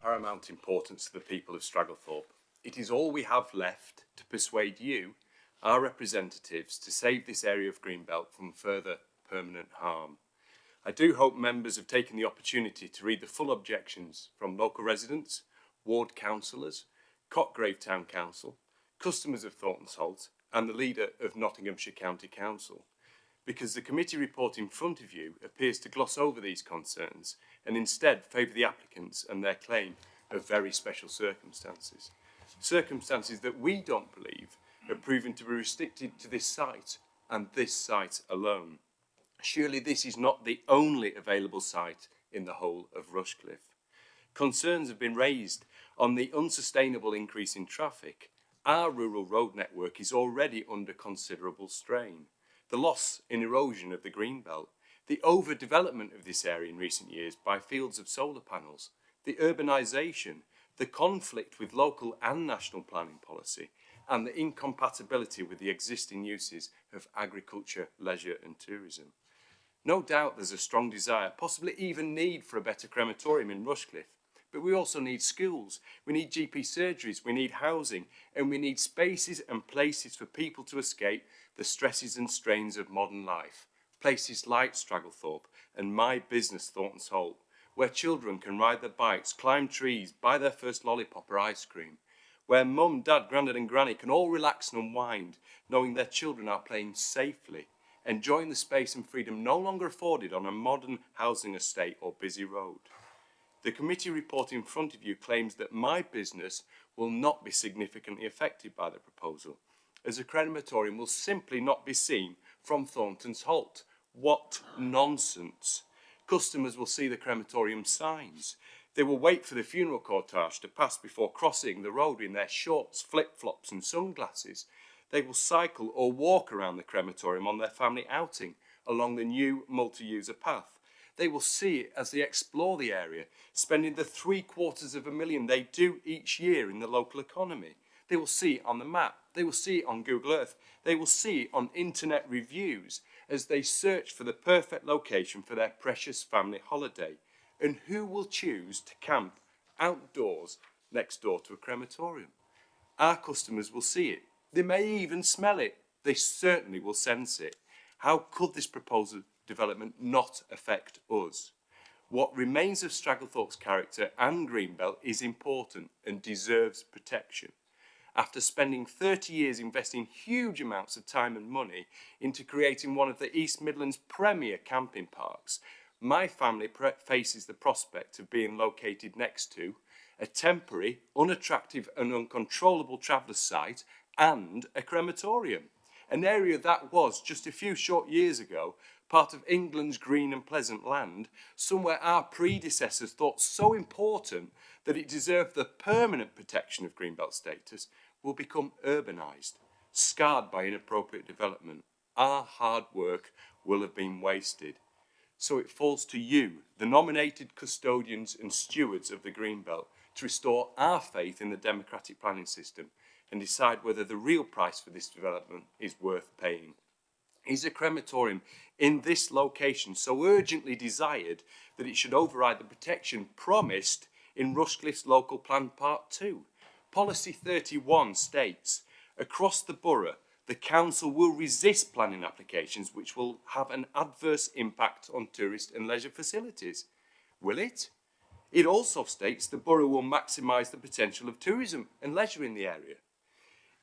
paramount importance to the people of Stragglethorpe. It is all we have left to persuade you, our representatives, to save this area of Greenbelt from further permanent harm. I do hope members have taken the opportunity to read the full objections from local residents, ward councillors, Cotgrave Town Council, customers of Thornton's Holt and the leader of Nottinghamshire County Council, because the committee report in front of you appears to gloss over these concerns and instead favour the applicants and their claim of very special circumstances. Circumstances that we don't believe are proven to be restricted to this site and this site alone. Surely this is not the only available site in the whole of Rushcliffe. Concerns have been raised on the unsustainable increase in traffic. Our rural road network is already under considerable strain. The loss and erosion of the Greenbelt, the overdevelopment of this area in recent years by fields of solar panels, the urbanisation, the conflict with local and national planning policy, and the incompatibility with the existing uses of agriculture, leisure and tourism. No doubt there's a strong desire, possibly even need for a better crematorium in Rushcliffe, but we also need schools, we need GP surgeries, we need housing, and we need spaces and places for people to escape the stresses and strains of modern life. Places like Stragglethorpe and my business Thornton's Holt, where children can ride their bikes, climb trees, buy their first lollipop or ice cream, where mum, dad, grandad and granny can all relax and unwind, knowing their children are playing safely, enjoying the space and freedom no longer afforded on a modern housing estate or busy road. The committee report in front of you claims that my business will not be significantly affected by the proposal, as a crematorium will simply not be seen from Thornton's Holt. What nonsense! Customers will see the crematorium signs. They will wait for the funeral cortege to pass before crossing the road in their shorts, flip-flops and sunglasses. They will cycle or walk around the crematorium on their family outing along the new multi-user path. They will see it as they explore the area, spending the $750,000 they do each year in the local economy. They will see it on the map. They will see it on Google Earth. They will see it on internet reviews as they search for the perfect location for their precious family holiday. And who will choose to camp outdoors next door to a crematorium? Our customers will see it. They may even smell it. They certainly will sense it. How could this proposed development not affect us? What remains of Stragglethorpe's character and Greenbelt is important and deserves protection. After spending 30 years investing huge amounts of time and money into creating one of the East Midlands' premier camping parks, my family faces the prospect of being located next to a temporary, unattractive and uncontrollable traveller's site and a crematorium. An area that was, just a few short years ago, part of England's green and pleasant land, somewhere our predecessors thought so important that it deserved the permanent protection of Greenbelt status, will become urbanised, scarred by inappropriate development. Our hard work will have been wasted. So it falls to you, the nominated custodians and stewards of the Greenbelt, to restore our faith in the democratic planning system and decide whether the real price for this development is worth paying. Is a crematorium in this location so urgently desired that it should override the protection promised in Rushcliffe's Local Plan Part 2? Policy 31 states, across the borough, the council will resist planning applications which will have an adverse impact on tourist and leisure facilities. Will it? It also states the borough will maximise the potential of tourism and leisure in the area.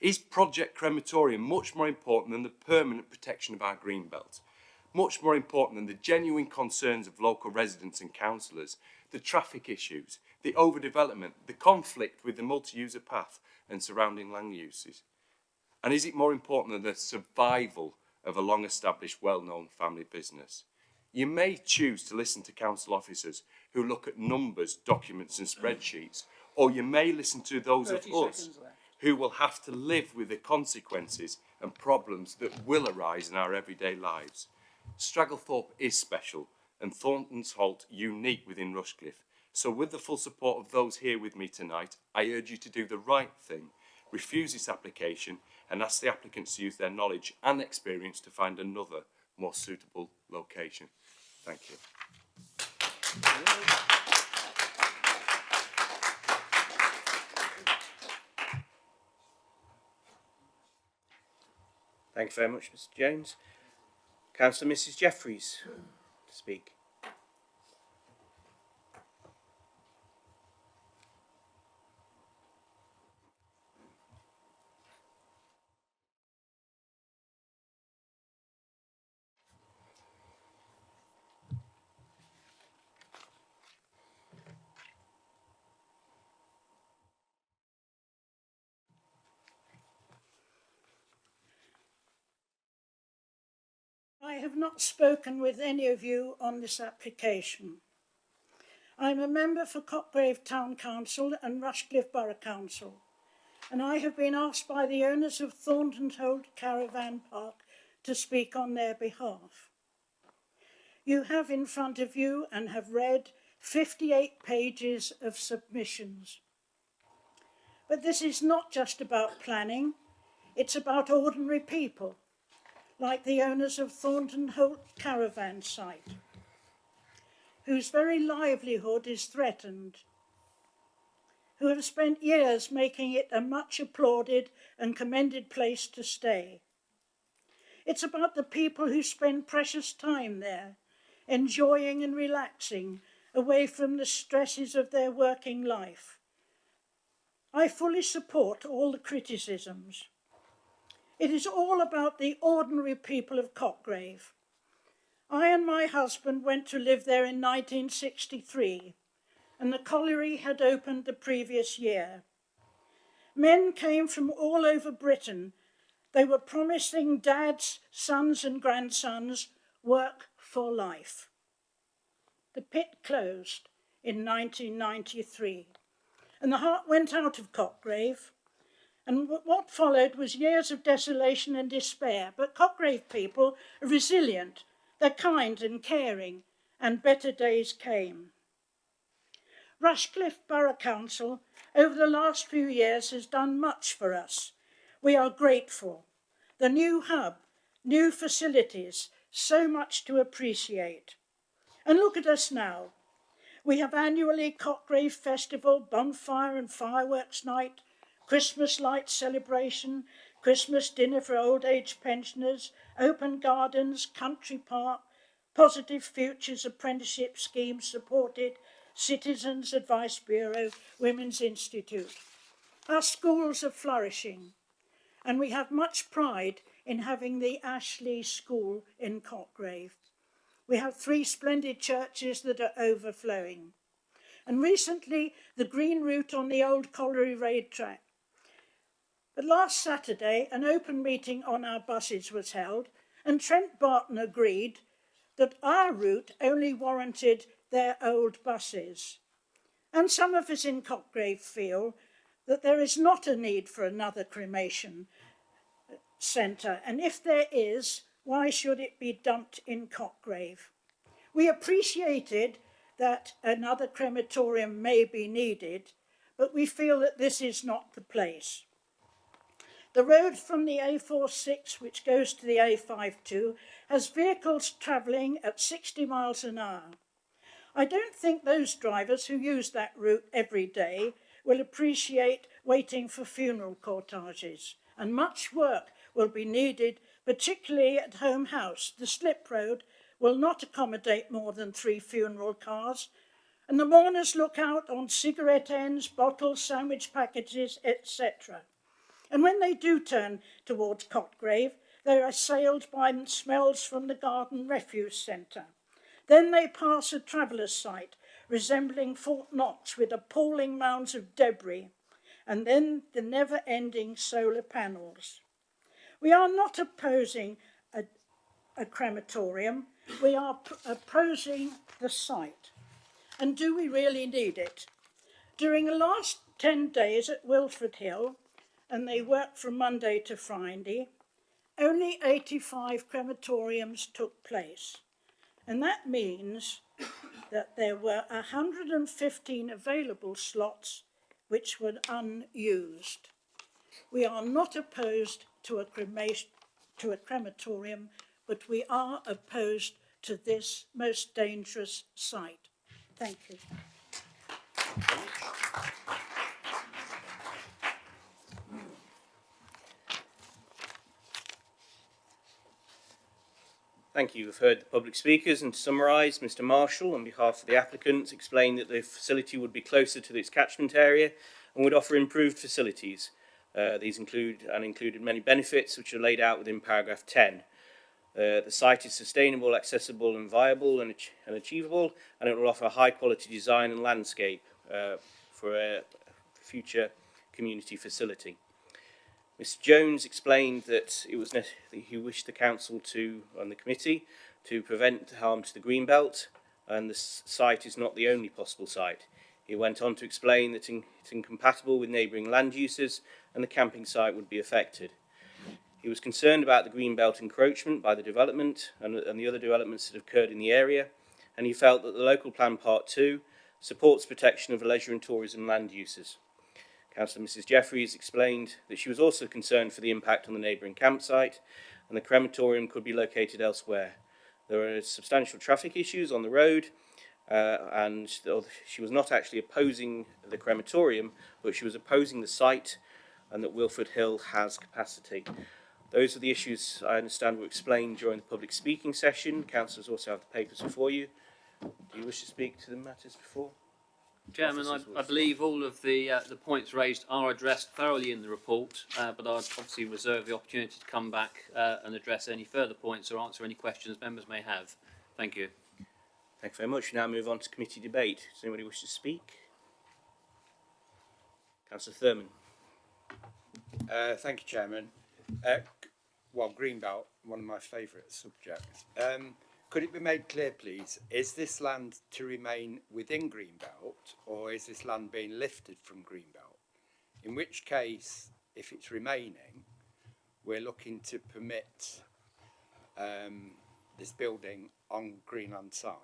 Is Project Crematorium much more important than the permanent protection of our Greenbelt? Much more important than the genuine concerns of local residents and councillors, the traffic issues, the overdevelopment, the conflict with the multi-user path and surrounding land uses? And is it more important than the survival of a long-established, well-known family business? You may choose to listen to council officers who look at numbers, documents and spreadsheets, or you may listen to those of us who will have to live with the consequences and problems that will arise in our everyday lives. Stragglethorpe is special and Thornton's Holt unique within Rushcliffe. So with the full support of those here with me tonight, I urge you to do the right thing, refuse this application and ask the applicants to use their knowledge and experience to find another, more suitable location. Thank you. Thank you very much, Mr. Jones. Councillor Mrs. Jeffries to speak. I have not spoken with any of you on this application. I'm a member for Cotgrave Town Council and Rushcliffe Borough Council, and I have been asked by the owners of Thornton Holt Caravan Park to speak on their behalf. You have in front of you and have read 58 pages of submissions. But this is not just about planning, it's about ordinary people, like the owners of Thornton Holt Caravan site, whose very livelihood is threatened, who have spent years making it a much applauded and commended place to stay. It's about the people who spend precious time there, enjoying and relaxing away from the stresses of their working life. I fully support all the criticisms. It is all about the ordinary people of Cotgrave. I and my husband went to live there in 1963, and the colliery had opened the previous year. Men came from all over Britain. They were promising dads, sons and grandsons work for life. The pit closed in 1993, and the heart went out of Cotgrave. And what followed was years of desolation and despair. But Cotgrave people are resilient, they're kind and caring, and better days came. Rushcliffe Borough Council over the last few years has done much for us. We are grateful. The new hub, new facilities, so much to appreciate. And look at us now. We have annually Cotgrave Festival, bonfire and fireworks night, Christmas light celebration, Christmas dinner for old age pensioners, open gardens, country park, Positive Futures apprenticeship scheme supported, Citizens Advice Bureau, Women's Institute. Our schools are flourishing, and we have much pride in having the Ashley School in Cotgrave. We have 3 splendid churches that are overflowing. And recently, the green route on the old Colliery Raid track. But last Saturday, an open meeting on our buses was held, and Trent Barton agreed that our route only warranted their old buses. And some of us in Cotgrave feel that there is not a need for another cremation centre, and if there is, why should it be dumped in Cotgrave? We appreciated that another crematorium may be needed, but we feel that this is not the place. The road from the A46, which goes to the A52, has vehicles travelling at 60 miles an hour. I don't think those drivers who use that route every day will appreciate waiting for funeral cortèges, and much work will be needed, particularly at Home House. The slip road will not accommodate more than 3 funeral cars, and the mourners look out on cigarette ends, bottles, sandwich packages, etc. And when they do turn towards Cotgrave, they are assailed by smells from the Garden Refuse Centre. Then they pass a traveller's site resembling Fort Knox with appalling mounds of debris, and then the never-ending solar panels. We are not opposing a crematorium, we are opposing the site. And do we really need it? During the last 10 days at Wilfred Hill, and they worked from Monday to Friday, only 85 crematoriums took place. And that means that there were 115 available slots which were unused. We are not opposed to a crematorium, but we are opposed to this most dangerous site. Thank you. Thank you. We've heard the public speakers, and to summarise, Mr Marshall, on behalf of the applicant, explained that the facility would be closer to its catchment area and would offer improved facilities. These included many benefits which are laid out within paragraph 10. The site is sustainable, accessible and viable and achievable, and it will offer a high quality design and landscape for a future community facility. Mr Jones explained that he wished the council and the committee to prevent harm to the greenbelt, and the site is not the only possible site. He went on to explain that it's incompatible with neighbouring land uses and the camping site would be affected. He was concerned about the greenbelt encroachment by the development and the other developments that have occurred in the area, and he felt that the local plan part 2 supports protection of leisure and tourism land uses. Councillor Mrs Jeffreys explained that she was also concerned for the impact on the neighbouring campsite, and the crematorium could be located elsewhere. There are substantial traffic issues on the road, and she was not actually opposing the crematorium, but she was opposing the site and that Wilford Hill has capacity. Those are the issues I understand were explained during the public speaking session. Councillors also have the papers before you. Do you wish to speak to the matters before? Chairman, I believe all of the points raised are addressed thoroughly in the report, but I'd obviously reserve the opportunity to come back and address any further points or answer any questions members may have. Thank you. Thank you very much. We now move on to committee debate. Does anybody wish to speak? Councillor Thurman. Thank you, Chairman. Well, Greenbelt, one of my favourite subjects. Could it be made clear, please, is this land to remain within Greenbelt, or is this land being lifted from Greenbelt? In which case, if it's remaining, we're looking to permit this building on Greenbelt site.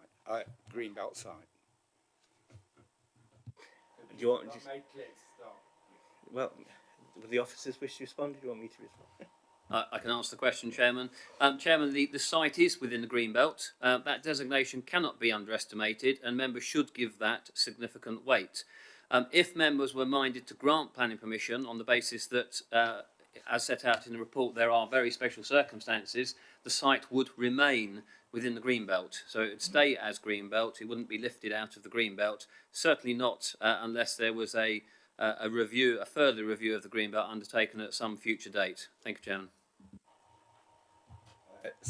Do you want to well, would the officers wish to respond? Do you want me to respond? I can answer the question, Chairman. Chairman, the site is within the Greenbelt. That designation cannot be underestimated, and members should give that significant weight. If members were minded to grant planning permission on the basis that, as set out in the report, there are very special circumstances, the site would remain within the Greenbelt. So it would stay as Greenbelt. It wouldn't be lifted out of the Greenbelt. Certainly not unless there was a further review of the Greenbelt undertaken at some future date. Thank you, Chairman.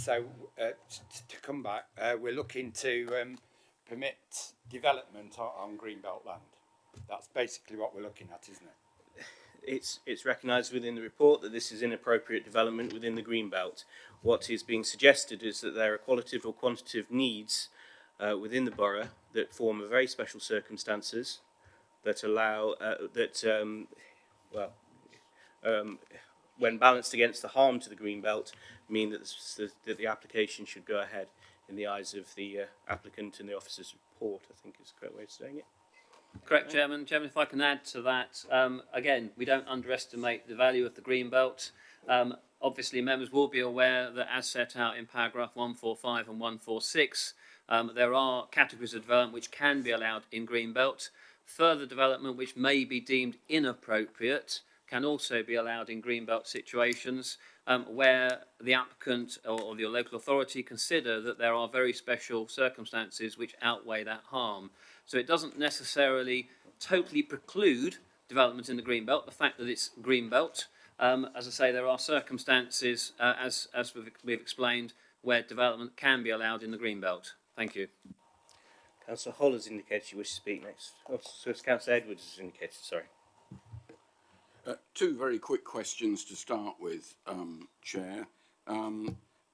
To come back, we're looking to permit development on Greenbelt land. That's basically what we're looking at, isn't it? It's recognised within the report that this is inappropriate development within the Greenbelt. What is being suggested is that there are qualitative or quantitative needs within the borough that form a very special circumstances that allow when balanced against the harm to the Greenbelt, mean that the application should go ahead in the eyes of the applicant and the officer's report, I think is the correct way of saying it. Correct, Chairman. Chairman, if I can add to that, again, we don't underestimate the value of the Greenbelt. Obviously, members will be aware that as set out in paragraph 145 and 146, there are categories of development which can be allowed in Greenbelt. Further development which may be deemed inappropriate can also be allowed in Greenbelt situations where the applicant or the local authority consider that there are very special circumstances which outweigh that harm. So it doesn't necessarily totally preclude development in the Greenbelt, the fact that it's Greenbelt. As I say, there are circumstances, as we've explained, where development can be allowed in the Greenbelt. Thank you. Councillor Hull has indicated she wishes to speak next. Oh, so it's Councillor Edwards has indicated, sorry. Two very quick questions to start with, Chair.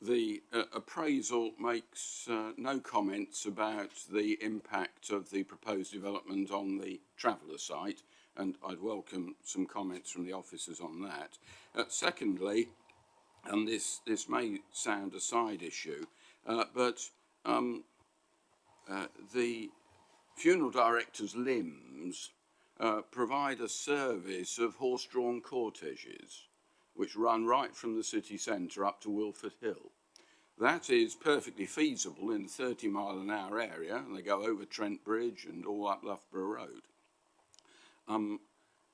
The appraisal makes no comments about the impact of the proposed development on the traveller site, and I'd welcome some comments from the officers on that. Secondly, and this may sound a side issue, but the funeral director's limbs provide a service of horse-drawn corteges which run right from the city centre up to Wilford Hill. That is perfectly feasible in the 30-mile-an-hour area, and they go over Trent Bridge and all up Loughborough Road.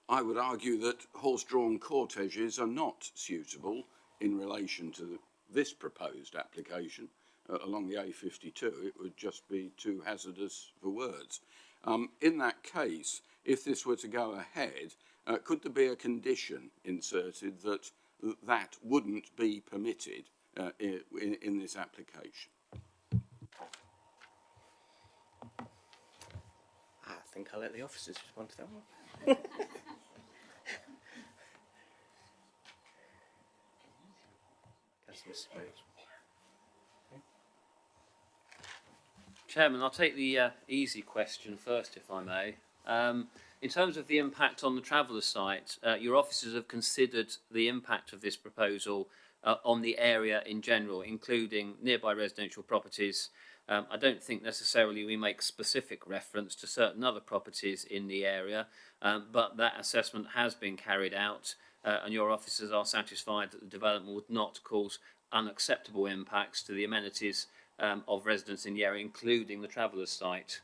I would argue that horse-drawn corteges are not suitable in relation to this proposed application, along the A52, it would just be too hazardous for words. In that case, if this were to go ahead, could there be a condition inserted that that wouldn't be permitted in this application? I think I'll let the officers respond to that one. Councillor Smith. Chairman, I'll take the easy question first, if I may. In terms of the impact on the traveller site, your officers have considered the impact of this proposal on the area in general, including nearby residential properties. I don't think necessarily we make specific reference to certain other properties in the area, but that assessment has been carried out, and your officers are satisfied that the development would not cause unacceptable impacts to the amenities of residents in the area, including the travellers' site.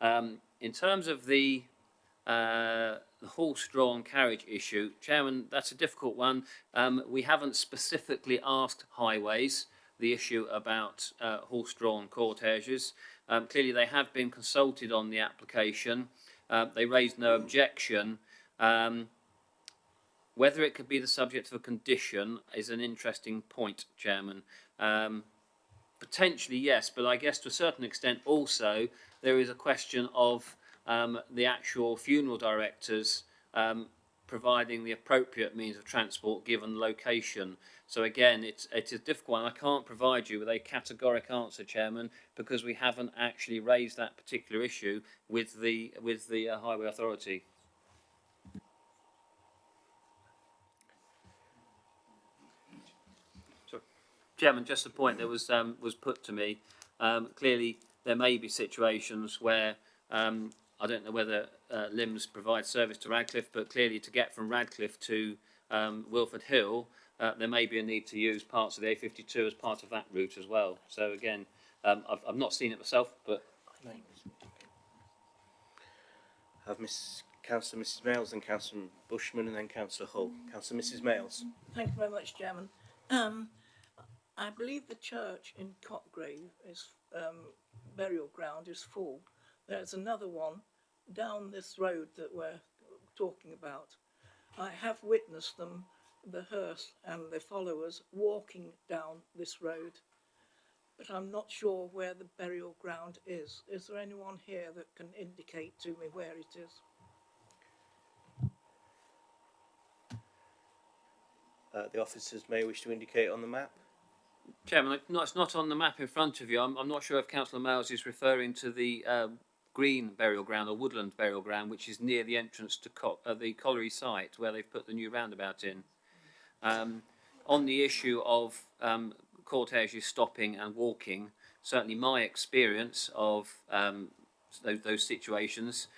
In terms of the horse-drawn carriage issue, Chairman, that's a difficult one. We haven't specifically asked Highways the issue about horse-drawn cortèges. Clearly, they have been consulted on the application. They raised no objection. Whether it could be the subject of a condition is an interesting point, Chairman. Potentially, yes, but I guess to a certain extent also there is a question of the actual funeral directors providing the appropriate means of transport given location. So again, it's a difficult one. I can't provide you with a categoric answer, Chairman, because we haven't actually raised that particular issue with the Highway Authority. Chairman, just a point that was put to me. Clearly, there may be situations where I don't know whether LIMS provides service to Radcliffe, but clearly to get from Radcliffe to Wilford Hill, there may be a need to use parts of the A52 as part of that route as well. So again, I've not seen it myself, but Have Councillor Mrs Males and Councillor Bushman and then Councillor Hull. Councillor Mrs Males. Thank you very much, Chairman. I believe the church in Cotgrave is burial ground is full. There's another one down this road that we're talking about. I have witnessed them, the hearse and the followers, walking down this road, but I'm not sure where the burial ground is. Is there anyone here that can indicate to me where it is? The officers may wish to indicate on the map. Chairman, it's not on the map in front of you. I'm not sure if Councillor Miles is referring to the green burial ground or woodland burial ground, which is near the entrance to the colliery site where they've put the new roundabout in. On the issue of cortèges stopping and walking, certainly my experience of those situations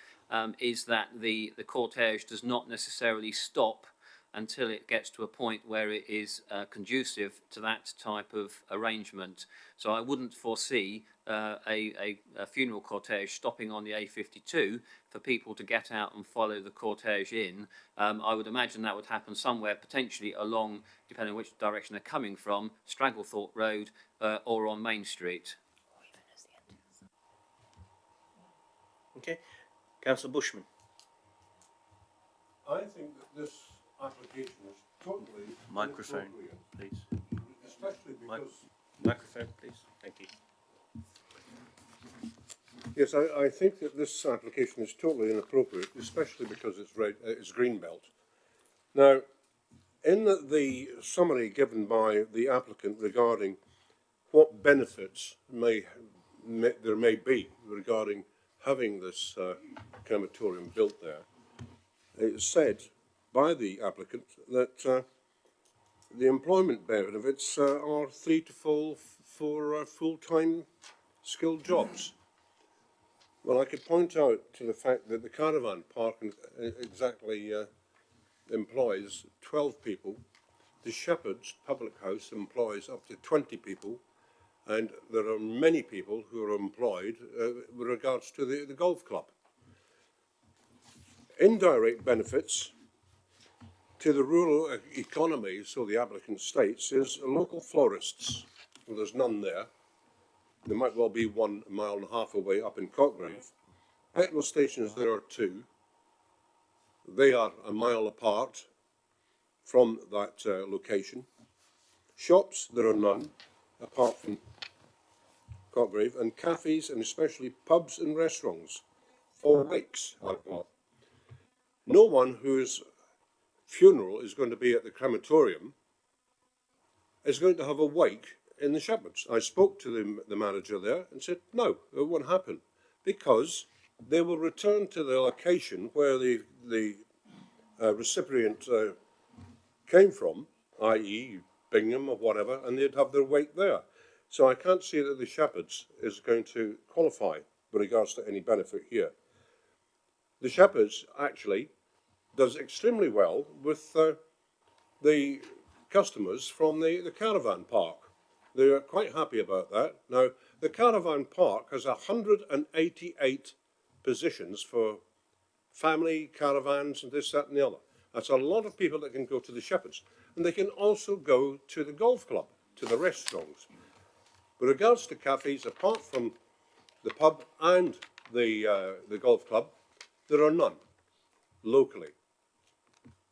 is that the cortège does not necessarily stop until it gets to a point where it is conducive to that type of arrangement. So I wouldn't foresee a funeral cortège stopping on the A52 for people to get out and follow the cortège in. I would imagine that would happen somewhere potentially along, depending on which direction they're coming from, Stragglethorpe Road or on Main Street. Okay. Councillor Bushman. I think that this application is totally Microphone, inappropriate, please. especially because Microphone, please. Thank you. yes, I think that this application is totally inappropriate, especially because it's Greenbelt. Now, in the summary given by the applicant regarding what benefits there may be regarding having this crematorium built there, it's said by the applicant that the employment benefits are 3 to 4 for full-time skilled jobs. Well, I could point out to the fact that the caravan park exactly employs 12 people. The Shepherd's Public House employs up to 20 people, and there are many people who are employed with regards to the golf club. Indirect benefits to the rural economy, so the applicant states, is local florists. Well, there's none there. there might well be 1.5 miles away up in Cockgrave. Petrol stations, there are 2. They are a mile apart from that location. Shops, there are none, apart from Cockgrave, and cafes, and especially pubs and restaurants for wakes are got. No one whose funeral is going to be at the crematorium is going to have a wake in the Shepherds. I spoke to the manager there and said, no, it won't happen, because they will return to the location where the recipient came from, i.e. Bingham or whatever, and they'd have their wake there. So I can't see that the Shepherds is going to qualify with regards to any benefit here. The Shepherds actually does extremely well with the customers from the caravan park. They are quite happy about that. Now, the caravan park has 188 positions for family, caravans, and this, that, and the other. That's a lot of people that can go to the Shepherds. And they can also go to the golf club, to the restaurants. With regards to cafes, apart from the pub and the golf club, there are none locally.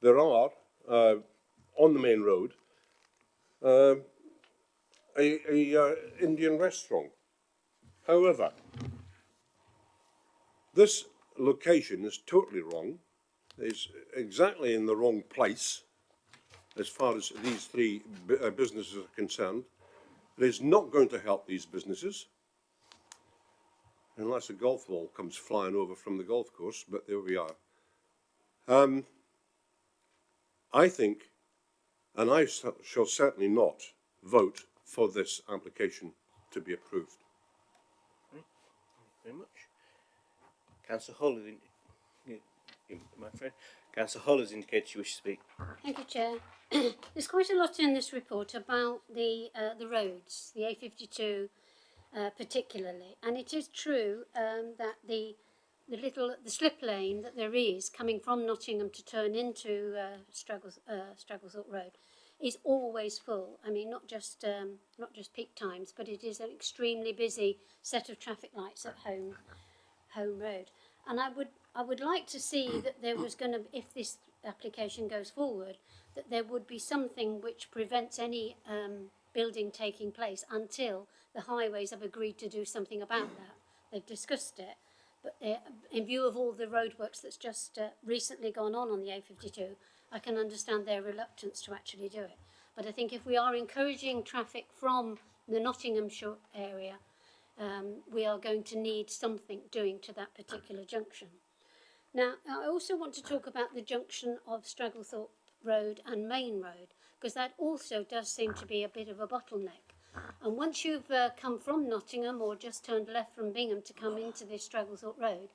There are, on the main road, a Indian restaurant. However, this location is totally wrong. It's exactly in the wrong place as far as these 3 businesses are concerned. It is not going to help these businesses unless a golf ball comes flying over from the golf course, but there we are. I think, and I shall certainly not vote for this application to be approved. Thank you very much. Councillor Hull, my friend. Councillor Hull has indicated she wishes to speak. Thank you, Chair. There's quite a lot in this report about the roads, the A52 particularly, and it is true that the slip lane that there is coming from Nottingham to turn into Stragglethorpe Road is always full. I mean, not just peak times, but it is an extremely busy set of traffic lights at Home Road. And I would like to see that there was going to, if this application goes forward, that there would be something which prevents any building taking place until the highways have agreed to do something about that. They've discussed it, but in view of all the roadworks that's just recently gone on the A52, I can understand their reluctance to actually do it. But I think if we are encouraging traffic from the Nottinghamshire area, we are going to need something doing to that particular junction. Now, I also want to talk about the junction of Stragglethorpe Road and Main Road, because that also does seem to be a bit of a bottleneck. And once you've come from Nottingham or just turned left from Bingham to come into this Stragglethorpe Road,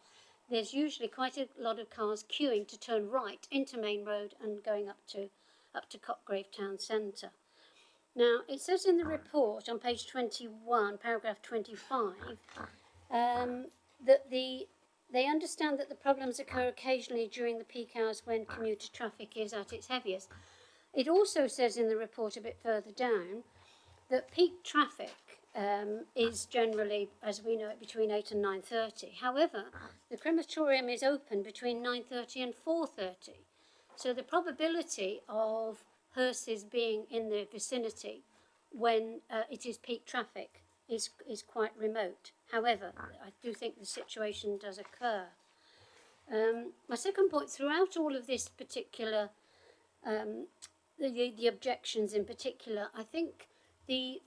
there's usually quite a lot of cars queuing to turn right into Main Road and going up to Cockgrave Town Centre. Now, it says in the report on page 21, paragraph 25, that they understand that the problems occur occasionally during the peak hours when commuter traffic is at its heaviest. It also says in the report a bit further down that peak traffic is generally, as we know it, between 8 and 9:30. However, the crematorium is open between 9:30 and 4:30. So the probability of hearses being in the vicinity when it is peak traffic is quite remote. However, I do think the situation does occur. My second point, throughout all of this particular, the objections in particular, I think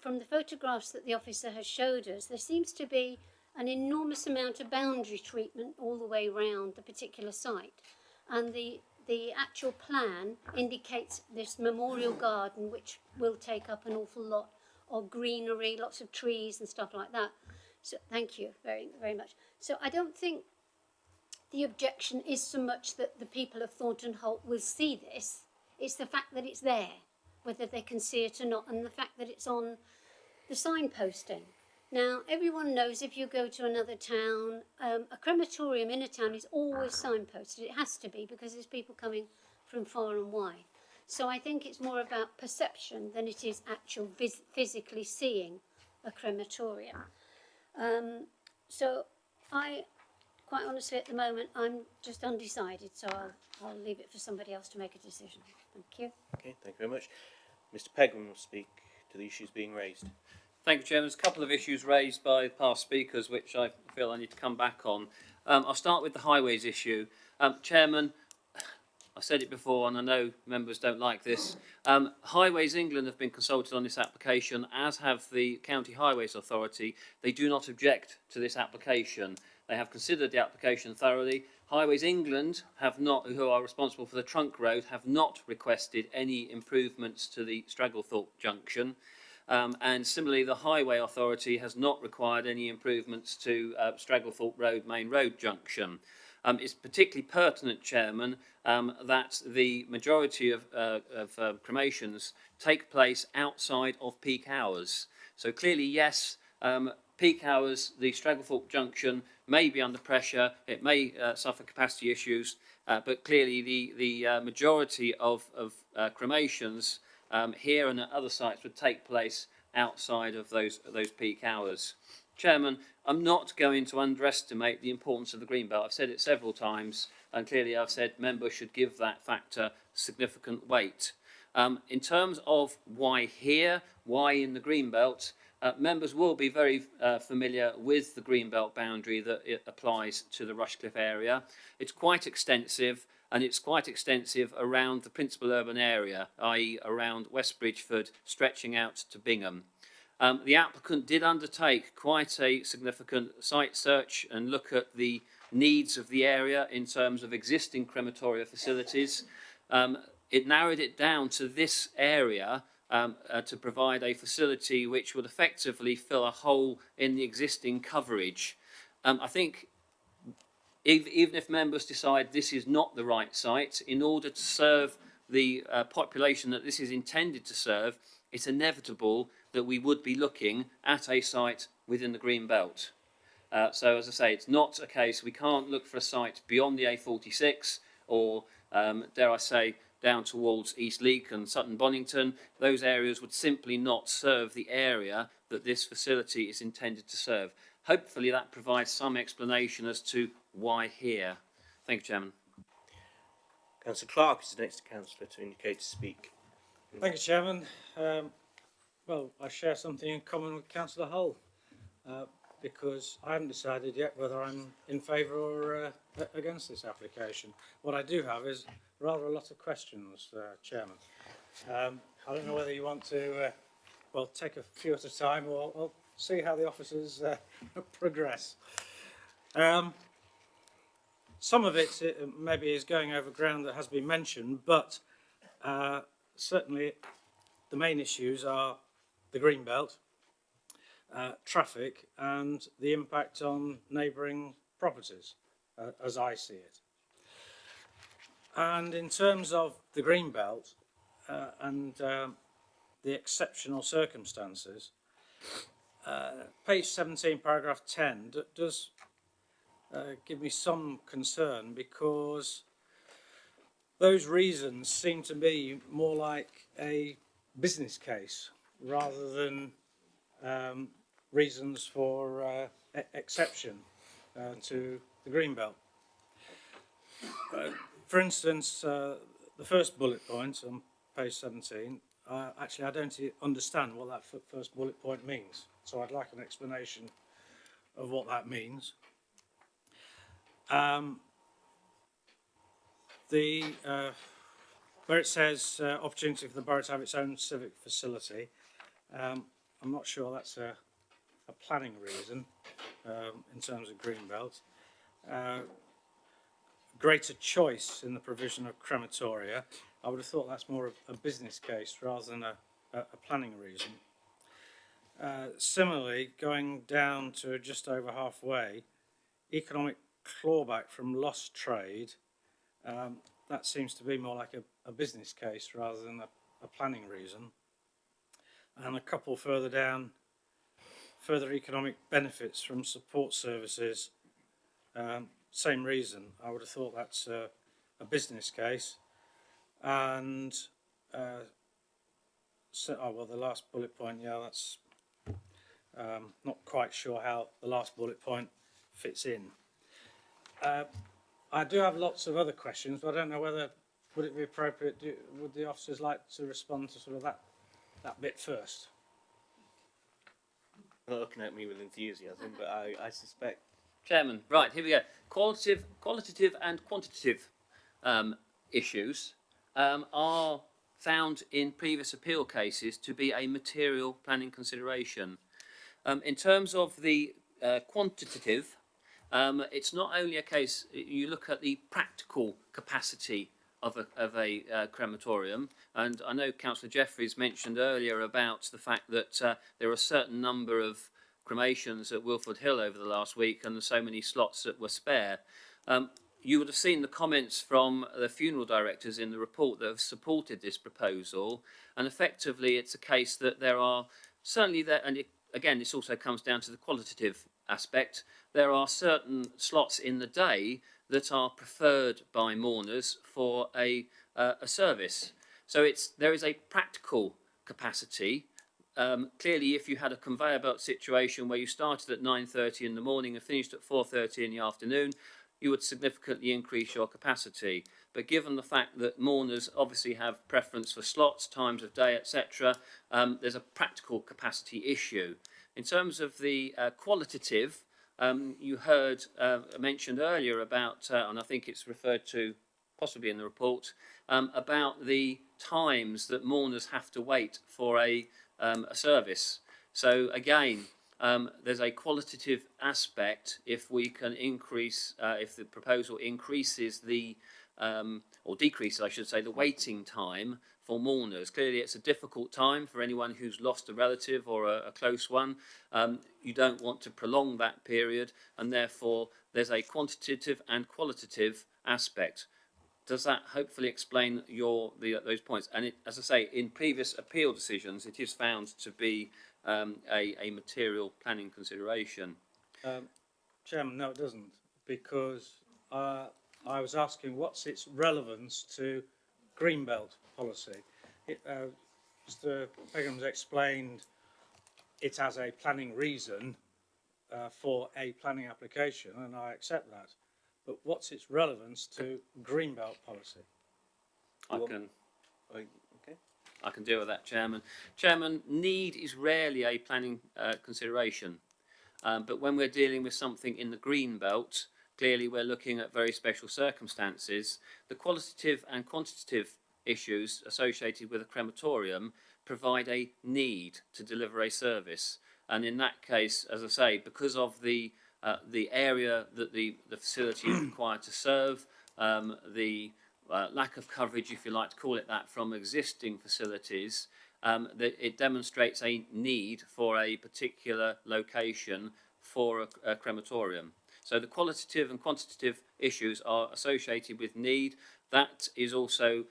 from the photographs that the officer has showed us, there seems to be an enormous amount of boundary treatment all the way around the particular site. And the actual plan indicates this memorial garden, which will take up an awful lot of greenery, lots of trees and stuff like that. So thank you very, very much. So I don't think the objection is so much that the people of Thornton Holt will see this. It's the fact that it's there, whether they can see it or not, and the fact that it's on the signposting. Now, everyone knows if you go to another town, a crematorium in a town is always signposted. It has to be, because there's people coming from far and wide. So I think it's more about perception than it is actual physically seeing a crematorium. So quite honestly, at the moment, I'm just undecided, so I'll leave it for somebody else to make a decision. Thank you. Okay, thank you very much. Mr. Pegram will speak to the issues being raised. Thank you, Chairman. There's a couple of issues raised by past speakers which I feel I need to come back on. I'll start with the highways issue. Chairman, I've said it before and I know members don't like this. Highways England have been consulted on this application, as have the County Highways Authority. They do not object to this application. They have considered the application thoroughly. Highways England have not, who are responsible for the trunk road, have not requested any improvements to the Stragglethorpe junction. And similarly, the Highway Authority has not required any improvements to Stragglethorpe Road, Main Road junction. It's particularly pertinent, Chairman, that the majority of cremations take place outside of peak hours. So clearly, yes, peak hours, the Stragglethorpe junction may be under pressure, it may suffer capacity issues, but clearly the majority of cremations here and at other sites would take place outside of those peak hours. Chairman, I'm not going to underestimate the importance of the Greenbelt. I've said it several times, and clearly I've said members should give that factor significant weight. In terms of why here, why in the Greenbelt, members will be very familiar with the Greenbelt boundary that it applies to the Rushcliffe area. It's quite extensive, and it's quite extensive around the principal urban area, i.e. around West Bridgeford, stretching out to Bingham. The applicant did undertake quite a significant site search and look at the needs of the area in terms of existing crematoria facilities. It narrowed it down to this area to provide a facility which would effectively fill a hole in the existing coverage. I think even if members decide this is not the right site, in order to serve the population that this is intended to serve, it's inevitable that we would be looking at a site within the Green Belt. So as I say, it's not a case, we can't look for a site beyond the A46 or, dare I say, down towards East Leek and Sutton Bonington. Those areas would simply not serve the area that this facility is intended to serve. Hopefully that provides some explanation as to why here. Thank you, Chairman. Councillor Clark is the next councillor to indicate to speak. Thank you, Chairman. Well, I share something in common with Councillor Hull, because I haven't decided yet whether I'm in favour or against this application. What I do have is rather a lot of questions, Chairman. I don't know whether you want to, well, take a few at a time, or see how the officers progress. Some of it maybe is going over ground that has been mentioned, but certainly the main issues are the Greenbelt, traffic, and the impact on neighbouring properties, as I see it. And in terms of the Greenbelt and the exceptional circumstances, page 17, paragraph 10 does give me some concern, because those reasons seem to me more like a business case rather than reasons for exception to the Greenbelt. For instance, the first bullet point on page 17, actually I don't understand what that first bullet point means, so I'd like an explanation of what that means. Where it says opportunity for the borough to have its own civic facility, I'm not sure that's a planning reason in terms of Greenbelt. Greater choice in the provision of crematoria, I would have thought that's more of a business case rather than a planning reason. Similarly, going down to just over halfway, economic clawback from lost trade, that seems to be more like a business case rather than a planning reason. And a couple further down, further economic benefits from support services, same reason. I would have thought that's a business case. And well, the last bullet point, yeah, that's Not quite sure how the last bullet point fits in. I do have lots of other questions, but I don't know whether would it be appropriate. Would the officers like to respond to sort of that bit first? Not looking at me with enthusiasm, but I suspect. Chairman, right, here we go. Qualitative and quantitative issues are found in previous appeal cases to be a material planning consideration. In terms of the quantitative, it's not only a case, you look at the practical capacity of a crematorium, and I know Councillor Jeffreys mentioned earlier about the fact that there are a certain number of cremations at Wilford Hill over the last week and so many slots that were spare. You would have seen the comments from the funeral directors in the report that have supported this proposal, and effectively it's a case that there are certainly there, and again this also comes down to the qualitative aspect, there are certain slots in the day that are preferred by mourners for a service. So there is a practical capacity. Clearly, if you had a conveyor belt situation where you started at 9:30 in the morning and finished at 4:30 in the afternoon, you would significantly increase your capacity. But given the fact that mourners obviously have preference for slots, times of day, etc., there's a practical capacity issue. In terms of the qualitative, you heard mentioned earlier about, and I think it's referred to possibly in the report, about the times that mourners have to wait for a service. So again, there's a qualitative aspect if we can increase, if the proposal increases the, or decreases, I should say, the waiting time for mourners. Clearly, it's a difficult time for anyone who's lost a relative or a close one. You don't want to prolong that period, and therefore there's a quantitative and qualitative aspect. Does that hopefully explain those points? And as I say, in previous appeal decisions, it is found to be a material planning consideration. Chairman, no, it doesn't, because I was asking what's its relevance to Greenbelt policy. Mr. Pegham's explained it as a planning reason for a planning application, and I accept that. But what's its relevance to Greenbelt policy? I can deal with that, Chairman. Chairman, need is rarely a planning consideration, but when we're dealing with something in the Greenbelt, clearly we're looking at very special circumstances. The qualitative and quantitative issues associated with a crematorium provide a need to deliver a service, and in that case, as I say, because of the area that the facility is required to serve, the lack of coverage, if you like to call it that, from existing facilities, that it demonstrates a need for a particular location for a crematorium. So the qualitative and quantitative issues are associated with need. That is also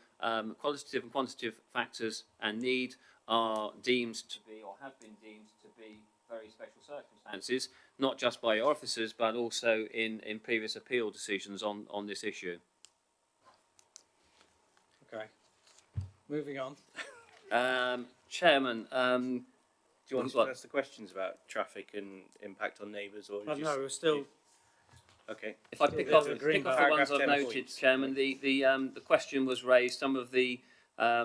qualitative and quantitative factors and need are deemed to be, or have been deemed to be, very special circumstances, not just by your officers, but also in previous appeal decisions on this issue. Okay, moving on. Chairman, Do you want to ask the questions about traffic and impact on neighbours, or No, we're still. Okay. if I pick off the ones I've noted, Chairman, the question was raised. Some of the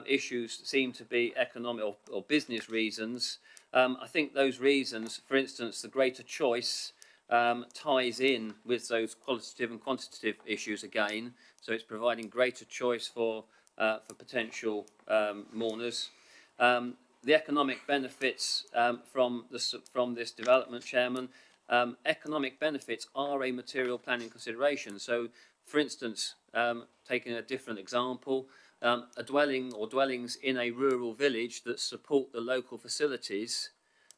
issues seem to be economic or business reasons. I think those reasons, for instance, the greater choice ties in with those qualitative and quantitative issues again. So it's providing greater choice for potential mourners. The economic benefits from this development, Chairman, economic benefits are a material planning consideration. So, for instance, taking a different example, a dwelling or dwellings in a rural village that support the local facilities,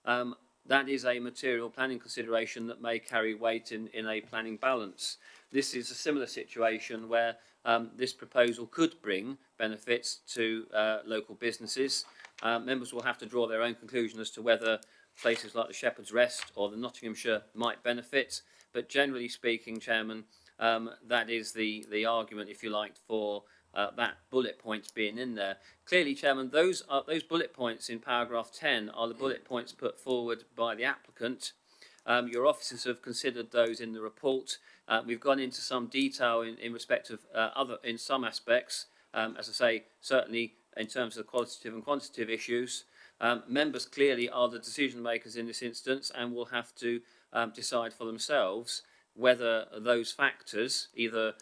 that is a material planning consideration that may carry weight in a planning balance. This is a similar situation where this proposal could bring benefits to local businesses. Members will have to draw their own conclusion as to whether places like the Shepherd's Rest or the Nottinghamshire might benefit, but generally speaking, Chairman, that is the argument, if you like, for that bullet points being in there. Clearly, Chairman, those bullet points in paragraph 10 are the bullet points put forward by the applicant. Your officers have considered those in the report. We've gone into some detail in respect of in some aspects, as I say, certainly in terms of qualitative and quantitative issues. Members clearly are the decision makers in this instance and will have to decide for themselves whether those factors, either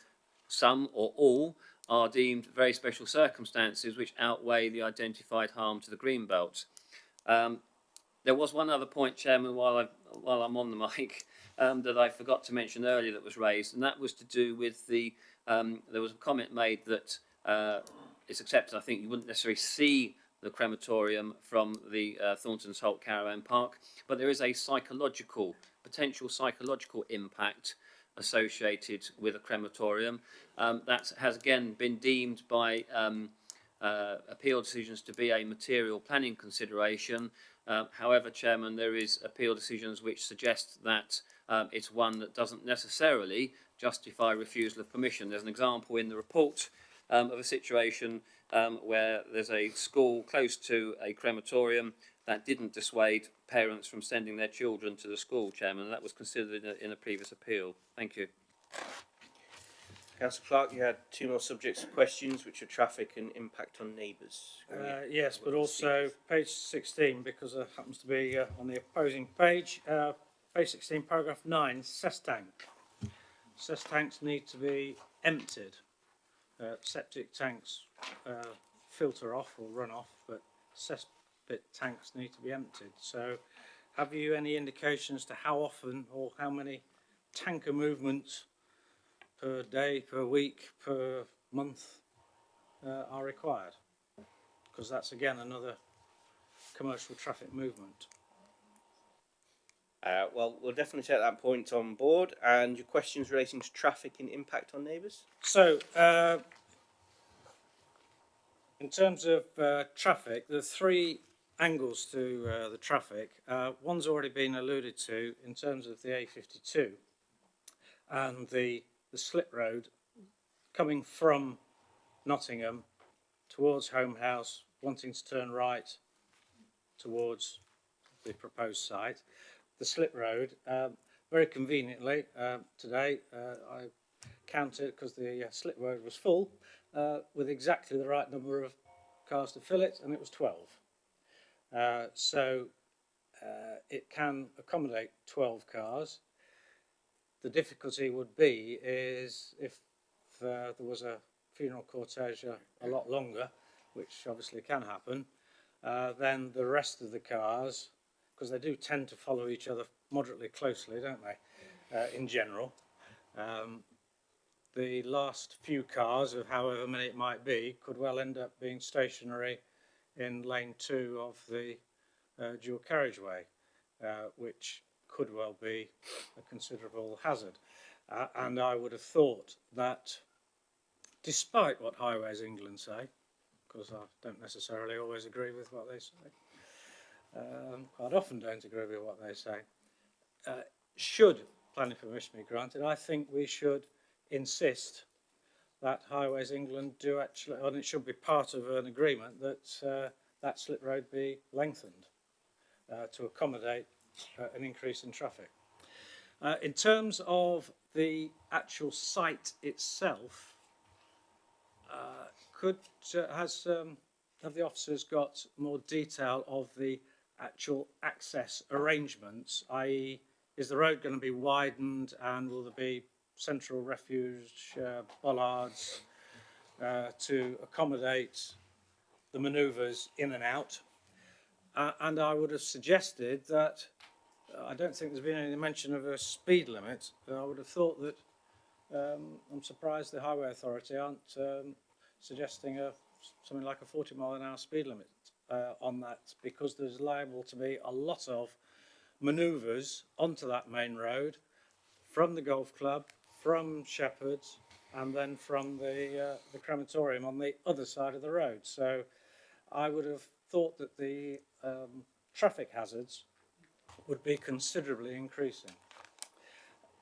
some or all, are deemed very special circumstances which outweigh the identified harm to the Greenbelt. There was one other point, Chairman, while I'm on the mic, that I forgot to mention earlier that was raised, and that was to do with the, there was a comment made that it's accepted, I think you wouldn't necessarily see the crematorium from the Thornton's Holt Caravan Park, but there is a potential psychological impact associated with a crematorium. That has again been deemed by appeal decisions to be a material planning consideration. However, Chairman, there is appeal decisions which suggest that it's one that doesn't necessarily justify refusal of permission. There's an example in the report of a situation where there's a school close to a crematorium that didn't dissuade parents from sending their children to the school, Chairman, and that was considered in a previous appeal. Thank you. Councillor Clark, you had two more subjects of questions, which are traffic and impact on neighbours. Yes, but also page 16, because it happens to be on the opposing page. Page 16, paragraph 9, cess tank. Cess tanks need to be emptied. Septic tanks filter off or run off, but cesspit tanks need to be emptied. So have you any indications to how often or how many tanker movements per day, per week, per month are required? Because that's again another commercial traffic movement. Well, we'll definitely take that point on board. And your questions relating to traffic and impact on neighbours? So, in terms of traffic, there are three angles to the traffic. One's already been alluded to in terms of the A52 and the slip road coming from Nottingham towards Home House, wanting to turn right towards the proposed site. The slip road, very conveniently, today I counted, because the slip road was full, with exactly the right number of cars to fill it, and it was 12. So it can accommodate 12 cars. The difficulty would be is if there was a funeral cortege a lot longer, which obviously can happen, then the rest of the cars, because they do tend to follow each other moderately closely, don't they, in general. The last few cars, of however many it might be, could well end up being stationary in lane 2 of the dual carriageway, which could well be a considerable hazard. And I would have thought that, despite what Highways England say, because I don't necessarily always agree with what they say, quite often don't agree with what they say, should planning permission be granted, I think we should insist that Highways England do actually, and it should be part of an agreement that that slip road be lengthened to accommodate an increase in traffic. In terms of the actual site itself, have the officers got more detail of the actual access arrangements, i.e. is the road going to be widened and will there be central refuge bollards to accommodate the manoeuvres in and out? And I would have suggested that, I don't think there's been any mention of a speed limit. I would have thought that, I'm surprised the Highway Authority aren't suggesting something like a 40-mile-an-hour speed limit on that, because there's liable to be a lot of manoeuvres onto that main road from the golf club, from Shepherd's, and then from the crematorium on the other side of the road. So I would have thought that the traffic hazards would be considerably increasing.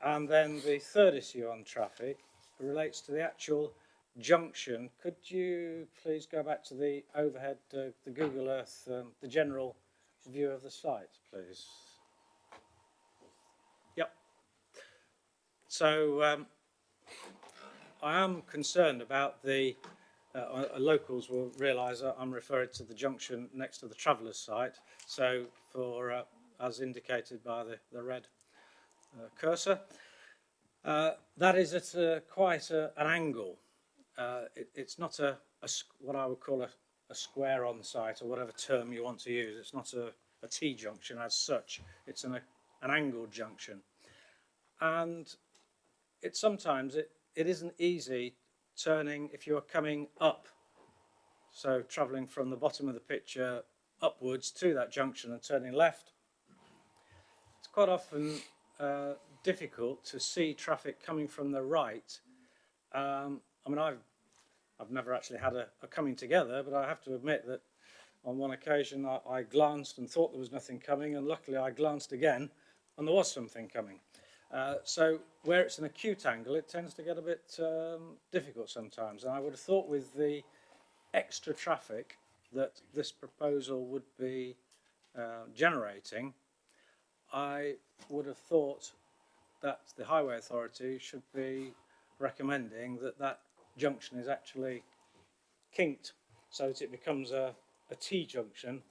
And then the third issue on traffic relates to the actual junction, could you please go back to the overhead, the Google Earth, the general view of the site, please? Yep. So I am concerned about the locals will realise that I'm referring to the junction next to the Travellers site. So for as indicated by the red cursor, that is at quite an angle. It's not what I would call a square on site, or whatever term you want to use. It's not a T-junction as such. It's an angled junction. And sometimes it isn't easy turning if you're coming up. So travelling from the bottom of the picture upwards to that junction and turning left, it's quite often difficult to see traffic coming from the right. I mean, I've never actually had a coming together, but I have to admit that on one occasion I glanced and thought there was nothing coming, and luckily I glanced again and there was something coming. So where it's an acute angle, it tends to get a bit difficult sometimes. And I would have thought with the extra traffic that this proposal would be generating, I would have thought that the Highway Authority should be recommending that junction is actually kinked so that it becomes a T-junction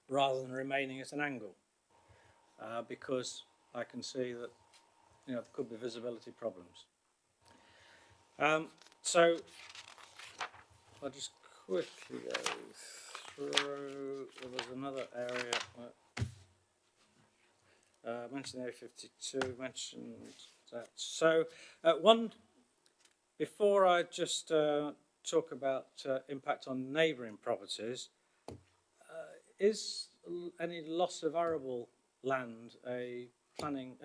rather than remaining at an angle, because I can see that there could be visibility problems. So I'll just quickly go through. There was another area mentioned A52, mentioned that. So before I just talk about impact on neighbouring properties, is any loss of arable land a planning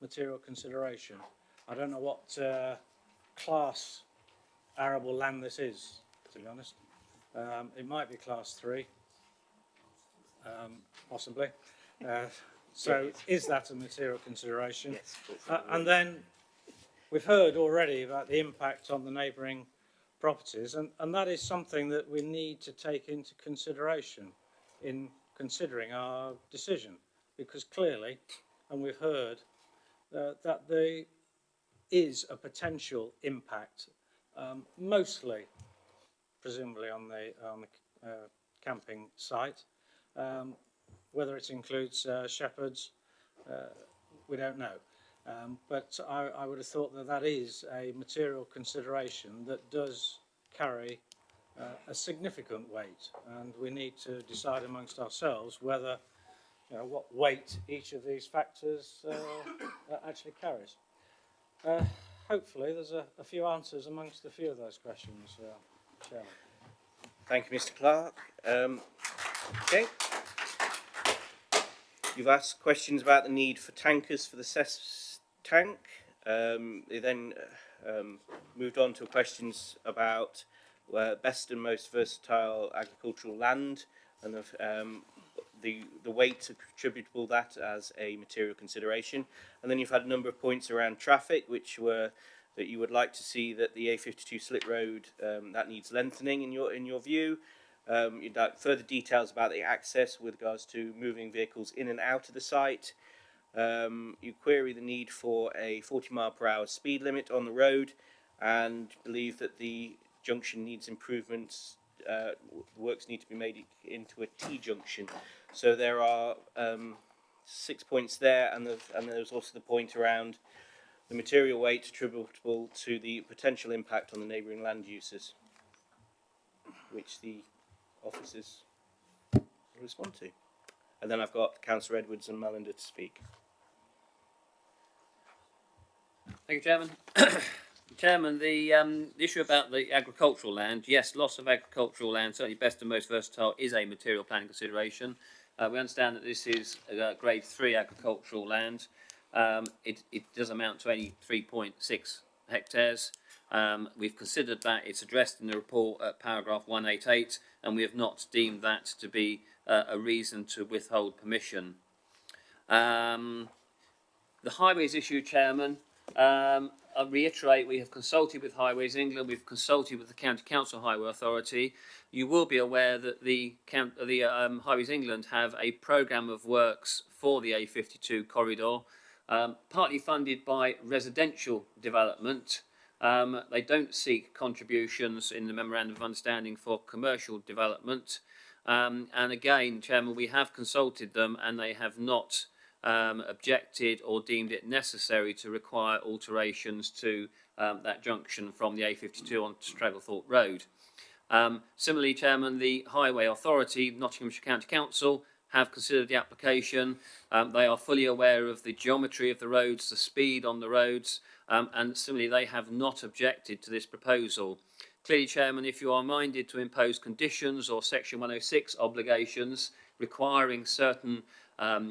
material consideration? I don't know what class arable land this is, to be honest. It might be class 3, possibly. So is that a material consideration? Yes. And then we've heard already about the impact on the neighbouring properties, and that is something that we need to take into consideration in considering our decision, because clearly, and we've heard, that there is a potential impact, mostly, presumably, on the camping site. Whether it includes shepherds, we don't know. But I would have thought that is a material consideration that does carry a significant weight, and we need to decide amongst ourselves whether, what weight each of these factors actually carries. Hopefully there's a few answers amongst a few of those questions, Chairman. Thank you, Mr. Clark. Okay. You've asked questions about the need for tankers for the CES tank. They then moved on to questions about best and most versatile agricultural land, and the weight attributable that as a material consideration. And then you've had a number of points around traffic, which were that you would like to see that the A52 Slit Road that needs lengthening in your view. You'd like further details about the access with regards to moving vehicles in and out of the site. You query the need for a 40-mile-per-hour speed limit on the road, and believe that the junction needs improvements. Works need to be made into a T-junction. So there are 6 points there, and there's also the point around the material weight attributable to the potential impact on the neighbouring land uses, which the officers will respond to. And then I've got Councillor Edwards and Mallender to speak. Thank you, Chairman. Chairman, the issue about the agricultural land, yes, loss of agricultural land, certainly best and most versatile, is a material planning consideration. We understand that this is grade 3 agricultural land. It does amount to only 3.6 hectares. We've considered that. It's addressed in the report at paragraph 188, and we have not deemed that to be a reason to withhold permission. The highways issue, Chairman, I reiterate, we have consulted with Highways England, we've consulted with the County Council Highway Authority. You will be aware that the Highways England have a programme of works for the A52 corridor, partly funded by residential development. They don't seek contributions in the Memorandum of Understanding for commercial development. And again, Chairman, we have consulted them and they have not objected or deemed it necessary to require alterations to that junction from the A52 onto Stragglethorpe Road. Similarly, Chairman, the Highway Authority, Nottinghamshire County Council, have considered the application. They are fully aware of the geometry of the roads, the speed on the roads, and similarly they have not objected to this proposal. Clearly, Chairman, if you are minded to impose conditions or Section 106 obligations requiring certain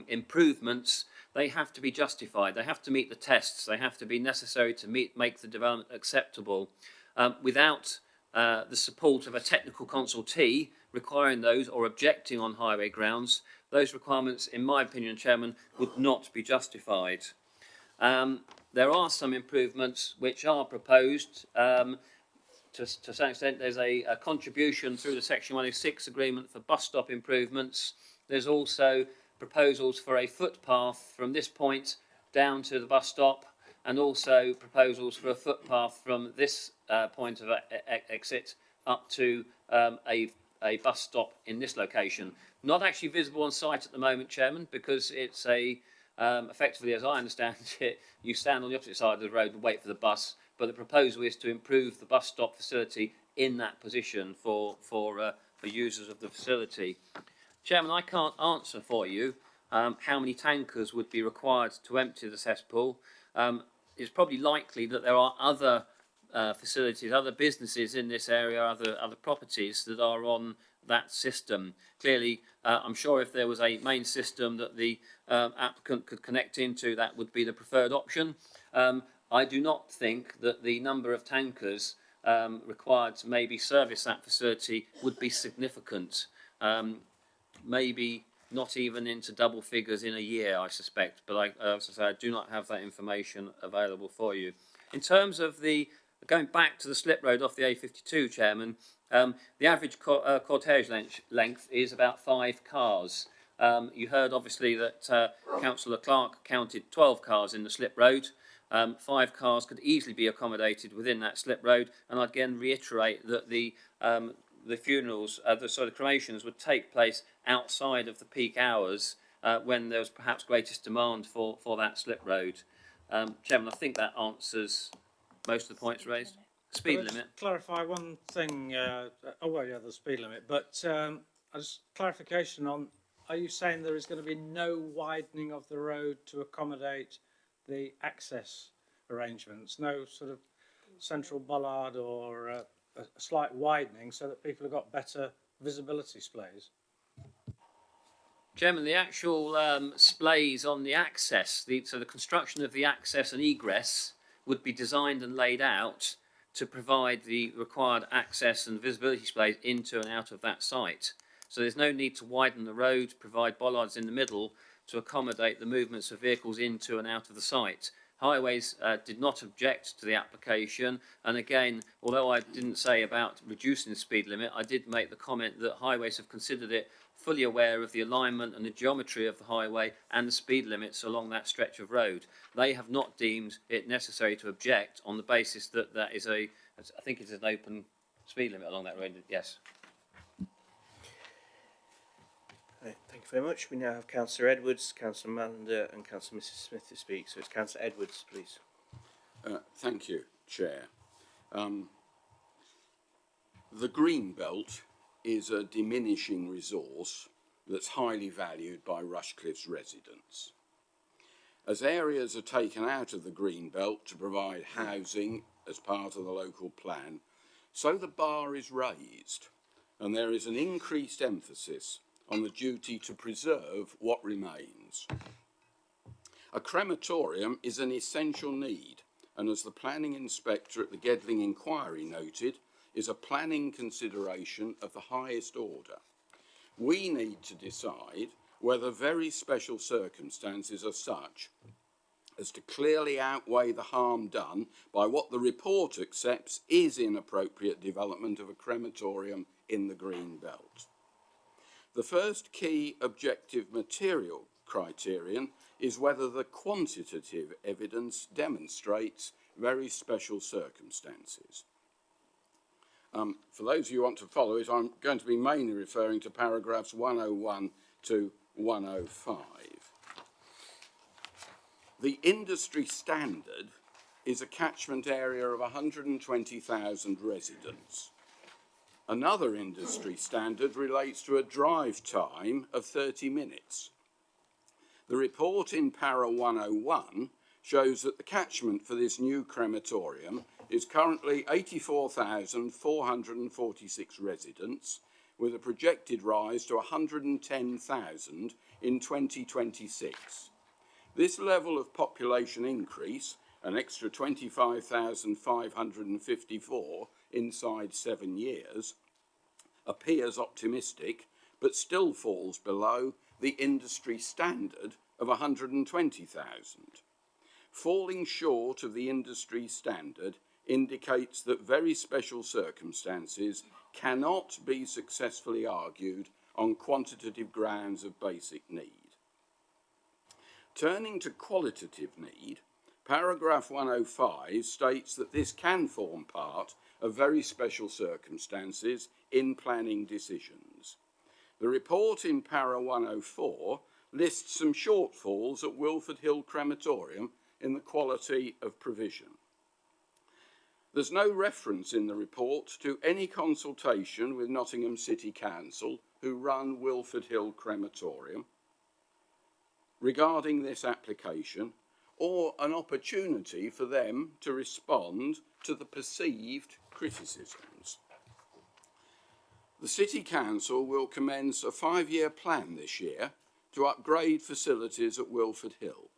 improvements, they have to be justified. They have to meet the tests. They have to be necessary to make the development acceptable. Without the support of a technical consultee requiring those or objecting on highway grounds, those requirements, in my opinion, Chairman, would not be justified. There are some improvements which are proposed. To some extent, there's a contribution through the Section 106 agreement for bus stop improvements. There's also proposals for a footpath from this point down to the bus stop, and also proposals for a footpath from this point of exit up to a bus stop in this location. Not actually visible on site at the moment, Chairman, because it's effectively, as I understand it, you stand on the opposite side of the road and wait for the bus, but the proposal is to improve the bus stop facility in that position for users of the facility. Chairman, I can't answer for you how many tankers would be required to empty the cesspool. It's probably likely that there are other facilities, other businesses in this area, other properties that are on that system. Clearly, I'm sure if there was a main system that the applicant could connect into, that would be the preferred option. I do not think that the number of tankers required to maybe service that facility would be significant. Maybe not even into double figures in a year, I suspect, but as I say, I do not have that information available for you. In terms of going back to the slip road off the A52, Chairman, the average cortege length is about 5 cars. You heard obviously that Councillor Clark counted 12 cars in the slip road. 5 cars could easily be accommodated within that slip road, and I'd again reiterate that the funerals, the cremations would take place outside of the peak hours when there was perhaps greatest demand for that slip road. Chairman, I think that answers most of the points raised. Speed limit. Clarify one thing. The speed limit. But as clarification on, are you saying there is going to be no widening of the road to accommodate the access arrangements? No sort of central bollard or a slight widening so that people have got better visibility splays? Chairman, the actual splays on the access, so the construction of the access and egress would be designed and laid out to provide the required access and visibility splays into and out of that site. So there's no need to widen the road, provide bollards in the middle to accommodate the movements of vehicles into and out of the site. Highways did not object to the application, and again, although I didn't say about reducing the speed limit, I did make the comment that Highways have considered it fully aware of the alignment and the geometry of the highway and the speed limits along that stretch of road. They have not deemed it necessary to object on the basis that that is I think it's an open speed limit along that road. Yes. Thank you very much. We now have Councillor Edwards, Councillor Mallender and Councillor Mrs Smith to speak. So it's Councillor Edwards, please. Thank you, Chair. The green belt is a diminishing resource that's highly valued by Rushcliffe's residents. As areas are taken out of the green belt to provide housing as part of the local plan, so the bar is raised and there is an increased emphasis on the duty to preserve what remains. A crematorium is an essential need, and as the planning inspector at the Gedling Inquiry noted, is a planning consideration of the highest order. We need to decide whether very special circumstances are such as to clearly outweigh the harm done by what the report accepts is inappropriate development of a crematorium in the green belt. The first key objective material criterion is whether the quantitative evidence demonstrates very special circumstances. For those of you who want to follow it, I'm going to be mainly referring to paragraphs 101 to 105. The industry standard is a catchment area of 120,000 residents. Another industry standard relates to a drive time of 30 minutes. The report in para 101 shows that the catchment for this new crematorium is currently 84,446 residents, with a projected rise to 110,000 in 2026. This level of population increase, an extra 25,554 inside 7 years, appears optimistic, but still falls below the industry standard of 120,000. Falling short of the industry standard indicates that very special circumstances cannot be successfully argued on quantitative grounds of basic need. Turning to qualitative need, paragraph 105 states that this can form part of very special circumstances in planning decisions. The report in para 104 lists some shortfalls at Wilford Hill Crematorium in the quality of provision. There's no reference in the report to any consultation with Nottingham City Council, who run Wilford Hill Crematorium, regarding this application, or an opportunity for them to respond to the perceived criticisms. The City Council will commence a 5-year plan this year to upgrade facilities at Wilford Hill.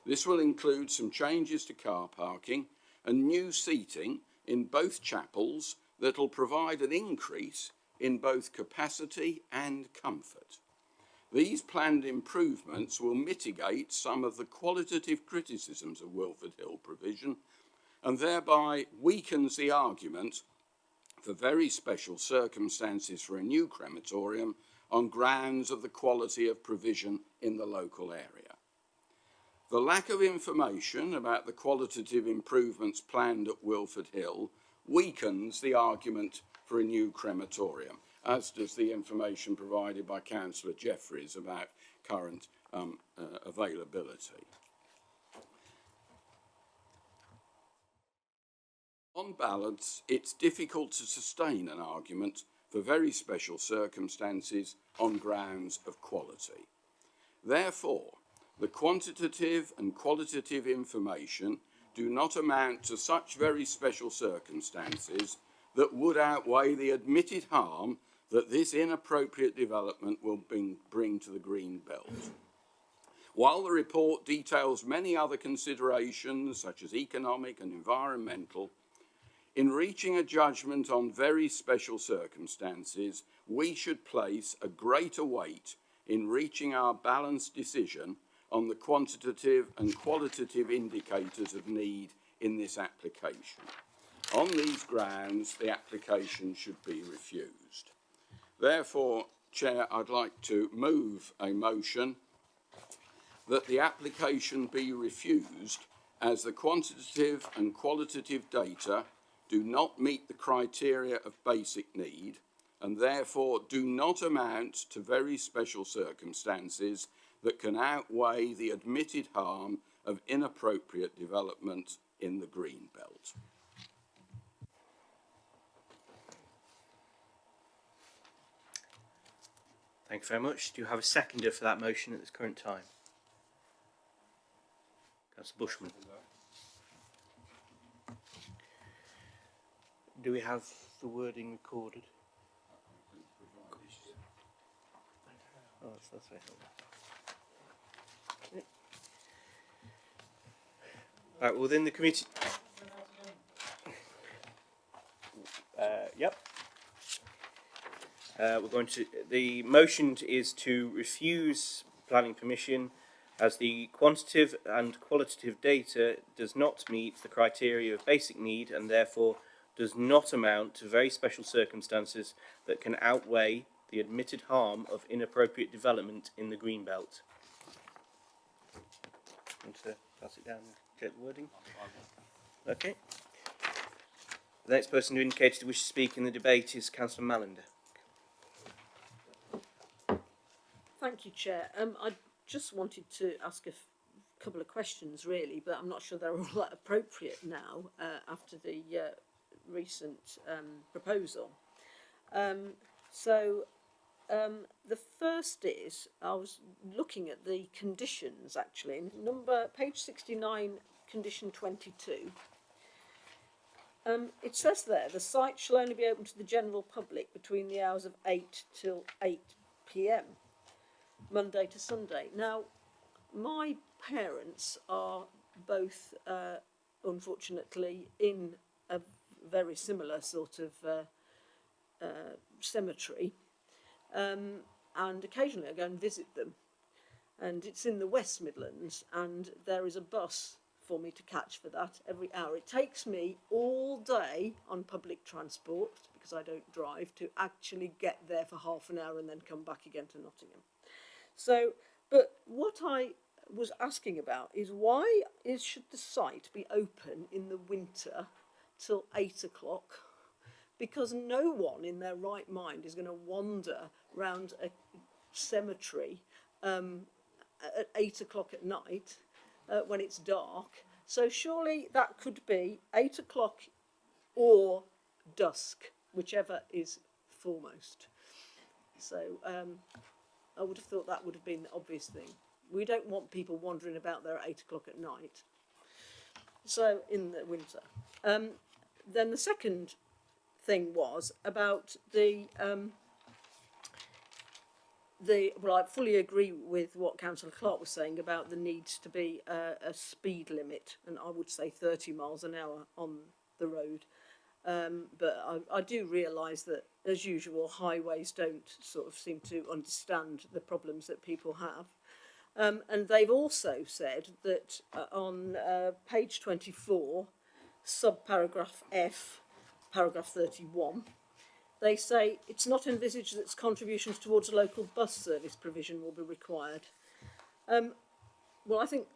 This will include some changes to car parking and new seating in both chapels that will provide an increase in both capacity and comfort. These planned improvements will mitigate some of the qualitative criticisms of Wilford Hill provision and thereby weakens the argument for very special circumstances for a new crematorium on grounds of the quality of provision in the local area. The lack of information about the qualitative improvements planned at Wilford Hill weakens the argument for a new crematorium, as does the information provided by Councillor Jeffreys about current availability. On balance, it's difficult to sustain an argument for very special circumstances on grounds of quality. Therefore, the quantitative and qualitative information do not amount to such very special circumstances that would outweigh the admitted harm that this inappropriate development will bring to the green belt. While the report details many other considerations, such as economic and environmental, in reaching a judgment on very special circumstances, we should place a greater weight in reaching our balanced decision on the quantitative and qualitative indicators of need in this application. On these grounds, the application should be refused. Therefore, Chair, I'd like to move a motion that the application be refused as the quantitative and qualitative data do not meet the criteria of basic need and therefore do not amount to very special circumstances that can outweigh the admitted harm of inappropriate development in the green belt. Thank you very much. Do you have a seconder for that motion at this current time? Councillor Bushman. Do we have the wording recorded? Oh, that's very helpful. Right, well, then the committee. Yep. We're going to. The motion is to refuse planning permission As the quantitative and qualitative data does not meet the criteria of basic need and therefore does not amount to very special circumstances that can outweigh the admitted harm of inappropriate development in the Greenbelt. Want to pass it down and check the wording? Okay. The next person who indicated to wish to speak in the debate is Councillor Mallender. Thank you, Chair. I just wanted to ask a couple of questions, really, but I'm not sure they're all that appropriate now after the recent proposal. The first is, I was looking at the conditions, actually, in page 69, condition 22. It says there, the site shall only be open to the general public between the hours of 8 till 8 p.m, Monday to Sunday. Now, my parents are both, unfortunately, in a very similar sort of cemetery, and occasionally I go and visit them. And it's in the West Midlands, and there is a bus for me to catch for that every hour. It takes me all day on public transport, because I don't drive, to actually get there for half an hour and then come back again to Nottingham. So, but what I was asking about is should the site be open in the winter till 8 o'clock? Because no one in their right mind is going to wander round a cemetery at 8 o'clock at night when it's dark. So surely that could be 8 o'clock or dusk, whichever is foremost. So I would have thought that would have been the obvious thing. We don't want people wandering about there at 8 o'clock at night. So in the winter. Then the second thing was about well, I fully agree with what Councillor Clark was saying about the need to be a speed limit, and I would say 30 miles an hour on the road. But I do realise that, as usual, highways don't sort of seem to understand the problems that people have. And they've also said that on page 24, subparagraph F, paragraph 31, they say it's not envisaged that contributions towards a local bus service provision will be required. Well, I think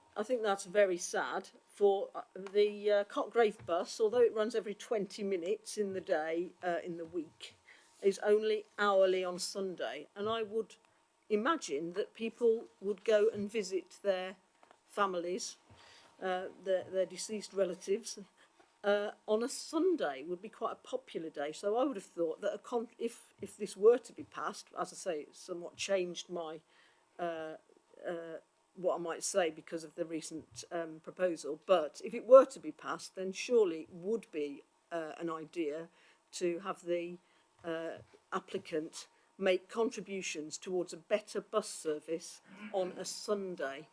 that's very sad. For the Cockgrave bus, although it runs every 20 minutes in the day, in the week, is only hourly on Sunday. And I would imagine that people would go and visit their families, their deceased relatives, on a Sunday. Would be quite a popular day. So I would have thought that if this were to be passed, as I say, it somewhat changed my what I might say because of the recent proposal. But if it were to be passed, then surely it would be an idea to have the applicant make contributions towards a better bus service on a Sunday,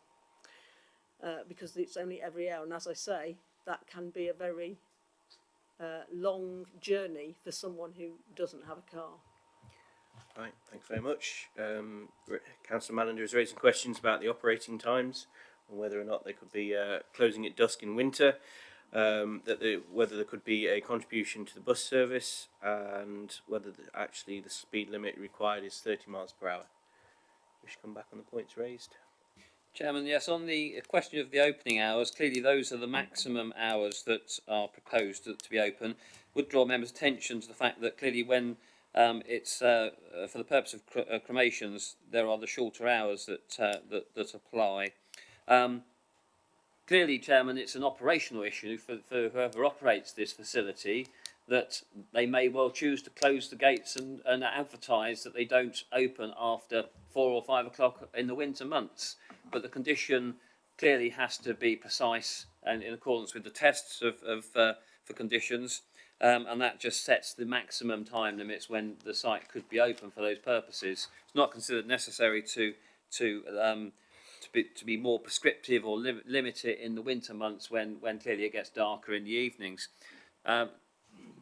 because it's only every hour. And as I say, that can be a very long journey for someone who doesn't have a car. Right, thanks very much. Councillor Mallender is raising questions about the operating times and whether or not they could be closing at dusk in winter, whether there could be a contribution to the bus service, and whether actually the speed limit required is 30 miles per hour. We should come back on the points raised. Chairman, yes, on the question of the opening hours, clearly those are the maximum hours that are proposed to be open. Would draw members' attention to the fact that clearly when it's for the purpose of cremations, there are the shorter hours that apply. Clearly, Chairman, it's an operational issue for whoever operates this facility, that they may well choose to close the gates and advertise that they don't open after 4 or 5 o'clock in the winter months. But the condition clearly has to be precise and in accordance with the tests for conditions. And that just sets the maximum time limits when the site could be open for those purposes. It's not considered necessary to be more prescriptive or limit it in the winter months when clearly it gets darker in the evenings.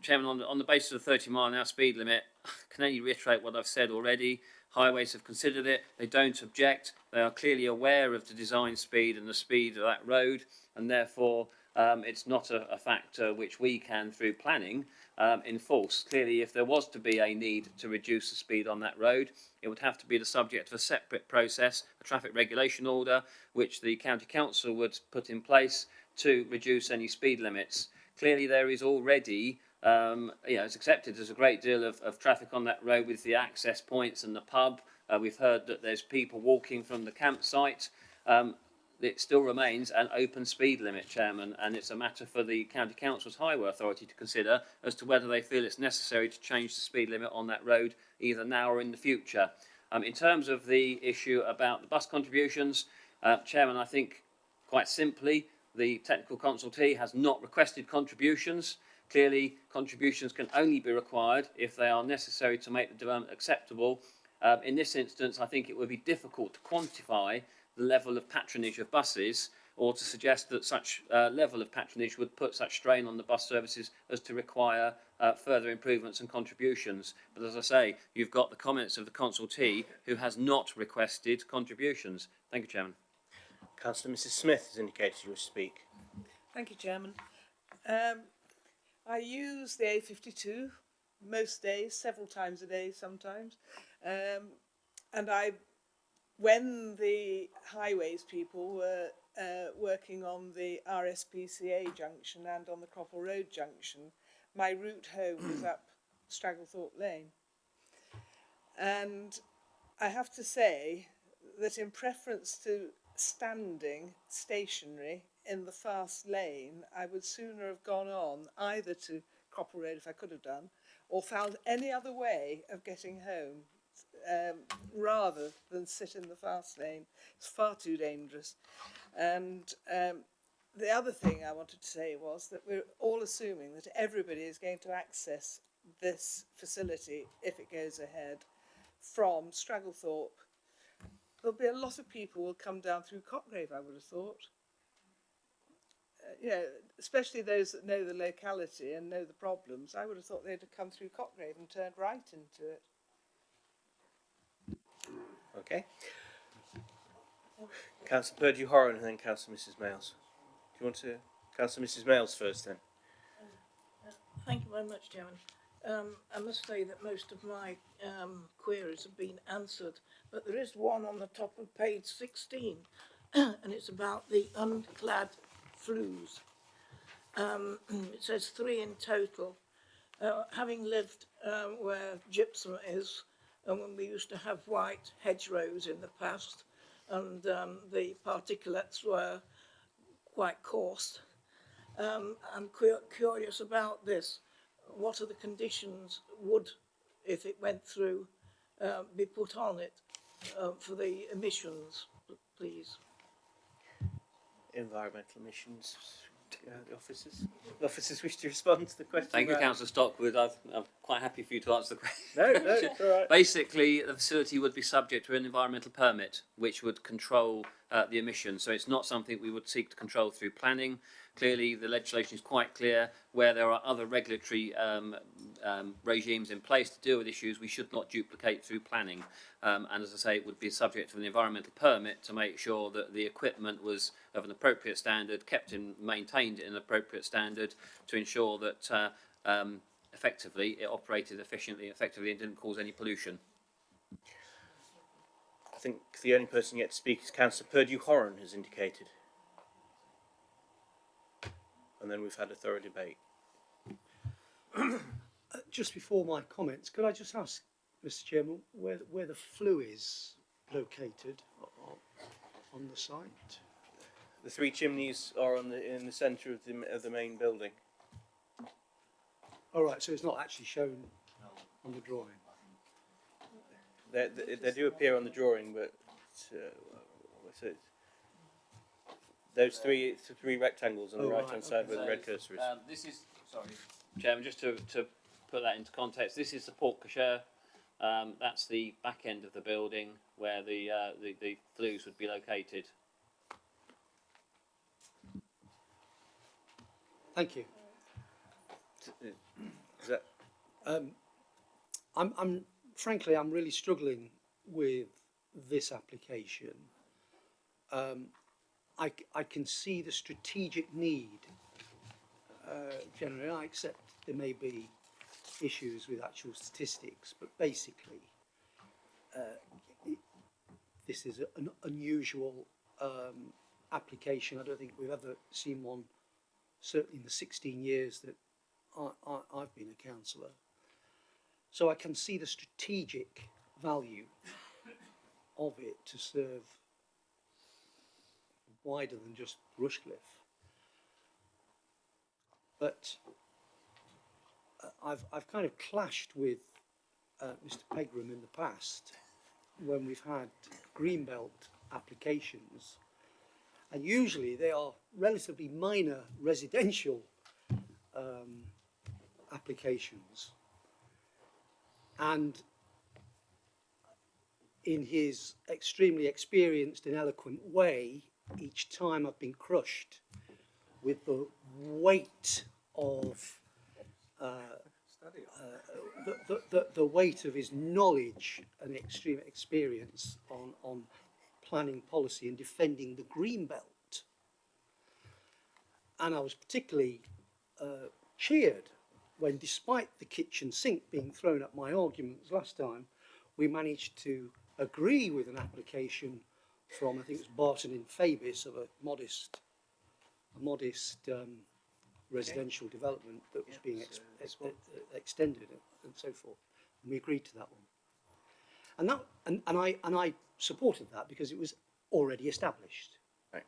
Chairman, on the basis of the 30 mile an hour speed limit, I can only reiterate what I've said already. Highways have considered it. They don't object. They are clearly aware of the design speed and the speed of that road, and therefore it's not a factor which we can, through planning, enforce. Clearly, if there was to be a need to reduce the speed on that road, it would have to be the subject of a separate process, a traffic regulation order, which the County Council would put in place to reduce any speed limits. Clearly, there is already, it's accepted there's a great deal of traffic on that road with the access points and the pub. We've heard that there's people walking from the campsite. It still remains an open speed limit, Chairman, and it's a matter for the County Council's Highway Authority to consider as to whether they feel it's necessary to change the speed limit on that road either now or in the future. In terms of the issue about the bus contributions, Chairman, I think quite simply the technical consultee has not requested contributions. Clearly, contributions can only be required if they are necessary to make the development acceptable. In this instance, I think it would be difficult to quantify the level of patronage of buses, or to suggest that such level of patronage would put such strain on the bus services as to require further improvements and contributions. But as I say, you've got the comments of the consultee who has not requested contributions. Thank you, Chairman. Councillor Mrs Smith has indicated she will speak. Thank you, Chairman. I use the A52 most days, several times a day sometimes, and when the highways people were working on the RSPCA junction and on the Croppell Road junction, my route home was up Stragglethorpe Lane. And I have to say that in preference to standing stationary in the fast lane, I would sooner have gone on either to Croppell Road if I could have done, or found any other way of getting home rather than sit in the fast lane. It's far too dangerous. And the other thing I wanted to say was that we're all assuming that everybody is going to access this facility, if it goes ahead, from Stragglethorpe. There'll be a lot of people who will come down through Cotgrave, I would have thought. Especially those that know the locality and know the problems. I would have thought they'd have come through Cotgrave and turned right into it. Okay. Councillor Purdue-Horan and then Councillor Mrs Mayles. Do you want to... Councillor Mrs Mayles first then. Thank you very much, Chairman. I must say that most of my queries have been answered, but there is one on the top of page 16, and it's about the unclad flues. It says 3 in total. Having lived where gypsum is, and when we used to have white hedgerows in the past, and the particulates were quite coarse, I'm curious about this. What are the conditions would, if it went through, be put on it for the emissions, please? Environmental emissions. The officers wish to respond to the question. Thank you, Councillor Stockwood. I'm quite happy for you to answer the question. No, it's all right. Basically, the facility would be subject to an environmental permit, which would control the emissions. So it's not something we would seek to control through planning. Clearly, the legislation is quite clear. Where there are other regulatory regimes in place to deal with issues, we should not duplicate through planning. And as I say, it would be subject to an environmental permit to make sure that the equipment was of an appropriate standard, maintained in an appropriate standard, to ensure that effectively it operated efficiently, effectively, and didn't cause any pollution. I think the only person yet to speak is Councillor Purdue-Horan has indicated. And then we've had a thorough debate. Just before my comments, could I just ask, Mr. Chairman, where the flue is located on the site? The 3 chimneys are in the centre of the main building. All right, so it's not actually shown on the drawing. They do appear on the drawing, but those three rectangles on the right-hand side where the red cursor is. This is, sorry, Chairman, just to put that into context, this is the porte cochere. That's the back end of the building where the flues would be located. Thank you. Is that? I'm frankly, I'm really struggling with this application. I can see the strategic need. Generally, I accept there may be issues with actual statistics, but basically, this is an unusual application. I don't think we've ever seen one, certainly in the 16 years that I've been a councillor. So I can see the strategic value of it to serve wider than just Rushcliffe. But I've kind of clashed with Mr. Pegram in the past when we've had Greenbelt applications, and usually they are relatively minor residential applications, and in his extremely experienced and eloquent way, each time I've been crushed with the weight of the weight of his knowledge and extreme experience on planning policy and defending the Greenbelt. And I was particularly cheered when, despite the kitchen sink being thrown at my arguments last time, we managed to agree with an application from, I think it was Barton in Fabis, of a modest residential development that was being extended and so forth, and we agreed to that one. And I supported that because it was already established. Right.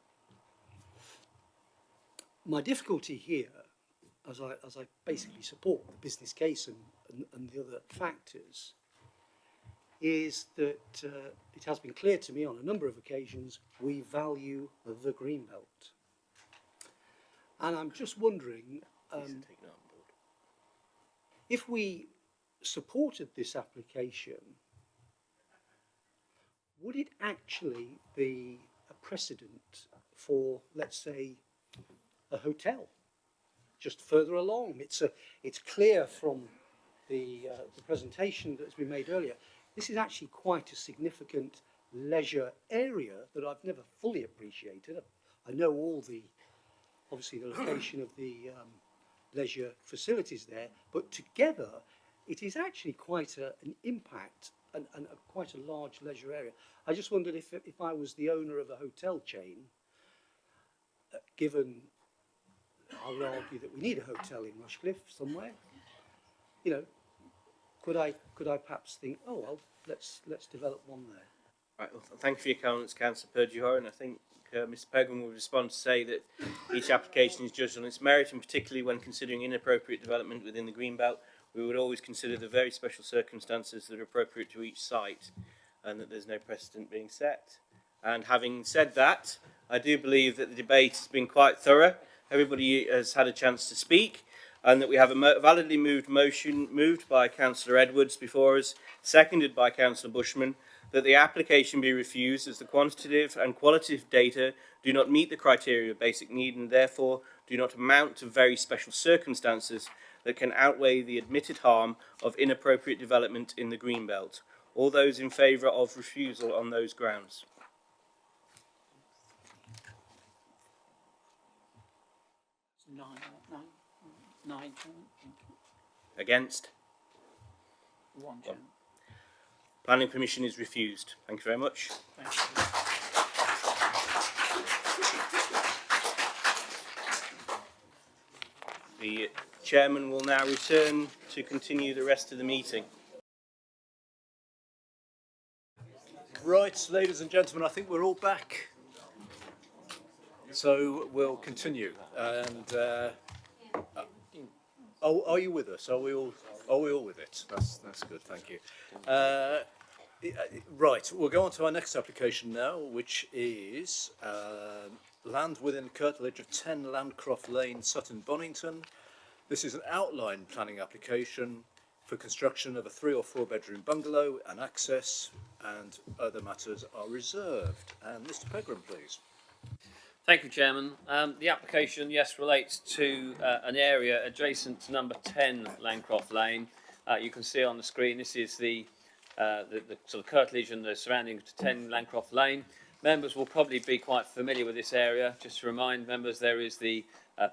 My difficulty here, as I basically support the business case and the other factors, is that it has been clear to me on a number of occasions we value the Greenbelt. And I'm just wondering if we supported this application, would it actually be a precedent for, let's say, a hotel just further along? It's clear from the presentation that's been made earlier. This is actually quite a significant leisure area that I've never fully appreciated. I know all the, obviously the location of the leisure facilities there, but together it is actually quite an impact and quite a large leisure area. I just wondered if I was the owner of a hotel chain, given I would argue that we need a hotel in Rushcliffe somewhere, you know, could I perhaps think, oh well, let's develop one there. Right, well, thank you for your comments, Councillor Perdue, and I think Mr. Pegram will respond to say that each application is judged on its merit, and particularly when considering inappropriate development within the Greenbelt, we would always consider the very special circumstances that are appropriate to each site, and that there's no precedent being set. And having said that, I do believe that the debate has been quite thorough. Everybody has had a chance to speak, and that we have a validly moved motion moved by Councillor Edwards before us, seconded by Councillor Bushman, that the application be refused as the quantitative and qualitative data do not meet the criteria of basic need and therefore do not amount to very special circumstances that can outweigh the admitted harm of inappropriate development in the Greenbelt. All those in favour of refusal on those grounds? Nine. Against? One. Planning permission is refused. Thank you very much. The chairman will now return to continue the rest of the meeting. Right, ladies and gentlemen, I think we're all back. So we'll continue. And are you with us? Are we all with it? That's good. Thank you. Right, we'll go on to our next application now, which is land within curtilage of 10 Landcroft Lane, Sutton Bonington. This is an outline planning application for construction of a 3 or 4 bedroom bungalow, and access and other matters are reserved. And Mr. Pegram, please. Thank you, Chairman. The application, yes, relates to an area adjacent to number 10 Landcroft Lane. You can see on the screen, this is the the sort of curtilage and the surrounding to 10 Landcroft Lane. Members will probably be quite familiar with this area. Just to remind members, there is the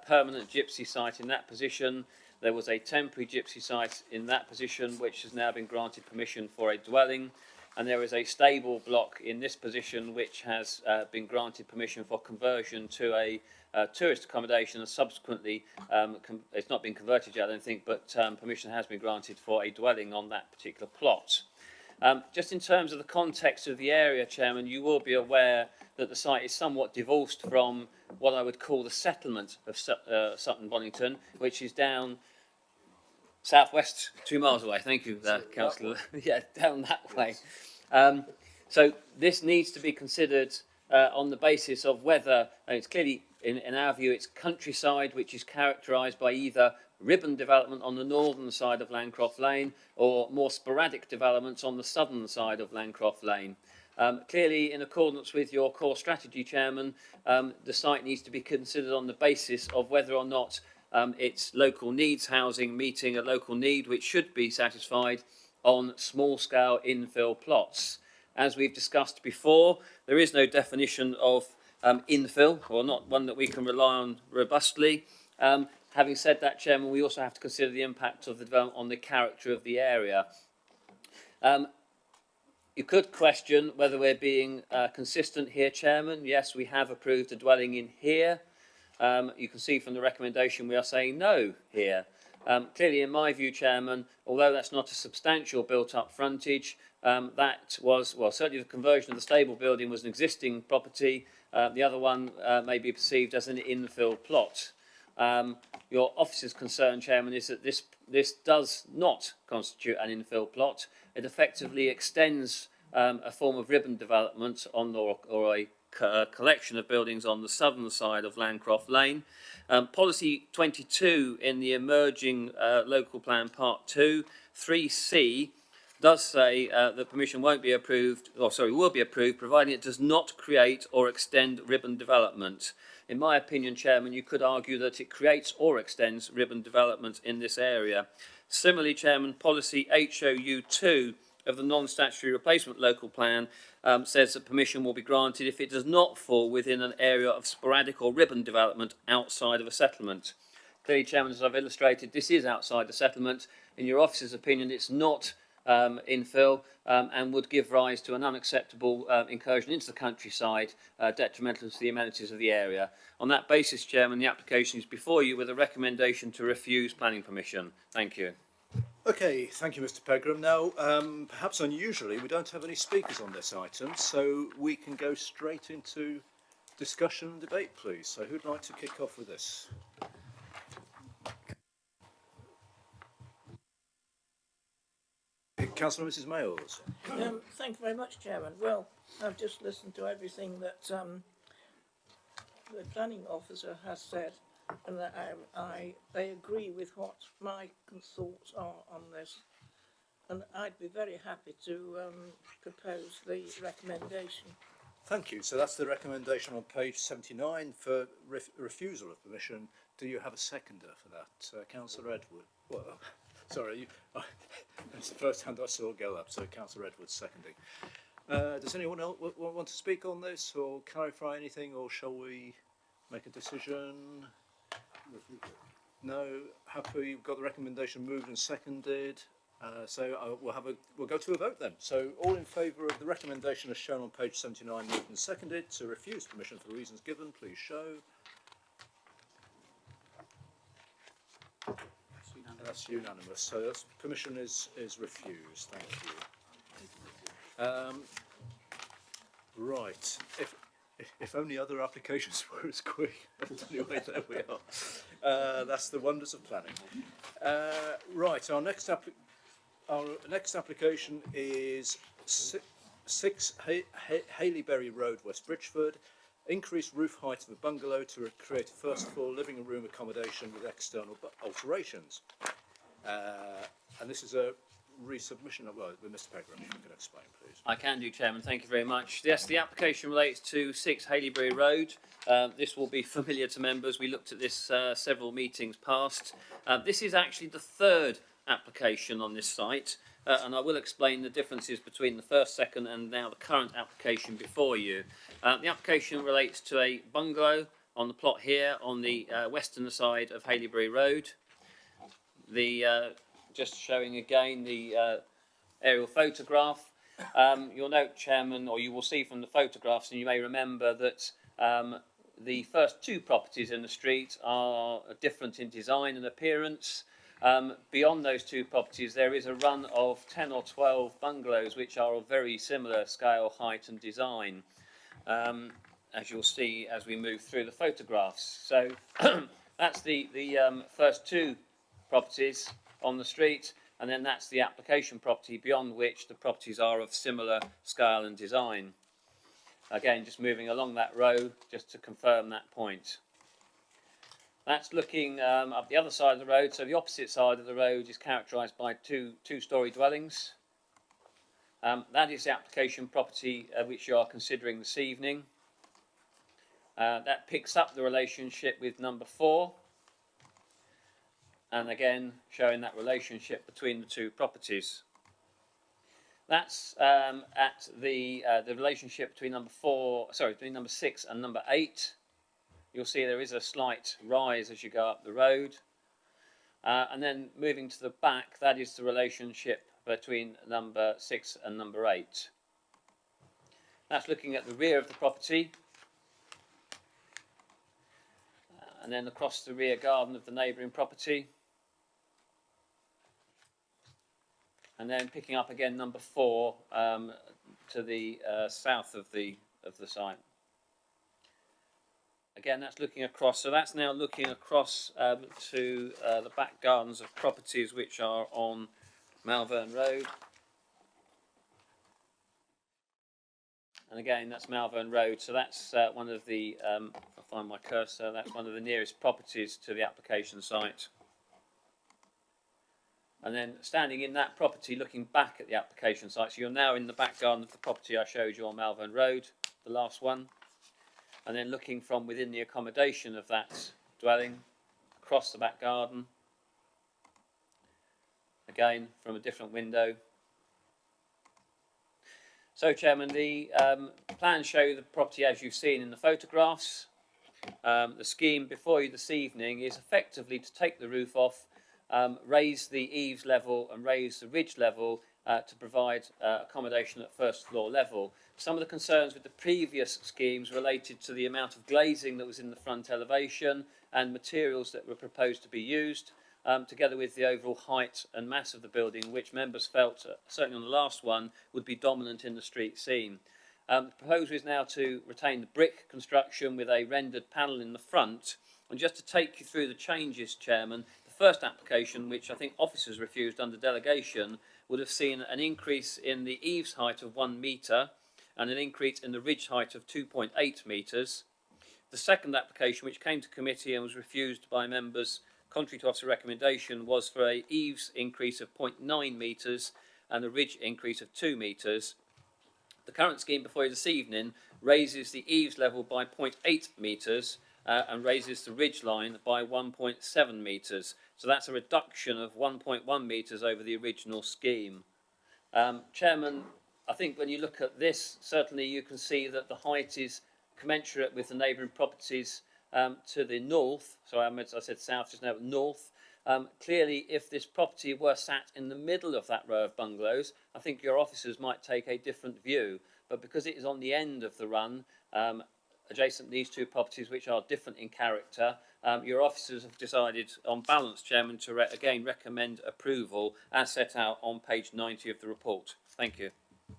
permanent gypsy site in that position. There was a temporary gypsy site in that position, which has now been granted permission for a dwelling. And there is a stable block in this position, which has been granted permission for conversion to a tourist accommodation, and subsequently it's not been converted yet, I don't think, but permission has been granted for a dwelling on that particular plot. Just in terms of the context of the area, Chairman, you will be aware that the site is somewhat divorced from what I would call the settlement of Sutton Bonington, which is down southwest, 2 miles away. Thank you, Councillor. Yeah, down that way. So this needs to be considered on the basis of whether, and it's clearly, in our view, it's countryside, which is characterised by either ribbon development on the northern side of Landcroft Lane or more sporadic developments on the southern side of Landcroft Lane. Clearly, in accordance with your core strategy, Chairman, the site needs to be considered on the basis of whether or not it's local needs housing meeting a local need which should be satisfied on small-scale infill plots. As we've discussed before, there is no definition of infill, or not one that we can rely on robustly. Having said that, Chairman, we also have to consider the impact of the development on the character of the area. You could question whether we're being consistent here, Chairman. Yes, we have approved a dwelling in here. You can see from the recommendation we are saying no here. Clearly, in my view, Chairman, although that's not a substantial built-up frontage, that was, well, certainly the conversion of the stable building was an existing property. The other one may be perceived as an infill plot. Your office's concern, Chairman, is that this does not constitute an infill plot. It effectively extends a form of ribbon development on or a collection of buildings on the southern side of Landcroft Lane. Policy 22 in the emerging local plan part 2, 3C, does say that permission won't be approved, or sorry, will be approved, providing it does not create or extend ribbon development. In my opinion, Chairman, you could argue that it creates or extends ribbon development in this area. Similarly, Chairman, policy HOU2 of the non-statutory replacement local plan says that permission will be granted if it does not fall within an area of sporadic or ribbon development outside of a settlement. Clearly, Chairman, as I've illustrated, this is outside the settlement. In your office's opinion, it's not infill and would give rise to an unacceptable incursion into the countryside, detrimental to the amenities of the area. On that basis, Chairman, the application is before you with a recommendation to refuse planning permission. Thank you. Okay, thank you, Mr. Pegram. Now, perhaps unusually, we don't have any speakers on this item, so we can go straight into discussion and debate, please. So who'd like to kick off with this? Councillor Mrs. Mayors. Thank you very much, Chairman. Well, I've just listened to everything that the planning officer has said, and that I agree with what my thoughts are on this. And I'd be very happy to propose the recommendation. Thank you. So that's the recommendation on page 79 for refusal of permission. Do you have a seconder for that, Councillor Edward? Well, sorry, that's the first hand I saw go up, so Councillor Edwards seconding. Does anyone else want to speak on this or clarify anything, or shall we make a decision? No, happy. You've got the recommendation moved and seconded. So we'll go to a vote then. So all in favour of the recommendation as shown on page 79, moved and seconded, to refuse permission for the reasons given, please show. That's unanimous. So that's, permission is refused. Thank you. Right. If only other applications were as quick. Anyway, there we are. That's the wonders of planning. Right. Our next application is 6 Haileybury Road, West Bridgford. Increased roof height of a bungalow to create a first floor living room accommodation with external alterations. And this is a resubmission of, well, Mr. Pegram, if you can explain, please. I can do, Chairman. Thank you very much. Yes, the application relates to 6 Haileybury Road. This will be familiar to members. We looked at this several meetings past. This is actually the third application on this site. and I will explain the differences between the first, second and now the current application before you. The application relates to a bungalow on the plot here on the western side of Haileybury Road. Just showing again the aerial photograph. You'll note, Chairman, or you will see from the photographs, and you may remember that the first two properties in the street are different in design and appearance. Beyond those two properties, there is a run of 10 or 12 bungalows which are of very similar scale, height and design, as you'll see as we move through the photographs. So that's the first two properties on the street, and then that's the application property, beyond which the properties are of similar scale and design. Again, just moving along that row, just to confirm that point. That's looking up the other side of the road. So the opposite side of the road is characterised by two-storey dwellings. That is the application property which you are considering this evening. That picks up the relationship with number 4. And again, showing that relationship between the two properties. That's at the relationship between between number 6 and number 8. You'll see there is a slight rise as you go up the road. And then moving to the back, that is the relationship between number 6 and number 8. That's looking at the rear of the property. And then across the rear garden of the neighbouring property. And then picking up again number 4 to the south of the site. Again, that's looking across. So that's now looking across to the back gardens of properties which are on Malvern Road. And again, that's Malvern Road. So that's one of the, if I find my cursor, that's one of the nearest properties to the application site. And then standing in that property, looking back at the application site. So you're now in the back garden of the property I showed you on Malvern Road, the last one. And then looking from within the accommodation of that dwelling, across the back garden. Again, from a different window. So, Chairman, the plans show the property as you've seen in the photographs. The scheme before you this evening is effectively to take the roof off, raise the eaves level and raise the ridge level to provide accommodation at first floor level. Some of the concerns with the previous schemes related to the amount of glazing that was in the front elevation and materials that were proposed to be used, together with the overall height and mass of the building, which members felt, certainly on the last one, would be dominant in the street scene. The proposal is now to retain the brick construction with a rendered panel in the front. And just to take you through the changes, Chairman, the first application, which I think officers refused under delegation, would have seen an increase in the eaves height of 1 metre and an increase in the ridge height of 2.8 metres. The second application, which came to committee and was refused by members, contrary to officer recommendation, was for a eaves increase of 0.9 metres and a ridge increase of 2 metres. The current scheme before you this evening raises the eaves level by 0.8 metres and raises the ridge line by 1.7 metres. So that's a reduction of 1.1 metres over the original scheme. Chairman, I think when you look at this, certainly you can see that the height is commensurate with the neighbouring properties to the north. So I said south just now, north. Clearly, if this property were sat in the middle of that row of bungalows, I think your officers might take a different view. But because it is on the end of the run, adjacent to these two properties, which are different in character, your officers have decided, on balance, Chairman, to again recommend approval as set out on page 90 of the report. Thank you.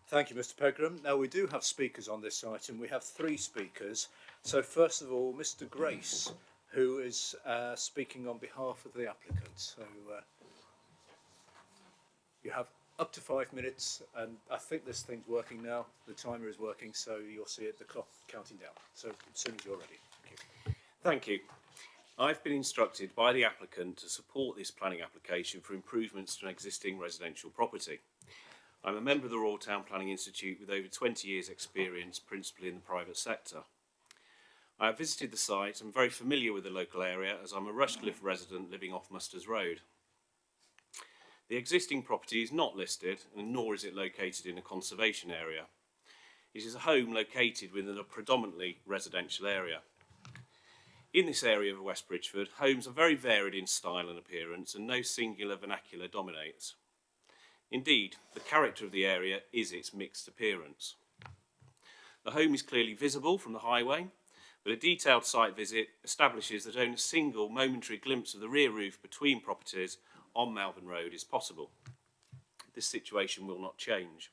Thank you, Mr. Pegram. Now, we do have speakers on this item. We have 3 speakers. So, first of all, Mr. Grace, who is speaking on behalf of the applicant. So, you have up to 5 minutes, and I think this thing's working now. The timer is working, so you'll see it, the clock counting down. So, as soon as you're ready. Thank you. Thank you. I've been instructed by the applicant to support this planning application for improvements to an existing residential property. I'm a member of the Royal Town Planning Institute with over 20 years' experience, principally in the private sector. I have visited the site and am very familiar with the local area, as I'm a Rushcliffe resident living off Musters Road. The existing property is not listed, and nor is it located in a conservation area. It is a home located within a predominantly residential area. In this area of West Bridgford, homes are very varied in style and appearance, and no singular vernacular dominates. Indeed, the character of the area is its mixed appearance. The home is clearly visible from the highway, but a detailed site visit establishes that only a single momentary glimpse of the rear roof between properties on Malvern Road is possible. This situation will not change.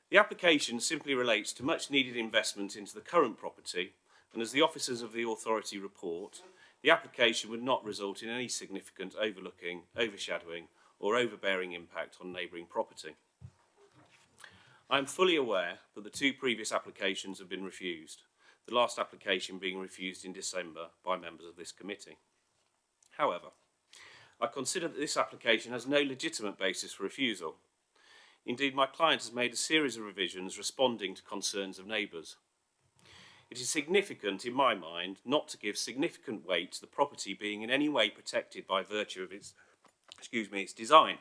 The application simply relates to much needed investment into the current property, and as the officers of the authority report, the application would not result in any significant overlooking, overshadowing or overbearing impact on neighbouring property. I am fully aware that the two previous applications have been refused, the last application being refused in December by members of this committee. However, I consider that this application has no legitimate basis for refusal. Indeed, my client has made a series of revisions responding to concerns of neighbours. It is significant in my mind not to give significant weight to the property being in any way protected by virtue of its design.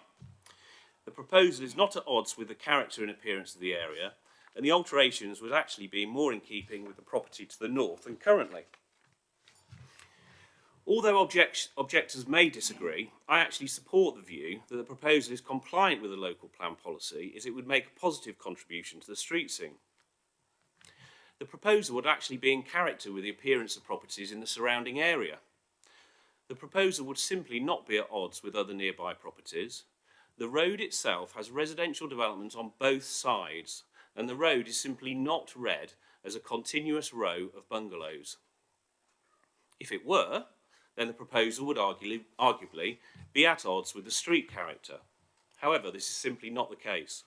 The proposal is not at odds with the character and appearance of the area, and the alterations would actually be more in keeping with the property to the north than currently. Although objectors may disagree, I actually support the view that the proposal is compliant with the local plan policy, as it would make a positive contribution to the street scene. The proposal would actually be in character with the appearance of properties in the surrounding area. The proposal would simply not be at odds with other nearby properties. The road itself has residential development on both sides, and the road is simply not read as a continuous row of bungalows. If it were, then the proposal would arguably be at odds with the street character. However, this is simply not the case.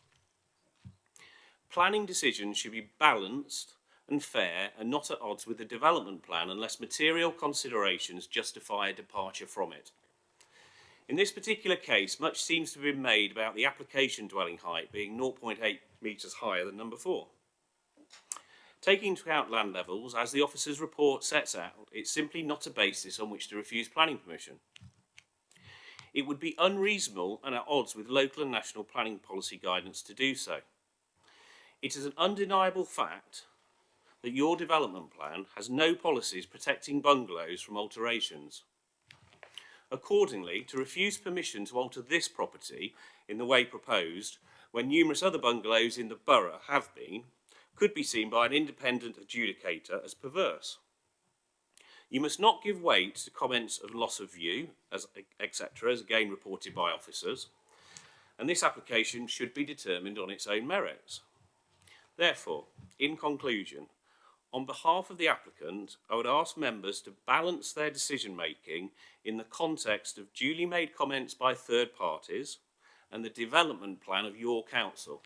Planning decisions should be balanced and fair and not at odds with the development plan unless material considerations justify a departure from it. In this particular case, much seems to have been made about the application dwelling height being 0.8 metres higher than number 4. Taking into account land levels, as the officer's report sets out, it's simply not a basis on which to refuse planning permission. It would be unreasonable and at odds with local and national planning policy guidance to do so. It is an undeniable fact that your development plan has no policies protecting bungalows from alterations. Accordingly, to refuse permission to alter this property in the way proposed, when numerous other bungalows in the borough have been, could be seen by an independent adjudicator as perverse. You must not give weight to comments of loss of view, etc., as again reported by officers, and this application should be determined on its own merits. Therefore, in conclusion, on behalf of the applicant, I would ask members to balance their decision-making in the context of duly made comments by third parties and the development plan of your council.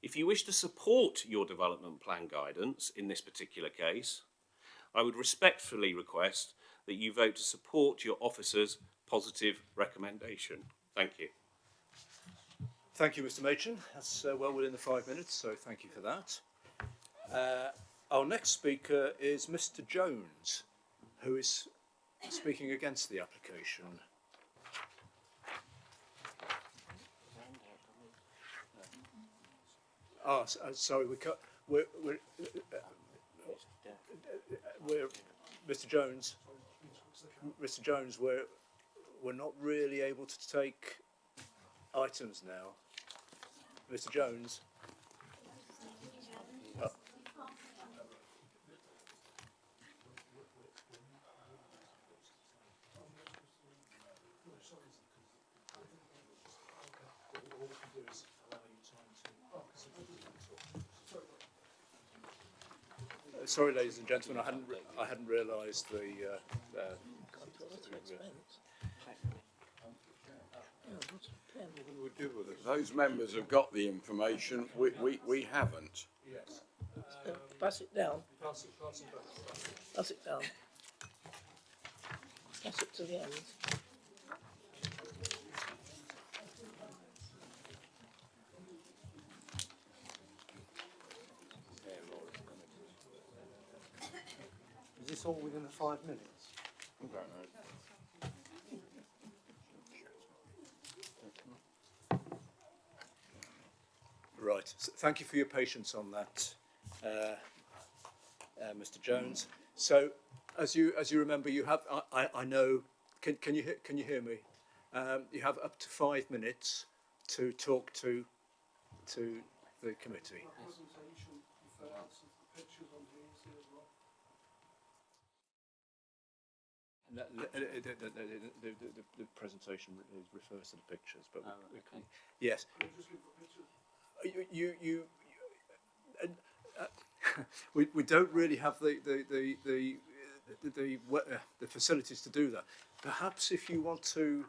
If you wish to support your development plan guidance in this particular case, I would respectfully request that you vote to support your officer's positive recommendation. Thank you. Thank you, Mr. Machin. That's well within the 5 minutes, so thank you for that. Our next speaker is Mr. Jones, who is speaking against the application. Sorry, we're Mr. Jones. Mr. Jones, we're not really able to take items now. Mr. Jones. Sorry, ladies and gentlemen, I hadn't realised the. Those members have got the information. We haven't. Yes. Pass it down. Pass it down. Pass it to the end. Is this all within the 5 minutes? Right. Thank you for your patience on that, Mr. Jones. So, as you remember, you have. I know. Can you hear me? You have up to 5 minutes to talk to the committee. The presentation refers to the pictures, but okay. Yes. We don't really have the facilities to do that. Perhaps if you want to,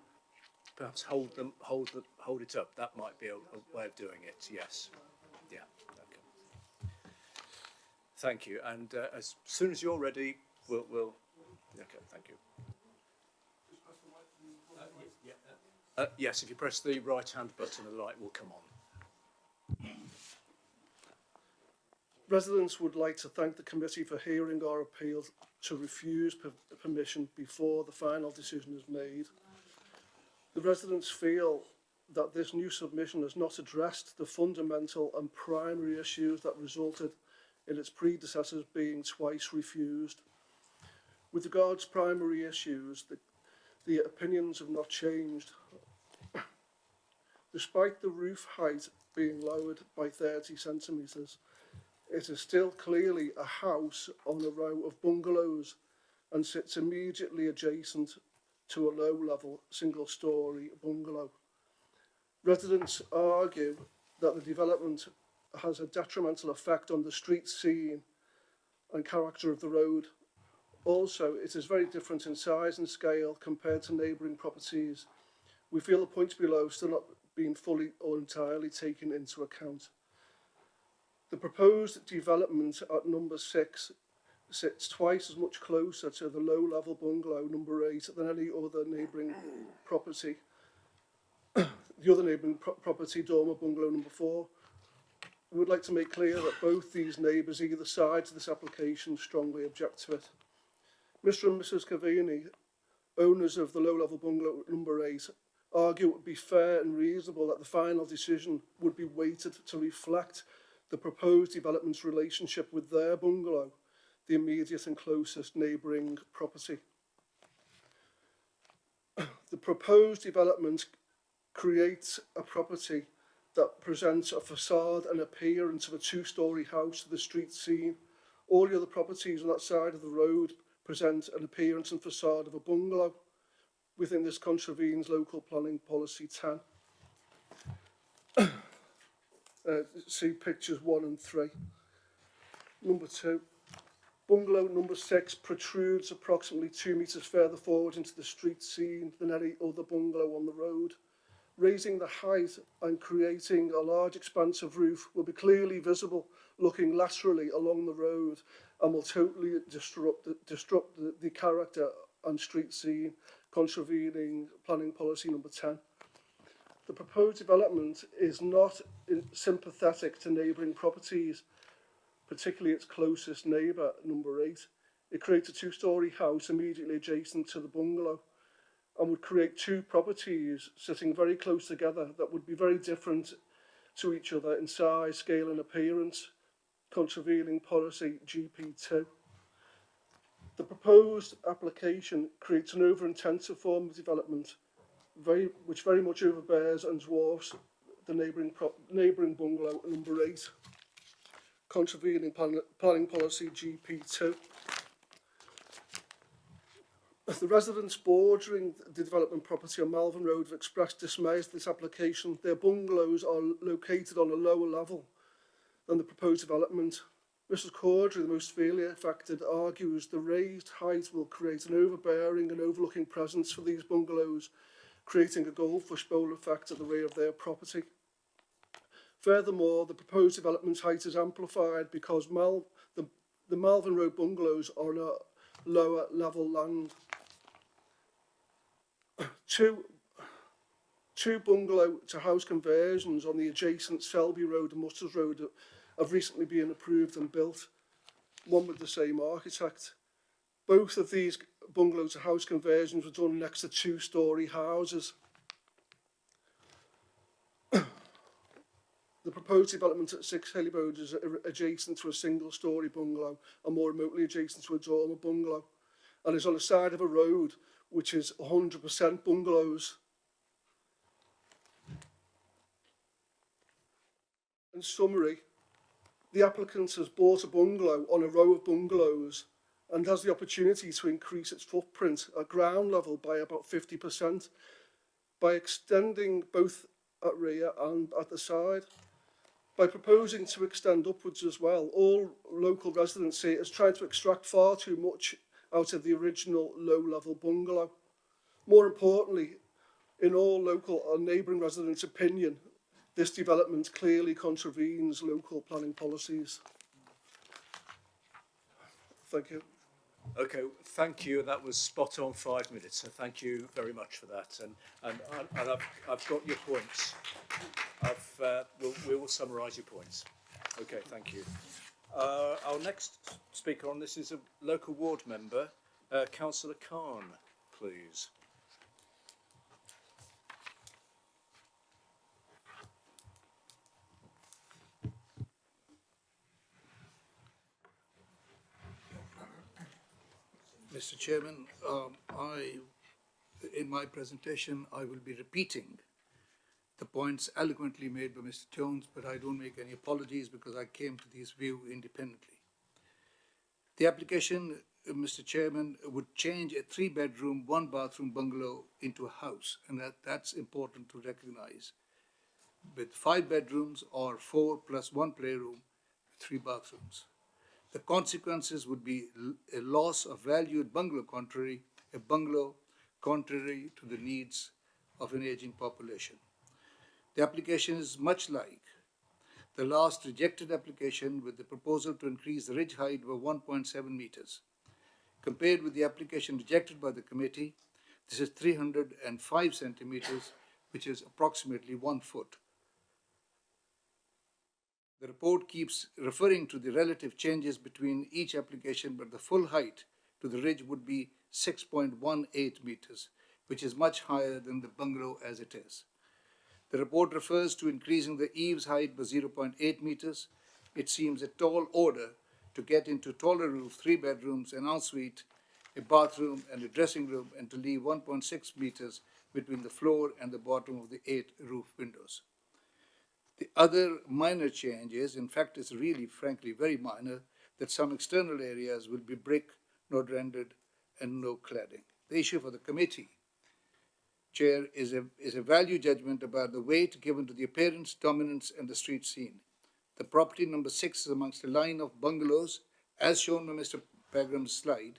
perhaps hold it up. That might be a way of doing it. Yes. Yeah. Okay. Thank you. And as soon as you're ready, we'll. Okay. Thank you. Yes, if you press the right-hand button, the light will come on. Residents would like to thank the committee for hearing our appeal to refuse permission before the final decision is made. The residents feel that this new submission has not addressed the fundamental and primary issues that resulted in its predecessors being twice refused. With regards to primary issues, the opinions have not changed. Despite the roof height being lowered by 30 centimetres, it is still clearly a house on a row of bungalows and sits immediately adjacent to a low-level single-storey bungalow. Residents argue that the development has a detrimental effect on the street scene and character of the road. Also, it is very different in size and scale compared to neighbouring properties. We feel the points below still not being fully or entirely taken into account. The proposed development at number 6 sits twice as much closer to the low-level bungalow number 8 than any other neighbouring property. The other neighbouring property, Dormer Bungalow number 4. We would like to make clear that both these neighbours either side to this application strongly object to it. Mr and Mrs Cavini, owners of the low-level bungalow number 8, argue it would be fair and reasonable that the final decision would be weighted to reflect the proposed development's relationship with their bungalow, the immediate and closest neighbouring property. The proposed development creates a property that presents a facade and appearance of a two-storey house to the street scene. All the other properties on that side of the road present an appearance and facade of a bungalow. We think this contravenes local planning policy 10. See pictures 1 and 3. Number 2. Bungalow number 6 protrudes approximately 2 metres further forward into the street scene than any other bungalow on the road. Raising the height and creating a large expanse of roof will be clearly visible looking laterally along the road and will totally disrupt the character and street scene, contravening planning policy number 10. The proposed development is not sympathetic to neighbouring properties, particularly its closest neighbour, number 8. It creates a two-storey house immediately adjacent to the bungalow and would create two properties sitting very close together that would be very different to each other in size, scale and appearance, contravening policy GP2. The proposed application creates an over-intensive form of development which very much overbears and dwarfs the neighbouring bungalow number 8, contravening planning policy GP2. The residents bordering the development property on Malvern Road have expressed dismay at this application. Their bungalows are located on a lower level than the proposed development. Mrs Caudry, the most severely affected, argues the raised height will create an overbearing and overlooking presence for these bungalows, creating a goldfish bowl effect at the rear of their property. Furthermore, the proposed development height is amplified because the Malvern Road bungalows are on a lower level land. Two bungalow to house conversions on the adjacent Selby Road and Musters Road have recently been approved and built, one with the same architect. Both of these bungalow to house conversions were done next to two-storey houses. The The proposed development at 6 Haley Road is adjacent to a single-storey bungalow and more remotely adjacent to a dormer bungalow, and is on the side of a road which is 100% bungalows. In summary, the applicant has bought a bungalow on a row of bungalows and has the opportunity to increase its footprint at ground level by about 50% by extending both at rear and at the side. By proposing to extend upwards as well, all local residents see it as trying to extract far too much out of the original low-level bungalow. More importantly, in all local and neighbouring residents' opinion, this development clearly contravenes local planning policies. Thank you. Okay, thank you. That was spot on 5 minutes, so thank you very much for that. And I've got your points. We will summarise your points. Okay, thank you. Our next speaker on this is a local ward member, Councillor Khan, please. Mr. Chairman, in my presentation, I will be repeating the points eloquently made by Mr. Jones, but I don't make any apologies because I came to this view independently. The application, Mr. Chairman, would change a 3-bedroom, 1-bathroom bungalow into a house, and that's important to recognize. With 5 bedrooms or 4 plus 1 playroom, 3 bathrooms. The consequences would be a loss of valued bungalow contrary to the needs of an aging population. The application is much like the last rejected application with the proposal to increase the ridge height by 1.7 meters. Compared with the application rejected by the committee, this is 305 centimeters, which is approximately 1 foot. The report keeps referring to the relative changes between each application, but the full height to the ridge would be 6.18 meters, which is much higher than the bungalow as it is. The report refers to increasing the eaves height by 0.8 meters. It seems a tall order to get into taller roof, 3 bedrooms, an ensuite, a bathroom and a dressing room, and to leave 1.6 meters between the floor and the bottom of the 8 roof windows. The other minor change is, in fact, it's really, frankly, very minor, that some external areas will be brick, not rendered, and no cladding. The issue for the committee, Chair, is a value judgment about the weight given to the appearance, dominance, and the street scene. The property number 6 is amongst a line of bungalows, as shown by Mr. Pegram's slide,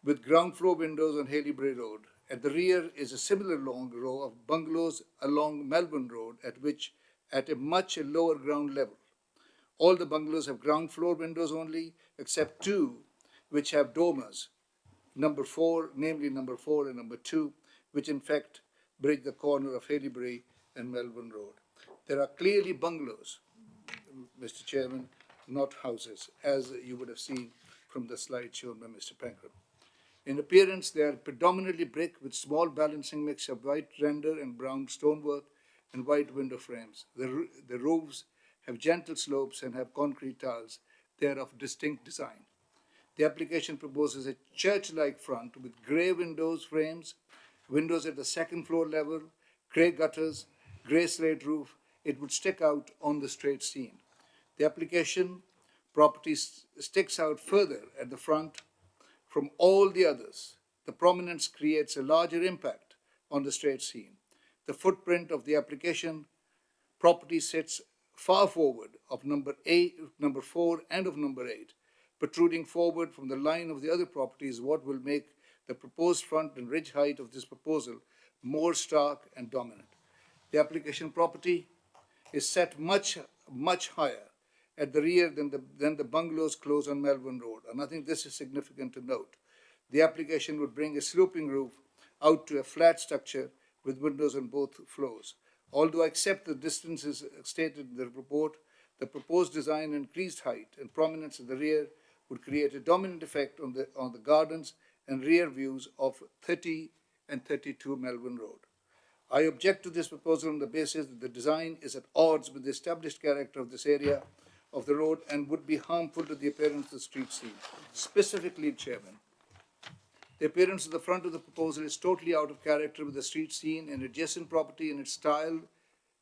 with ground floor windows on Haley-Bray Road. At the rear is a similar long row of bungalows along Melbourne Road, at a much lower ground level. All the bungalows have ground floor windows only, except 2 which have dormers, namely number 4 and number 2, which in fact bridge the corner of Haley-Bray and Melbourne Road. There are clearly bungalows, Mr. Chairman, not houses, as you would have seen from the slide shown by Mr. Pegram. In appearance, they are predominantly brick with small balancing mix of white render and brown stonework and white window frames. The roofs have gentle slopes and have concrete tiles. They are of distinct design. The application proposes a church-like front with grey windows frames, windows at the 2nd floor level, grey gutters, grey slate roof. It would stick out on the straight scene. The application property sticks out further at the front from all the others. The prominence creates a larger impact on the straight scene. The footprint of the application property sits far forward of number 4 and of number 8, protruding forward from the line of the other properties, what will make the proposed front and ridge height of this proposal more stark and dominant. The application property is set much higher at the rear than the bungalows close on Melbourne Road, and I think this is significant to note. The application would bring a sloping roof out to a flat structure with windows on both floors. Although I accept the distances stated in the report, the proposed design increased height and prominence at the rear would create a dominant effect on the gardens and rear views of 30 and 32 Melbourne Road. I object to this proposal on the basis that the design is at odds with the established character of this area of the road and would be harmful to the appearance of the street scene. Specifically, Chairman, the appearance of the front of the proposal is totally out of character with the street scene and adjacent property in its style,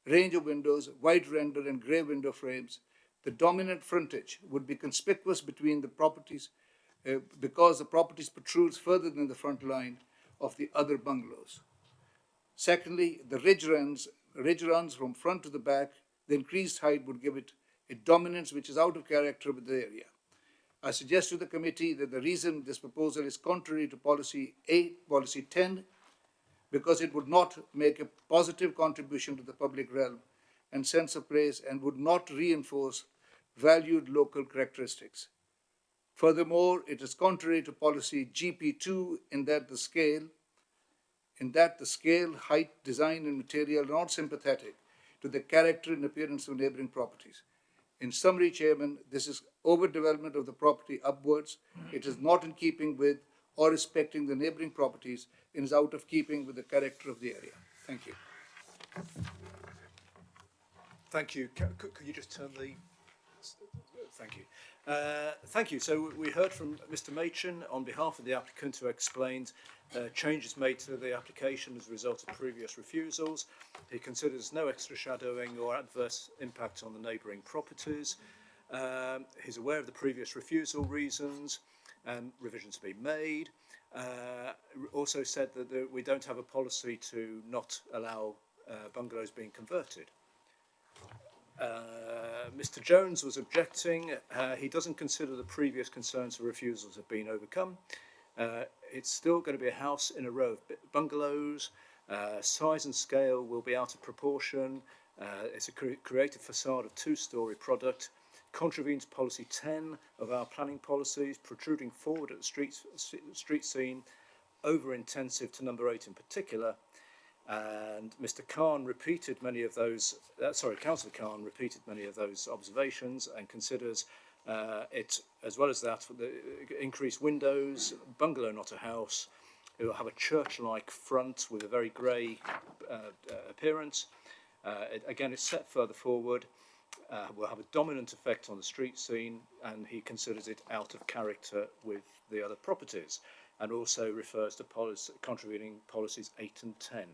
range of windows, white render and grey window frames. The dominant frontage would be conspicuous between the properties because the properties protrudes further than the front line of the other bungalows. Secondly, the ridge runs from front to the back. The increased height would give it a dominance which is out of character with the area. I suggest to the committee that the reason this proposal is contrary to policy 10, because it would not make a positive contribution to the public realm and sense of place and would not reinforce valued local characteristics. Furthermore, it is contrary to policy GP2 in that the scale, height, design and material are not sympathetic to the character and appearance of neighbouring properties. In summary, Chairman, this is overdevelopment of the property upwards. It is not in keeping with or respecting the neighbouring properties and is out of keeping with the character of the area. Thank you. Thank you. Could you just turn the... Thank you. Thank you. So we heard from Mr. Machin on behalf of the applicant, who explained changes made to the application as a result of previous refusals. He considers no extra shadowing or adverse impact on the neighbouring properties. He's aware of the previous refusal reasons and revisions to be made. Also said that we don't have a policy to not allow bungalows being converted. Mr. Jones was objecting. He doesn't consider the previous concerns or refusals have been overcome. It's still going to be a house in a row of bungalows. Size and scale will be out of proportion. It's a creative facade of two-storey product. Contravenes policy 10 of our planning policies, protruding forward at the street scene, over-intensive to number 8 in particular. And Mr. Khan repeated many of those, Councillor Khan repeated many of those observations and considers it, as well as that, the increased windows, bungalow not a house. It will have a church-like front with a very grey appearance. Again, it's set further forward. Will have a dominant effect on the street scene, and he considers it out of character with the other properties, and also refers to contravening policies 8 and 10.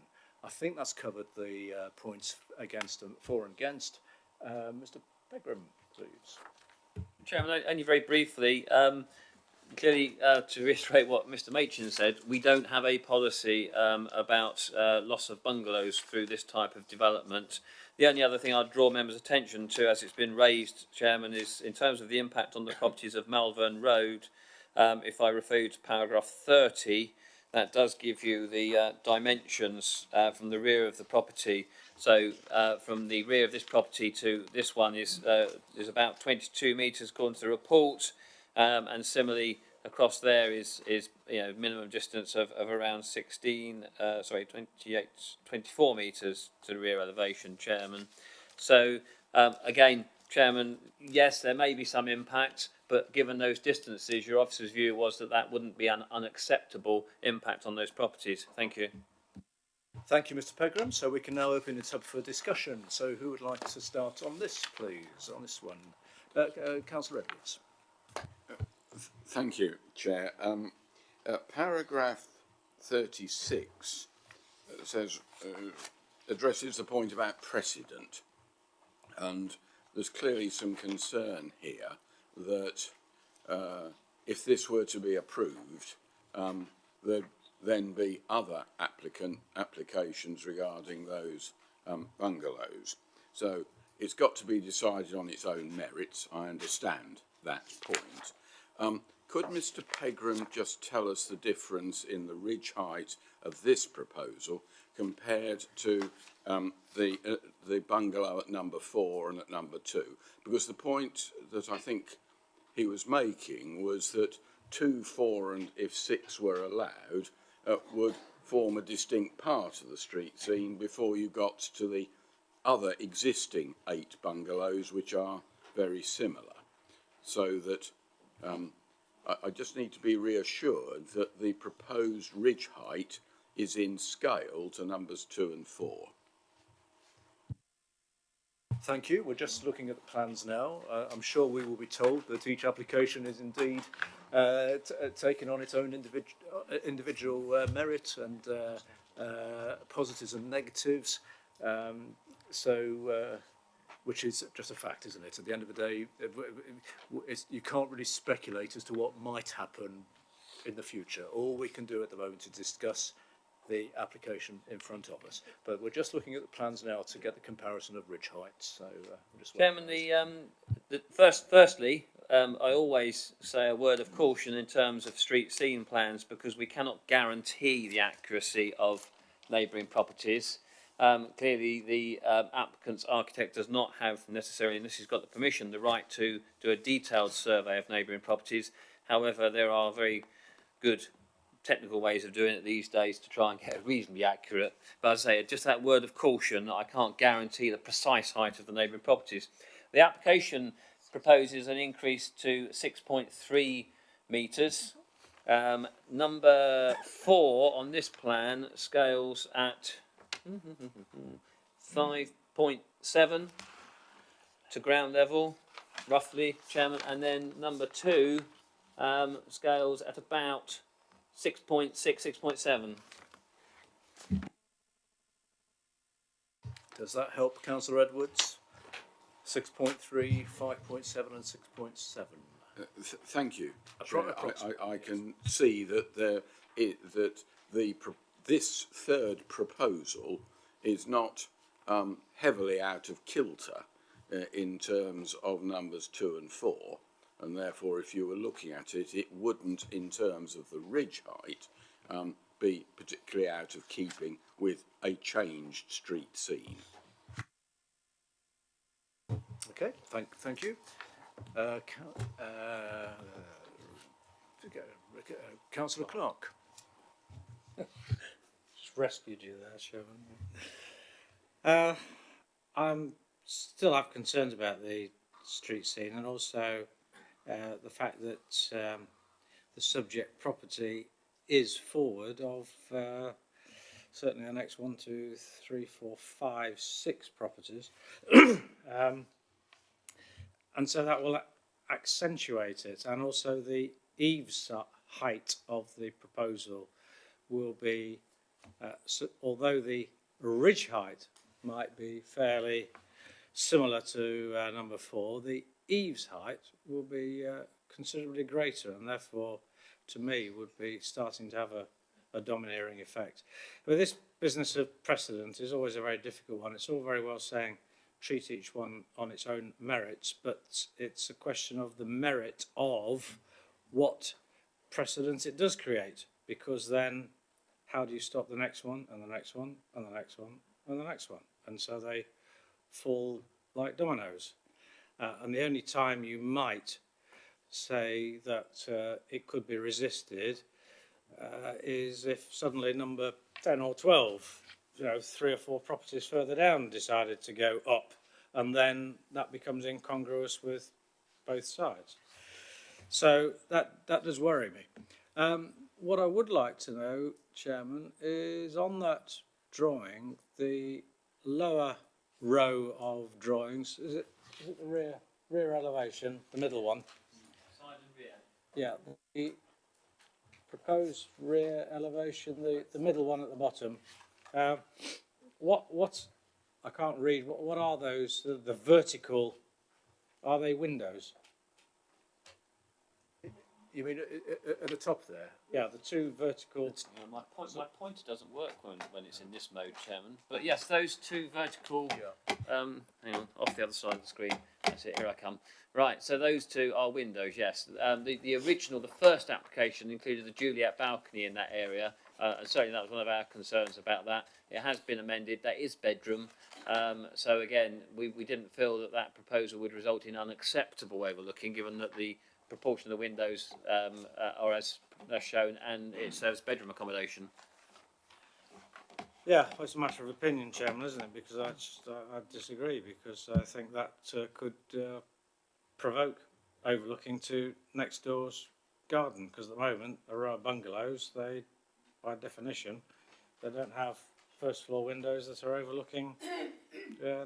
I think that's covered the points against and for and against. Mr. Pegram, please. Chairman, only very briefly, clearly to reiterate what Mr. Machin said, we don't have a policy about loss of bungalows through this type of development. The only other thing I'd draw members' attention to, as it's been raised, Chairman, is in terms of the impact on the properties of Malvern Road. If I refer you to paragraph 30, that does give you the dimensions from the rear of the property. So from the rear of this property to this one is about 22 metres according to the report, and similarly across there is minimum distance of around 24 metres to the rear elevation, Chairman. So again, Chairman, yes, there may be some impact, but given those distances, your officer's view was that that wouldn't be an unacceptable impact on those properties. Thank you. Thank you, Mr. Pegram. So we can now open it up for discussion. So who would like to start on this, please, on this one? Councillor Edwards. Thank you, Chair. Paragraph 36 says, addresses the point about precedent, and there's clearly some concern here that if this were to be approved, there'd then be other applications regarding those bungalows. So it's got to be decided on its own merits. I understand that point. Could Mr. Pegram just tell us the difference in the ridge height of this proposal compared to the bungalow at number 4 and at number 2? Because the point that I think he was making was that 2, 4 and if 6 were allowed would form a distinct part of the street scene before you got to the other existing 8 bungalows, which are very similar. So that I just need to be reassured that the proposed ridge height is in scale to numbers 2 and 4. Thank you. We're just looking at the plans now. I'm sure we will be told that each application is indeed taking on its own individual merit and positives and negatives. Which is just a fact, isn't it? At the end of the day, you can't really speculate as to what might happen in the future. All we can do at the moment is discuss the application in front of us. But we're just looking at the plans now to get the comparison of ridge heights. So, just Chairman, firstly, I always say a word of caution in terms of street scene plans because we cannot guarantee the accuracy of neighbouring properties. Clearly, the applicant's architect does not have necessarily, unless he's got the permission, the right to do a detailed survey of neighbouring properties. However, there are very good technical ways of doing it these days to try and get it reasonably accurate. But as I say, just that word of caution, I can't guarantee the precise height of the neighbouring properties. The application proposes an increase to 6.3 metres. Number 4 on this plan scales at 5.7 to ground level, roughly, Chairman, and then number 2 scales at about 6.6, 6.7. does that help, Councillor Edwards? 6.3, 5.7 and 6.7. Thank you. I can see that this third proposal is not heavily out of kilter in terms of numbers 2 and 4, and therefore if you were looking at it, it wouldn't, in terms of the ridge height, be particularly out of keeping with a changed street scene. Okay, thank you. Councillor Clark. Just rescued you there, Chairman. I still have concerns about the street scene and also the fact that the subject property is forward of certainly the next 1, 2, 3, 4, 5, 6 properties. And so that will accentuate it, and also the eaves height of the proposal will be, although the ridge height might be fairly similar to number 4, the eaves height will be considerably greater, and therefore to me would be starting to have a domineering effect. But this business of precedent is always a very difficult one. It's all very well saying treat each one on its own merits, but it's a question of the merit of what precedent it does create, because then how do you stop the next one and the next one and the next one and the next one? And so they fall like dominoes. And the only time you might say that it could be resisted is if suddenly number 10 or 12, 3 or 4 properties further down decided to go up, and then that becomes incongruous with both sides. So that does worry me. What I would like to know, Chairman, is on that drawing, the lower row of drawings, is it the rear elevation, the middle one? Side and rear. Yeah, the proposed rear elevation, the middle one at the bottom. What I can't read. What are those? The vertical. Are they windows? You mean at the top there? Yeah, the 2 vertical. My pointer doesn't work when it's in this mode, Chairman. But yes, those 2 vertical. Hang on, off the other side of the screen. That's it. Here I come. Right. So those 2 are windows. Yes. The original, the first application included the Juliet balcony in that area, and certainly that was one of our concerns about that. It has been amended. That is bedroom. So again, we didn't feel that proposal would result in unacceptable overlooking, given that the proportion of the windows are as shown, and it serves bedroom accommodation. Yeah, well, it's a matter of opinion, Chairman, isn't it? Because I disagree, because I think that could provoke overlooking to next door's garden, because at the moment a row of bungalows, they by definition They don't have first floor windows that are overlooking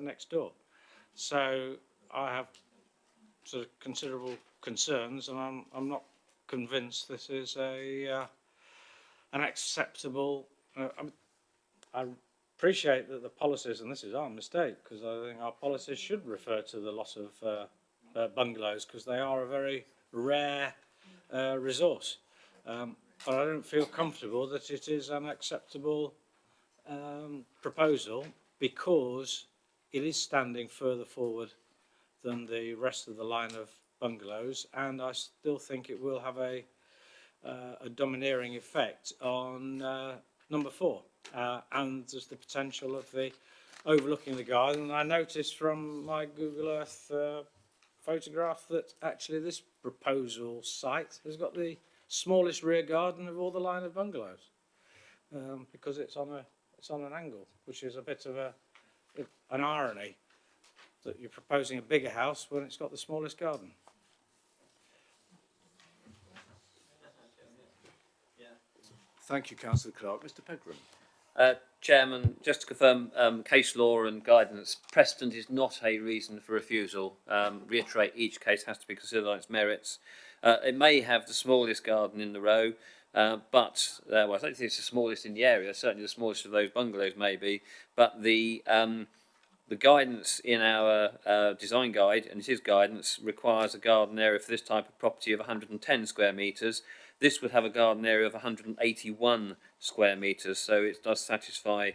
next door. So I have sort of considerable concerns, and I'm not convinced this is an acceptable. I appreciate that the policies, and this is our mistake, because I think our policies should refer to the loss of bungalows, because they are a very rare resource. But I don't feel comfortable that it is an acceptable proposal, because it is standing further forward than the rest of the line of bungalows, and I still think it will have a domineering effect on number 4, and there's the potential of the overlooking the garden. And I noticed from my Google Earth photograph that actually this proposal site has got the smallest rear garden of all the line of bungalows, because it's on an angle, which is a bit of an irony that you're proposing a bigger house when it's got the smallest garden. Thank you, Councillor Clark. Mr. Pegram. Chairman, just to confirm, case law and guidance, precedent is not a reason for refusal. Reiterate, each case has to be considered on its merits. It may have the smallest garden in the row, but well, I don't think it's the smallest in the area. Certainly, the smallest of those bungalows may be. But the guidance in our design guide, and it is guidance, requires a garden area for this type of property of 110 square metres. This would have a garden area of 181 square metres, so it does satisfy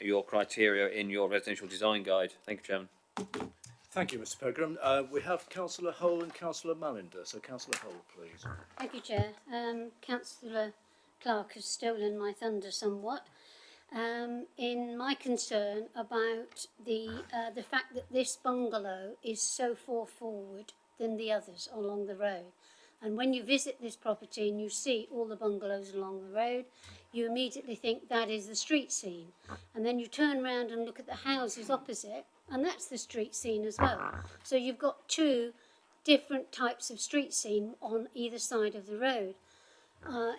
your criteria in your residential design guide. Thank you, Chairman. Thank you, Mr. Pegram. We have Councillor Hole and Councillor Malinder. So, Councillor Hole, please. Thank you, Chair. Councillor Clark has stolen my thunder somewhat. In my concern about the fact that this bungalow is so far forward than the others along the road. And when you visit this property and you see all the bungalows along the road, you immediately think that is the street scene. And then you turn around and look at the houses opposite, and that's the street scene as well. So you've got 2 different types of street scene on either side of the road.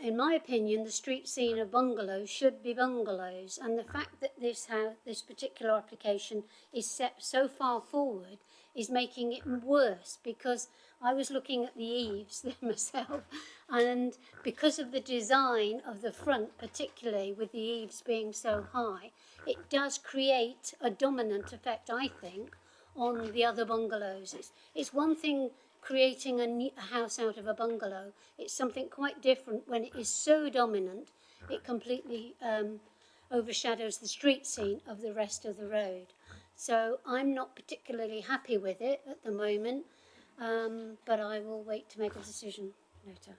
In my opinion, the street scene of bungalows should be bungalows, and the fact that this particular application is set so far forward is making it worse, because I was looking at the eaves myself, and because of the design of the front, particularly with the eaves being so high, it does create a dominant effect, I think, on the other bungalows. It's one thing creating a house out of a bungalow. It's something quite different when it is so dominant it completely overshadows the street scene of the rest of the road. So I'm not particularly happy with it at the moment, but I will wait to make a decision later.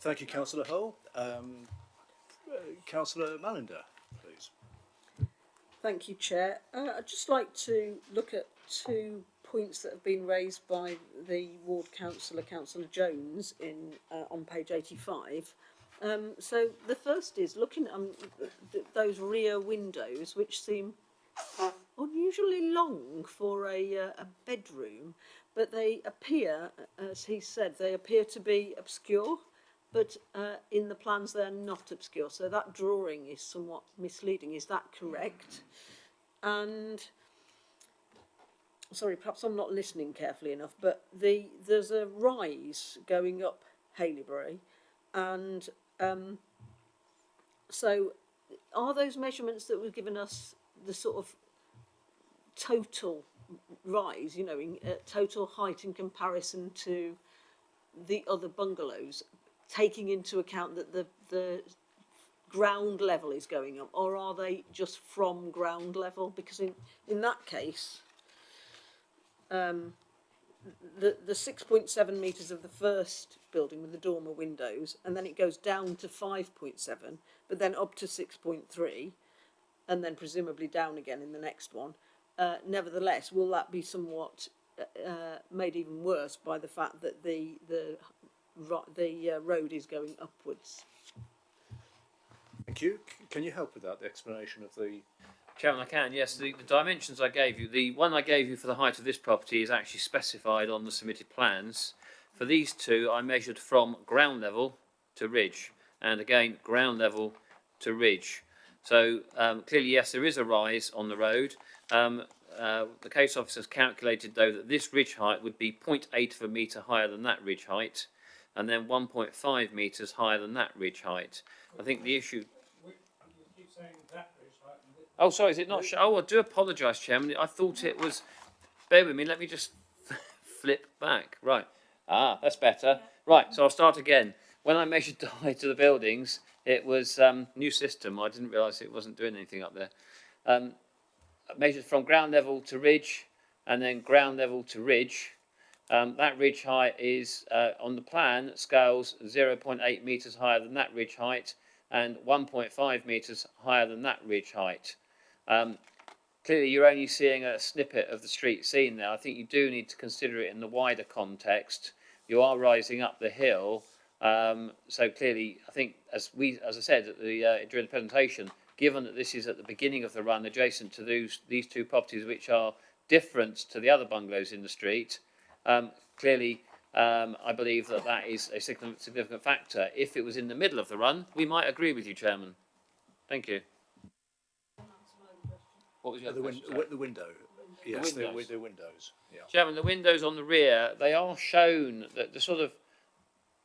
Thank you, Councillor Hole. Councillor Malinder, please. Thank you, Chair. I'd just like to look at 2 points that have been raised by the ward councillor, Councillor Jones, on page 85. So the first is looking at those rear windows, which seem unusually long for a bedroom, but they appear, as he said, they appear to be obscure, but in the plans they're not obscure. So that drawing is somewhat misleading. Is that correct? And sorry, perhaps I'm not listening carefully enough, but there's a rise going up Haileybury, and so are those measurements that were given us the sort of total rise, you know, in total height in comparison to the other bungalows, taking into account that the ground level is going up, or are they just from ground level? Because in that case, the 6.7 metres of the first building with the dormer windows, and then it goes down to 5.7, but then up to 6.3, and then presumably down again in the next one. Nevertheless, will that be somewhat made even worse by the fact that the road is going upwards? Thank you. Can you help with that, the explanation of the... Chairman, I can, yes. The dimensions I gave you, the one I gave you for the height of this property is actually specified on the submitted plans. For these 2, I measured from ground level to ridge, and again, ground level to ridge. So clearly, yes, there is a rise on the road. The case officers calculated, though, that this ridge height would be 0.8 of a metre higher than that ridge height, and then 1.5 metres higher than that ridge height. I think the issue... Oh, sorry, is it not? Oh, I do apologise, Chairman. I thought it was... Bear with me, let me just flip back. Right. Ah, that's better. Right, so I'll start again. When I measured the height of the buildings, it was new system. I didn't realise it wasn't doing anything up there. Measured from ground level to ridge, and then ground level to ridge. That ridge height is, on the plan, scales 0.8 metres higher than that ridge height, and 1.5 metres higher than that ridge height. Clearly, you're only seeing a snippet of the street scene there. I think you do need to consider it in the wider context. You are rising up the hill, so clearly, I think, as I said at the, during the presentation, given that this is at the beginning of the run, adjacent to these two properties, which are different to the other bungalows in the street, clearly, I believe that that is a significant factor. If it was in the middle of the run, we might agree with you, Chairman. Thank you. What was your the window? Yes, the windows. Yeah. Chairman, the windows on the rear, they are shown that the sort of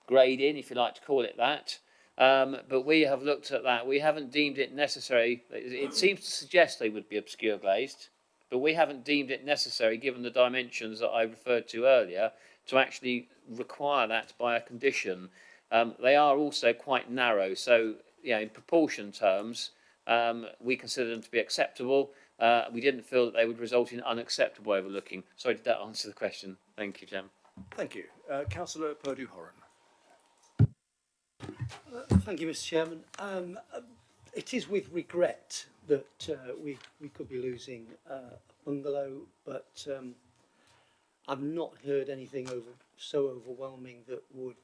grade in, if you like to call it that. But we have looked at that. We haven't deemed it necessary. It seems to suggest they would be obscure glazed, but we haven't deemed it necessary, given the dimensions that I referred to earlier, to actually require that by a condition. They are also quite narrow, so in proportion terms, we consider them to be acceptable. We didn't feel that they would result in unacceptable overlooking. Sorry, did that answer the question? Thank you, Chairman. Thank you. Councillor Purdue-Horan. Thank you, Mr. Chairman. It is with regret that we could be losing a bungalow, but I've not heard anything so overwhelming that would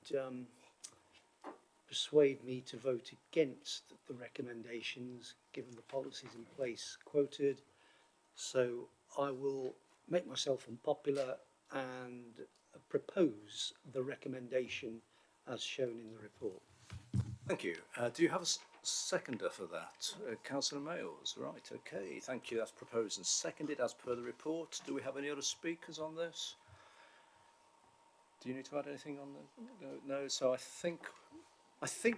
persuade me to vote against the recommendations, given the policies in place quoted. So I will make myself unpopular and propose the recommendation as shown in the report. Thank you. Do you have a seconder for that? Councillor Mayles. Right, okay. Thank you. That's proposed and seconded as per the report. Do we have any other speakers on this? Do you need to add anything on the... No, so I think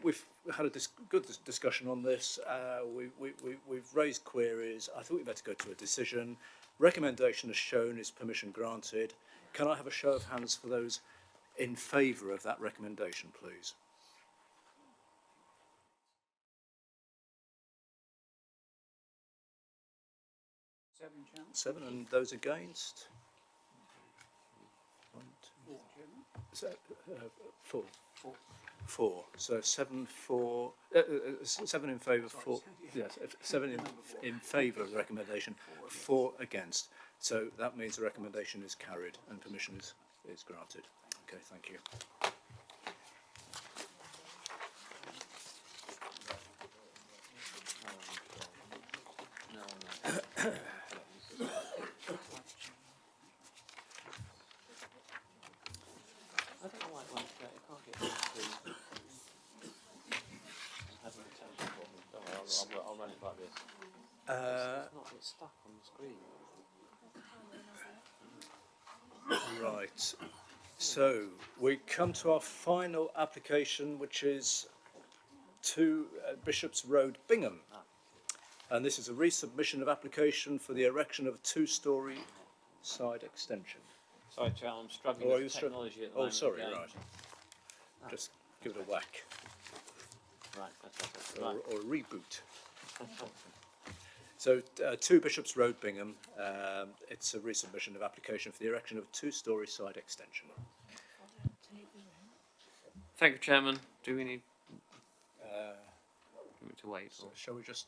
we've had a good discussion on this. We've raised queries. I think we better go to a decision. Recommendation as shown is permission granted. Can I have a show of hands for those in favour of that recommendation, please? Seven, and those against? 1, 2, 4. 4. So 7 for 7 in favour. 4. Yes, 7 in favour of the recommendation. 4 against. So that means the recommendation is carried and permission is granted. Okay, thank you. I'll run it like this. It's stuck on the screen. Right. So we come to our final application, which is 2 Bishops Road, Bingham. And this is a resubmission of application for the erection of a 2-storey side extension. Sorry, Charles, I'm struggling with technology at the moment. Oh, sorry, again. right. Just give it a whack. Right, fantastic. Right. Or a reboot. So 2 Bishops Road, Bingham. It's a resubmission of application for the erection of a 2-storey side extension. Thank you, Chairman. Do we need to wait? So shall we just...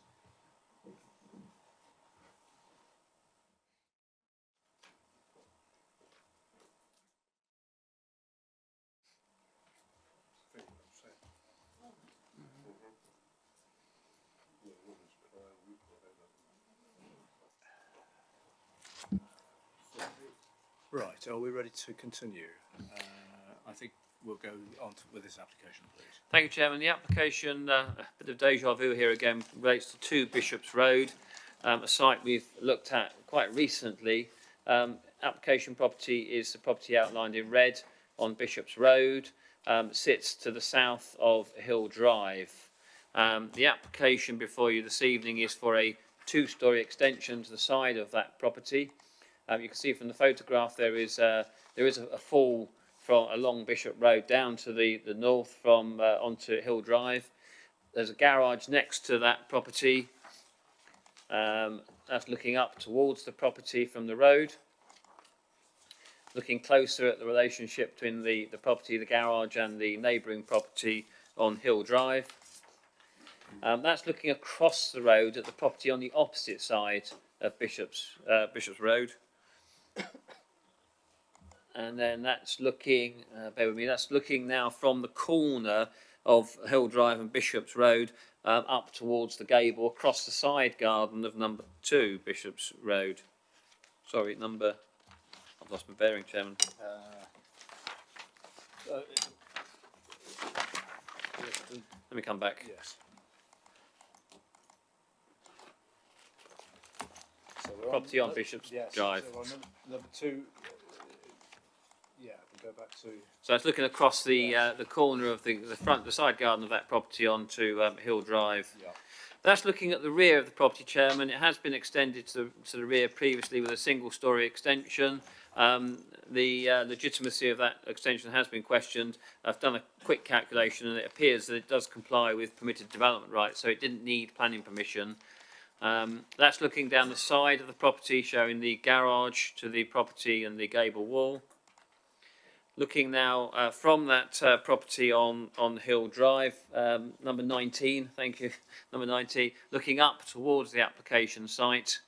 Right, are we ready to continue? I think we'll go on with this application, please. Thank you, Chairman. The application, a bit of deja vu here again, relates to 2 Bishops Road, a site we've looked at quite recently. Application property is the property outlined in red on Bishops Road, sits to the south of Hill Drive. The application before you this evening is for a 2-storey extension to the side of that property. You can see from the photograph there is a fall from along Bishop Road down to the north from onto Hill Drive. There's a garage next to that property. That's looking up towards the property from the road. Looking closer at the relationship between the property, the garage, and the neighbouring property on Hill Drive. That's looking across the road at the property on the opposite side of Bishop's Road. And then that's looking, bear with me, that's looking now from the corner of Hill Drive and Bishop's Road up towards the gable across the side garden of number 2 Bishop's Road. Sorry, I've lost my bearing, Chairman. Let me come back. Yes. Property on Bishop's Drive. So number 2. Yeah, we'll go back to. So it's looking across the corner of the side garden of that property onto Hill Drive. Yeah. That's looking at the rear of the property, Chairman. It has been extended to the rear previously with a 1-storey extension. The legitimacy of that extension has been questioned. I've done a quick calculation and it appears that it does comply with permitted development rights, so it didn't need planning permission. That's looking down the side of the property, showing the garage to the property and the gable wall. Looking now from that property on Hill Drive, number 19, thank you, number 19, looking up towards the application site.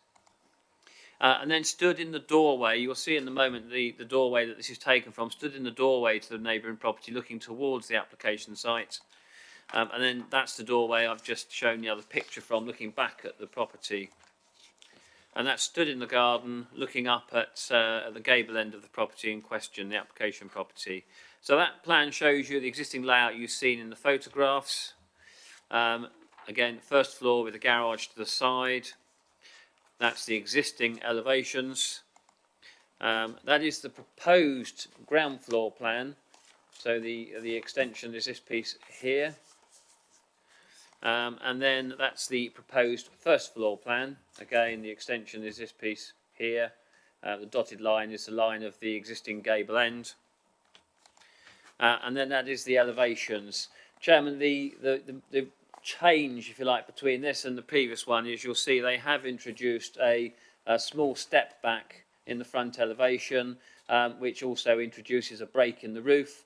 And then stood in the doorway, you'll see in the moment the doorway that this is taken from, stood in the doorway to the neighbouring property looking towards the application site. And then that's the doorway I've just shown you the picture from, looking back at the property. And that stood in the garden, looking up at the gable end of the property in question, the application property. So that plan shows you the existing layout you've seen in the photographs. Again, 1st floor with a garage to the side. That's the existing elevations. That is the proposed ground floor plan. So the extension is this piece here. And then that's the proposed 1st floor plan. Again, the extension is this piece here. The dotted line is the line of the existing gable end. And then that is the elevations. Chairman, the change, if you like, between this and the previous one is you'll see they have introduced a small step back in the front elevation, which also introduces a break in the roof.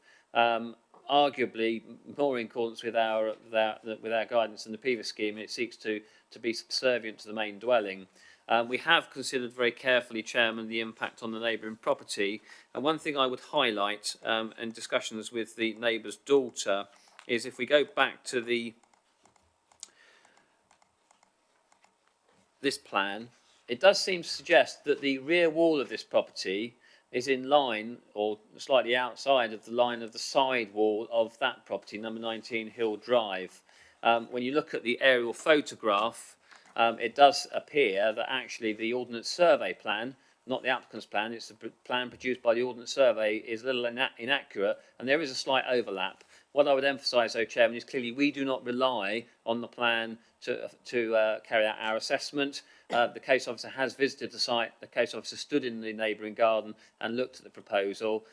Arguably more in accordance with our guidance in the previous scheme, it seeks to be subservient to the main dwelling. We have considered very carefully, Chairman, the impact on the neighbouring property. And one thing I would highlight in discussions with the neighbour's daughter is if we go back to this plan, it does seem to suggest that the rear wall of this property is in line or slightly outside of the line of the side wall of that property, number 19 Hill Drive. When you look at the aerial photograph, it does appear that actually the Ordnance Survey plan, not the applicant's plan, it's the plan produced by the Ordnance Survey, is a little inaccurate, and there is a slight overlap. What I would emphasise, though, Chairman, is clearly we do not rely on the plan to carry out our assessment. The case officer has visited the site. The case officer stood in the neighbouring garden and looked at the proposal.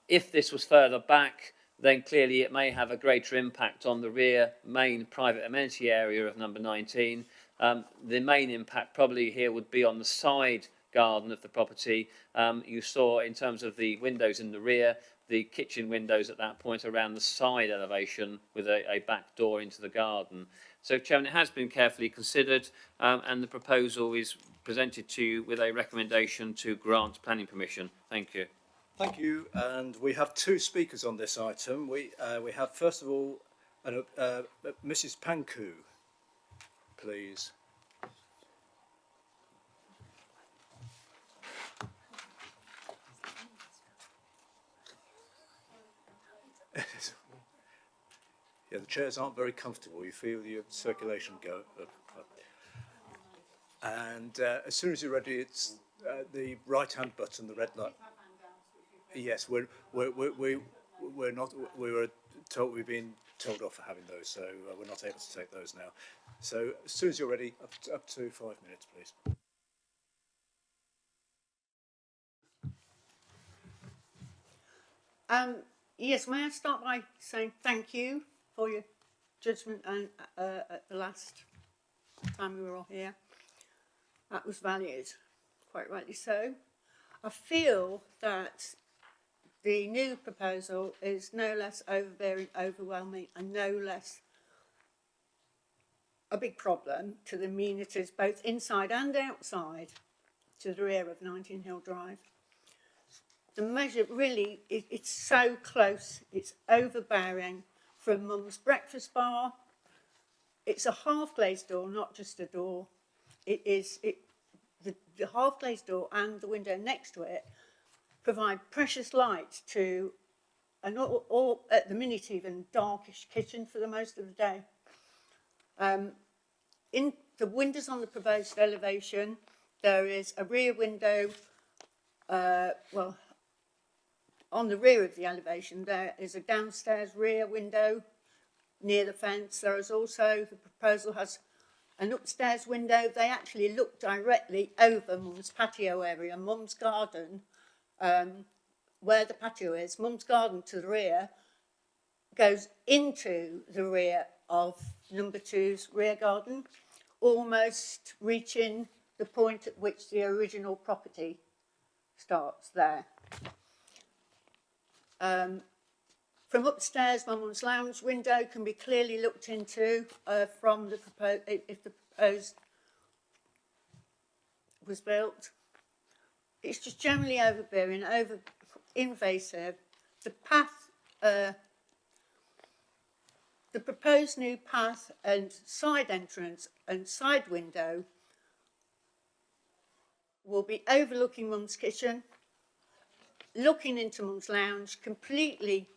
If this was further back, then clearly it may have a greater impact on the rear main private amenity area of number 19. The main impact probably here would be on the side garden of the property. You saw in terms of the windows in the rear, the kitchen windows at that point around the side elevation with a back door into the garden. So, Chairman, it has been carefully considered and the proposal is presented to you with a recommendation to grant planning permission. Thank you. Thank you. And we have 2 speakers on this item. We have, first of all, Mrs. Panku, please. Yeah, the chairs aren't very comfortable. You feel your circulation go up. And as soon as you're ready, it's the right-hand button, the red light. Yes, we're not. We were told we've been told off for having those, so we're not able to take those now. So as soon as you're ready, up to 5 minutes, please. Yes, may I start by saying thank you for your judgment and at the last time we were all here. That was valued, quite rightly so. I feel that the new proposal is no less overbearing, overwhelming, and no less a big problem to the amenities, both inside and outside, to the rear of 19 Hill Drive. The measure really, it's so close, it's overbearing from Mum's breakfast bar. It's a half-glazed door, not just a door. The half-glazed door and the window next to it provide precious light to an or at the minute even darkish kitchen for the most of the day. In the windows on the proposed elevation, there is a rear window, on the rear of the elevation there is a downstairs rear window near the fence. There is also, the proposal has an upstairs window. They actually look directly over Mum's patio area, Mum's garden, where the patio is. Mum's garden to the rear goes into the rear of number 2's rear garden, almost reaching the point at which the original property starts there. From upstairs, Mum's lounge window can be clearly looked into from the proposed, if the proposed was built. It's just generally overbearing, invasive. The path, the proposed new path and side entrance and side window will be overlooking Mum's kitchen, looking into Mum's lounge, completely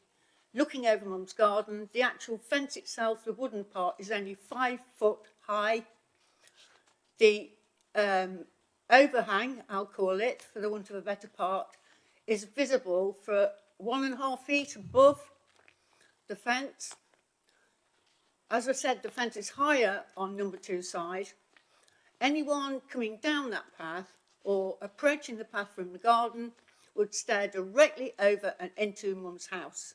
looking over Mum's garden. The actual fence itself, the wooden part, is only 5 foot high. The overhang, I'll call it, for the want of a better part, is visible for 1.5 feet above the fence. As I said, the fence is higher on number 2 side. Anyone coming down that path or approaching the path from the garden would stare directly over and into Mum's house,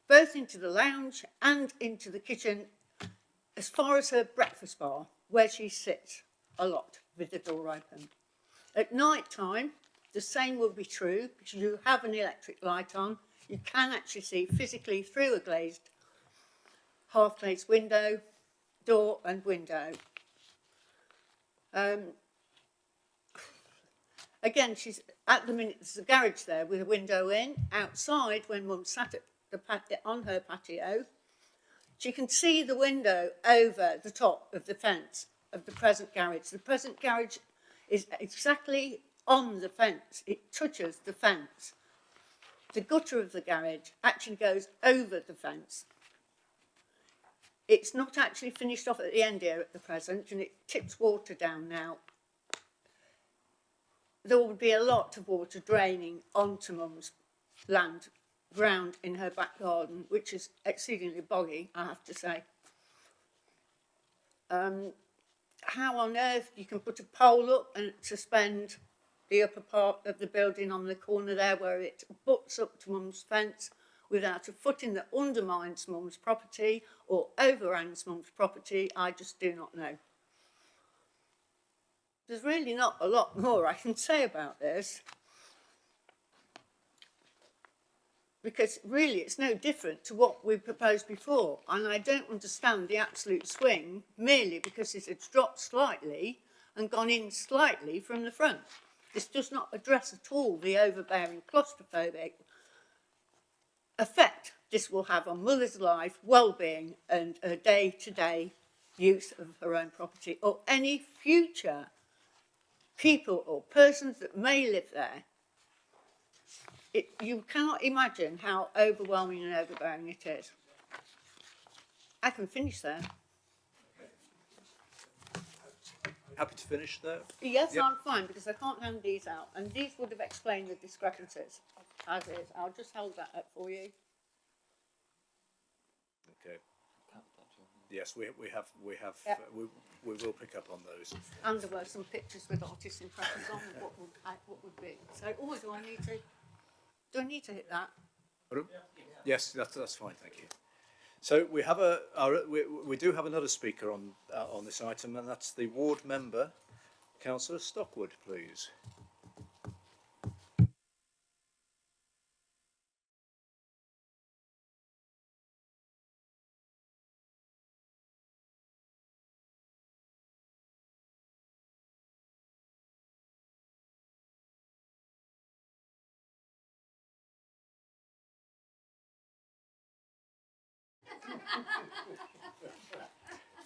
both into the lounge and into the kitchen, as far as her breakfast bar, where she sits a lot with the door open. At night time, the same will be true, because you have an electric light on. You can actually see physically through a glazed, half-glazed window, door and window. Again, she's at the minute, there's a garage there with a window in. Outside, when Mum sat at the on her patio, she can see the window over the top of the fence of the present garage. The present garage is exactly on the fence. It touches the fence. The gutter of the garage actually goes over the fence. It's not actually finished off at the end here at the present, and it tips water down now. There would be a lot of water draining onto Mum's ground in her back garden, which is exceedingly boggy, I have to say. How on earth you can put a pole up and suspend the upper part of the building on the corner there where it butts up to Mum's fence without a footing that undermines Mum's property or overhangs Mum's property, I just do not know. There's really not a lot more I can say about this, because really it's no different to what we proposed before, and I don't understand the absolute swing merely because it has dropped slightly and gone in slightly from the front. This does not address at all the overbearing claustrophobic effect this will have on Mother's life, well-being and her day-to-day use of her own property, or any future people or persons that may live there. You cannot imagine how overwhelming and overbearing it is. I can finish there. Happy to finish there? Yes, Yep. I'm fine, because I can't hand these out, and these would have explained the discrepancies, as is. I'll just hold that up for you. Okay. Yes, we have, Yep. we will pick up on those. And there were some pictures with artist impressions on what would be. So, do I need to hit that? Pardon? Yes, that's fine, thank you. So we have we do have another speaker on this item, and that's the ward member, Councillor Stockwood, please.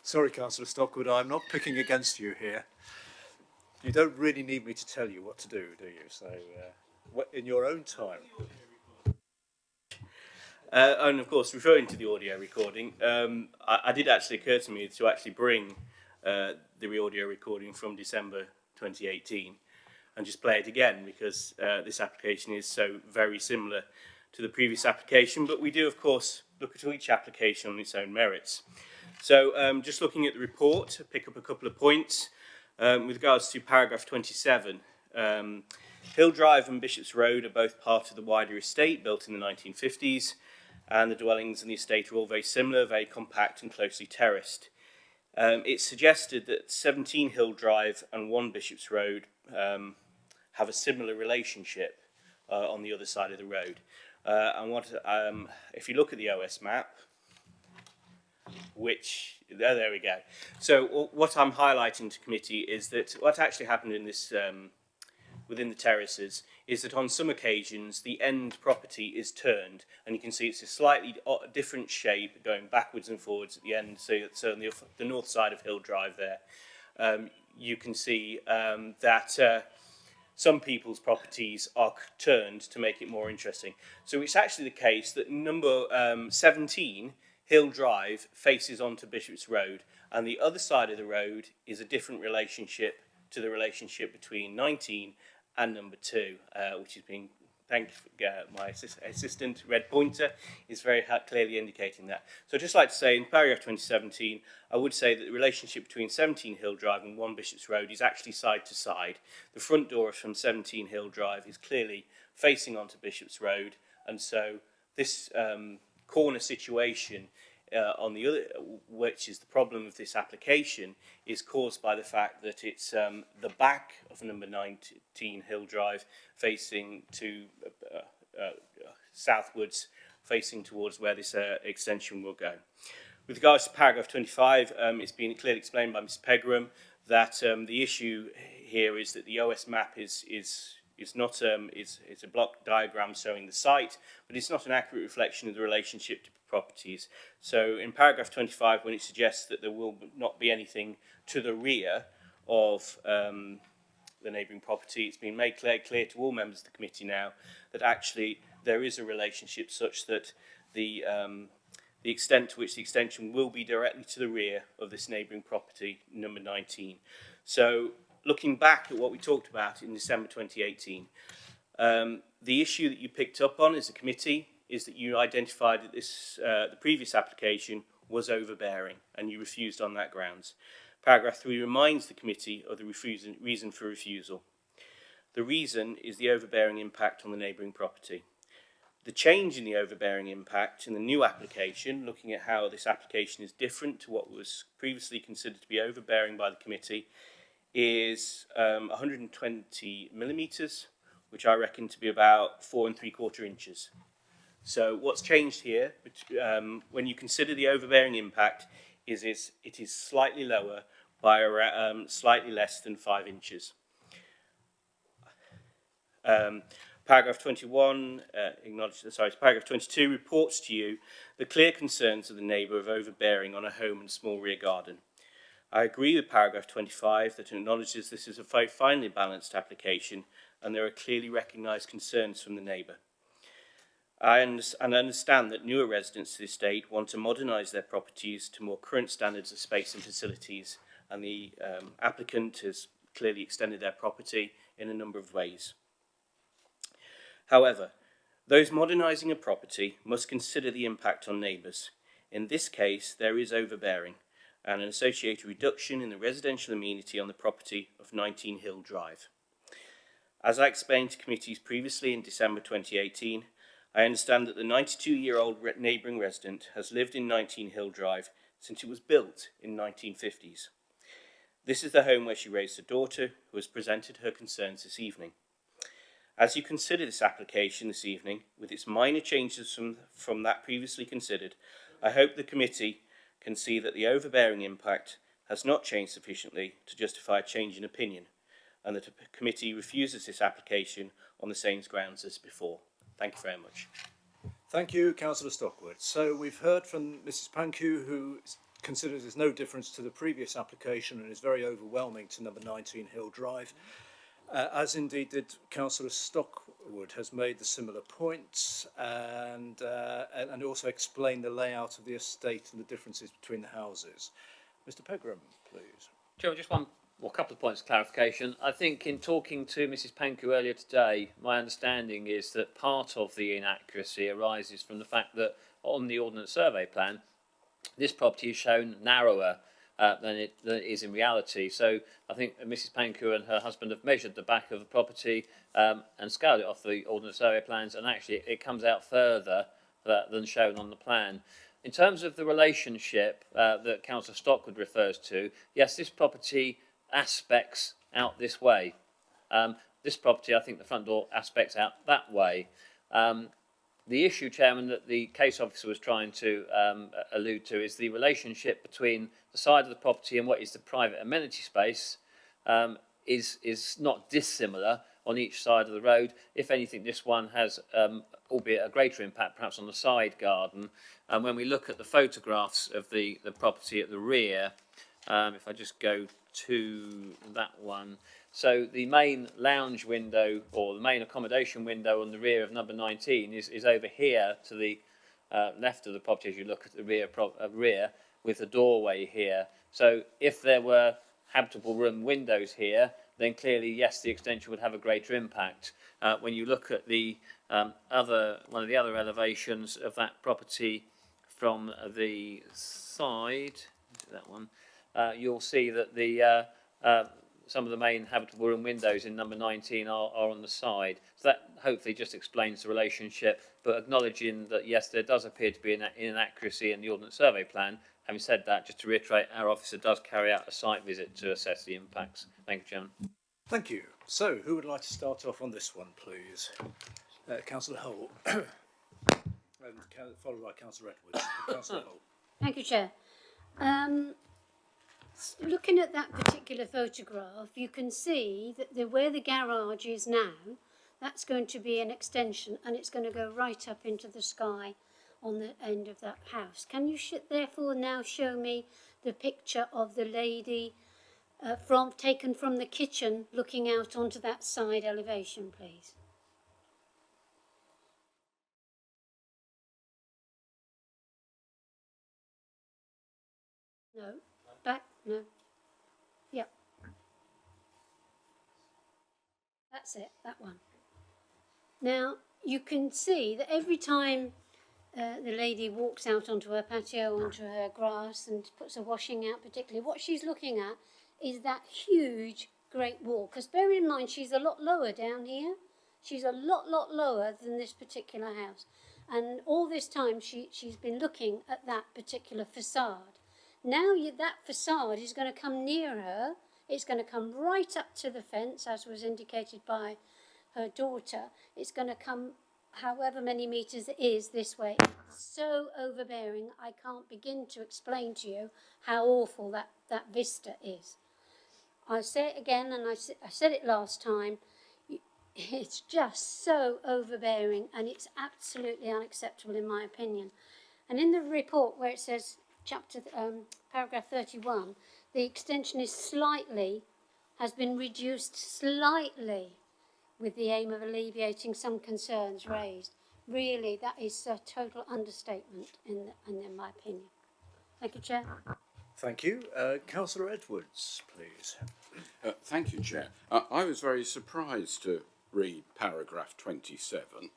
Sorry, Councillor Stockwood, I'm not picking against you here. You don't really need me to tell you what to do you? So, in your own time. And of course, referring to the audio recording, I did actually occur to me to actually bring the audio recording from December 2018 and just play it again, because this application is so very similar to the previous application. But we do, of course, look at each application on its own merits. So just looking at the report, pick up a couple of points. With regards to paragraph 27, Hill Drive and Bishops Road are both part of the wider estate built in the 1950s, and the dwellings in the estate are all very similar, very compact and closely terraced. It's suggested that 17 Hill Drive and 1 Bishops Road have a similar relationship on the other side of the road. And if you look at the OS map, there we go. So what I'm highlighting to committee is that what actually happened in this within the terraces is that on some occasions the end property is turned, and you can see it's a slightly different shape going backwards and forwards at the end. So on the north side of Hill Drive there, you can see that some people's properties are turned to make it more interesting. So it's actually the case that number 17 Hill Drive faces onto Bishops Road, and the other side of the road is a different relationship to the relationship between 19 and number 2, which is being, my assistant, Red Pointer, is very clearly indicating that. So I'd just like to say, in paragraph 2017, I would say that the relationship between 17 Hill Drive and 1 Bishops Road is actually side to side. The front door from 17 Hill Drive is clearly facing onto Bishops Road, and so this corner situation on the other, which is the problem of this application, is caused by the fact that it's the back of number 19 Hill Drive facing to southwards, facing towards where this extension will go. With regards to paragraph 25, it's been clearly explained by Ms Pegram that the issue here is that the OS map is not it's a block diagram showing the site, but it's not an accurate reflection of the relationship to properties. So in paragraph 25, when it suggests that there will not be anything to the rear of the neighbouring property, it's been made clear to all members of the committee now that actually there is a relationship such that the extent to which the extension will be directly to the rear of this neighbouring property, number 19. So looking back at what we talked about in December 2018, the issue that you picked up on as a committee is that you identified that this, the previous application was overbearing, and you refused on that grounds. Paragraph 3 reminds the committee of the reason for refusal. The reason is the overbearing impact on the neighbouring property. The change in the overbearing impact in the new application, looking at how this application is different to what was previously considered to be overbearing by the committee, is 120 millimetres, which I reckon to be about 4 3/4 inches. So what's changed here, when you consider the overbearing impact, is it is slightly lower by slightly less than 5 inches. Paragraph 21 paragraph 22 reports to you the clear concerns of the neighbour of overbearing on a home and small rear garden. I agree with paragraph 25 that it acknowledges this is a very finely balanced application and there are clearly recognised concerns from the neighbour. And understand that newer residents to the estate want to modernise their properties to more current standards of space and facilities, and the applicant has clearly extended their property in a number of ways. However, those modernising a property must consider the impact on neighbours. In this case, there is overbearing and an associated reduction in the residential amenity on the property of 19 Hill Drive. As I explained to committees previously in December 2018, I understand that the 92-year-old neighbouring resident has lived in 19 Hill Drive since it was built in the 1950s. This is the home where she raised her daughter, who has presented her concerns this evening. As you consider this application this evening, with its minor changes from that previously considered, I hope the committee can see that the overbearing impact has not changed sufficiently to justify a change in opinion, and that the committee refuses this application on the same grounds as before. Thank you very much. Thank you, Councillor Stockwood. So we've heard from Mrs Pankhurst, who considers there's no difference to the previous application and is very overwhelming to number 19 Hill Drive. As indeed did Councillor Stockwood, has made the similar points and also explained the layout of the estate and the differences between the houses. Mr Pegram, please. Chairman, just a couple of points of clarification. I think in talking to Mrs Pankhurst earlier today, my understanding is that part of the inaccuracy arises from the fact that on the Ordnance Survey Plan, this property is shown narrower than it is in reality. So I think Mrs Pankhurst and her husband have measured the back of the property and scaled it off the Ordnance Survey Plans, and actually it comes out further than shown on the plan. In terms of the relationship that Councillor Stockwood refers to, yes, this property aspects out this way. This property, I think the front door aspects out that way. The issue, Chairman, that the case officer was trying to allude to is the relationship between the side of the property and what is the private amenity space is not dissimilar on each side of the road. If anything, this one has, albeit a greater impact, perhaps on the side garden. And when we look at the photographs of the property at the rear, if I just go to that one, so the main lounge window or the main accommodation window on the rear of number 19 is over here to the left of the property as you look at the rear with the doorway here. So if there were habitable room windows here, then clearly, yes, the extension would have a greater impact. When you look at the one of the other elevations of that property from the side, that one, you'll see that the some of the main habitable room windows in number 19 are on the side. So that hopefully just explains the relationship, but acknowledging that, yes, there does appear to be an inaccuracy in the Ordnance Survey Plan. Having said that, just to reiterate, our officer does carry out a site visit to assess the impacts. Thank you, Chairman. Thank you. So, who would like to start off on this one, please? Councillor Holt. And followed by Councillor Edwards. Councillor Holt. Thank you, Chair. Looking at that particular photograph, you can see that where the garage is now, that's going to be an extension and it's going to go right up into the sky on the end of that house. Can you therefore now show me the picture of the lady taken from the kitchen looking out onto that side elevation, please? No. Back? No. Yeah. That's it, that one. Now, you can see that every time the lady walks out onto her patio, onto her grass and puts her washing out particularly, what she's looking at is that huge great wall. Because bear in mind, she's a lot lower down here. She's a lot lower than this particular house. And all this time, she's been looking at that particular facade. Now that facade is going to come near her. It's going to come right up to the fence, as was indicated by her daughter. It's going to come however many metres it is this way. It's so overbearing, I can't begin to explain to you how awful that vista is. I say it again, and I said it last time, it's just so overbearing and it's absolutely unacceptable in my opinion. And in the report where it says, paragraph 31, the extension has been reduced slightly with the aim of alleviating some concerns raised. really, that is a total understatement in my opinion. Thank you, Chair. Thank you. Councillor Edwards, please. Thank you, Chair. I was very surprised to read paragraph 27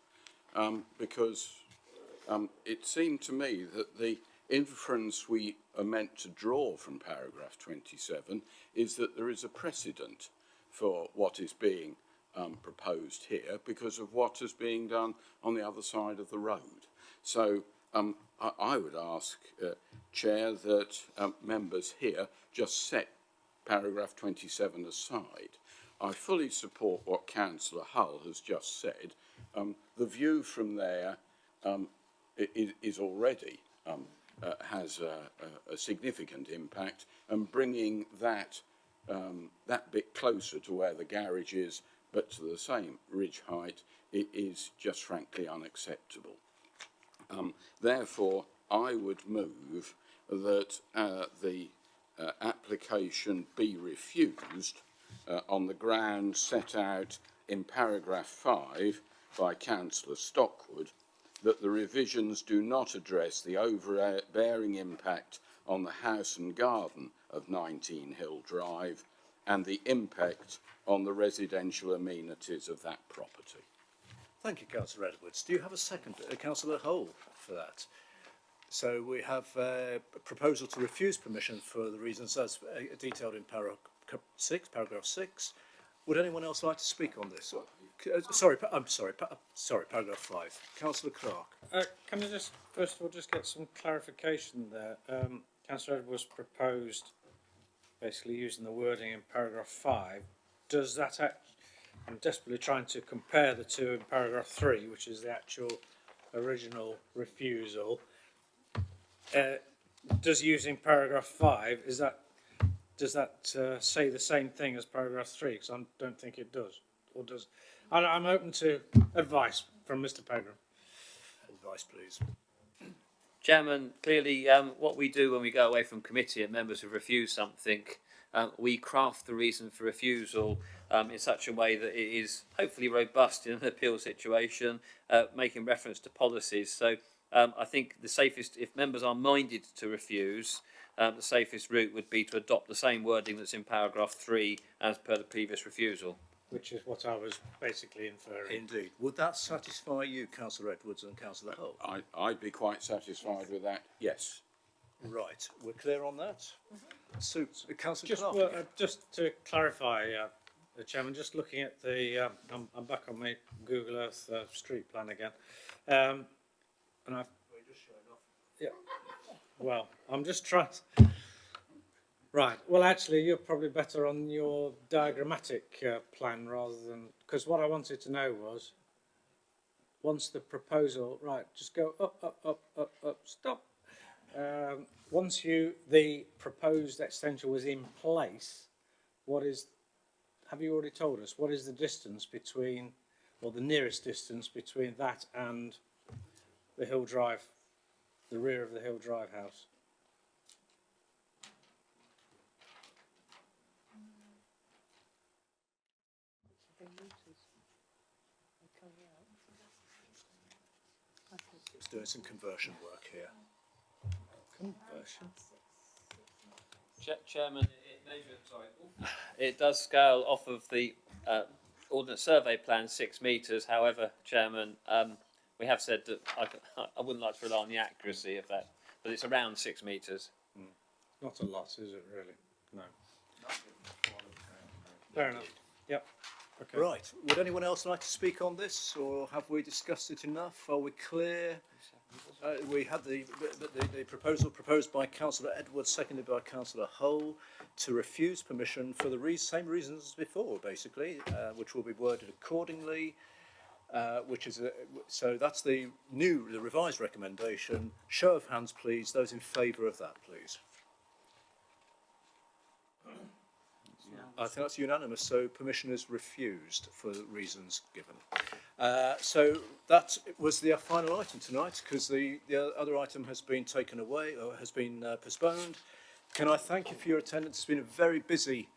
because it seemed to me that the inference we are meant to draw from paragraph 27 is that there is a precedent for what is being proposed here because of what is being done on the other side of the road. So I would ask, Chair, that members here just set paragraph 27 aside. I fully support what Councillor Hull has just said. The view from there is already has a significant impact, and bringing that bit closer to where the garage is, but to the same ridge height, it is just frankly unacceptable. Therefore, I would move that the application be refused on the grounds set out in paragraph 5 by Councillor Stockwood, that the revisions do not address the overbearing impact on the house and garden of 19 Hill Drive and the impact on the residential amenities of that property. Thank you, Councillor Edwards. Do you have a second, Councillor Hull, for that? So we have a proposal to refuse permission for the reasons as detailed in paragraph 6. Would anyone else like to speak on this? Sorry, paragraph 5. Councillor Clark. Can I just, first of all, just get some clarification there? Councillor Edwards proposed, basically using the wording in paragraph 5. Does that I'm desperately trying to compare the two in paragraph 3, which is the actual original refusal. Does using paragraph 5, does that say the same thing as paragraph 3? Because I don't think it does. Or does? I'm open to advice from Mr. Pegram. Advice, please. Chairman, clearly what we do when we go away from committee and members have refused something, we craft the reason for refusal in such a way that it is hopefully robust in an appeal situation, making reference to policies. So I think the safest, if members are minded to refuse, the safest route would be to adopt the same wording that's in paragraph 3 as per the previous refusal. Which is what I was basically inferring. Indeed. Would that satisfy you, Councillor Edwards and Councillor Hull? I'd be quite satisfied with that, yes. Right, we're clear on that? So, Councillor Just, Clark. just to clarify, the Chairman, just looking at the, I'm back on my Google Earth street plan again, and I've, yeah, well, I'm just trying to, right, well actually you're probably better on your diagrammatic plan rather than, because what I wanted to know was, once the proposal, right, just go up, stop. Once the proposed extension was in place, what is, have you already told us, what is the distance between, or the nearest distance between that and the Hill Drive, the rear of the Hill Drive house? It's doing some conversion work here. Conversion. Chairman, it does scale off of the Ordnance Survey Plan 6 metres. However, Chairman, we have said that I wouldn't like to rely on the accuracy of that, but it's around 6 metres. Not a lot, is it really? No. Fair enough. Yep. Okay. Right. Would anyone else like to speak on this, or have we discussed it enough? Are we clear? We had the proposal proposed by Councillor Edwards, seconded by Councillor Hull, to refuse permission for the same reasons as before, basically, which will be worded accordingly. Which is so that's the revised recommendation. Show of hands, please. Those in favour of that, please. I think that's unanimous, so permission is refused for the reasons given. So that was the final item tonight, because the other item has been taken away, or has been postponed. Can I thank you for your attendance? It's been a very busy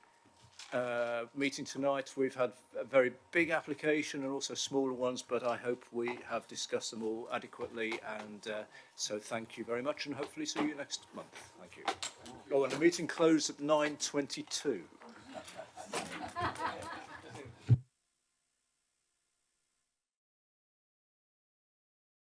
meeting tonight. We've had a very big application and also smaller ones, but I hope we have discussed them all adequately, and so thank you very much, and hopefully see you next month. Thank you. Oh, and the meeting closed at 9:22.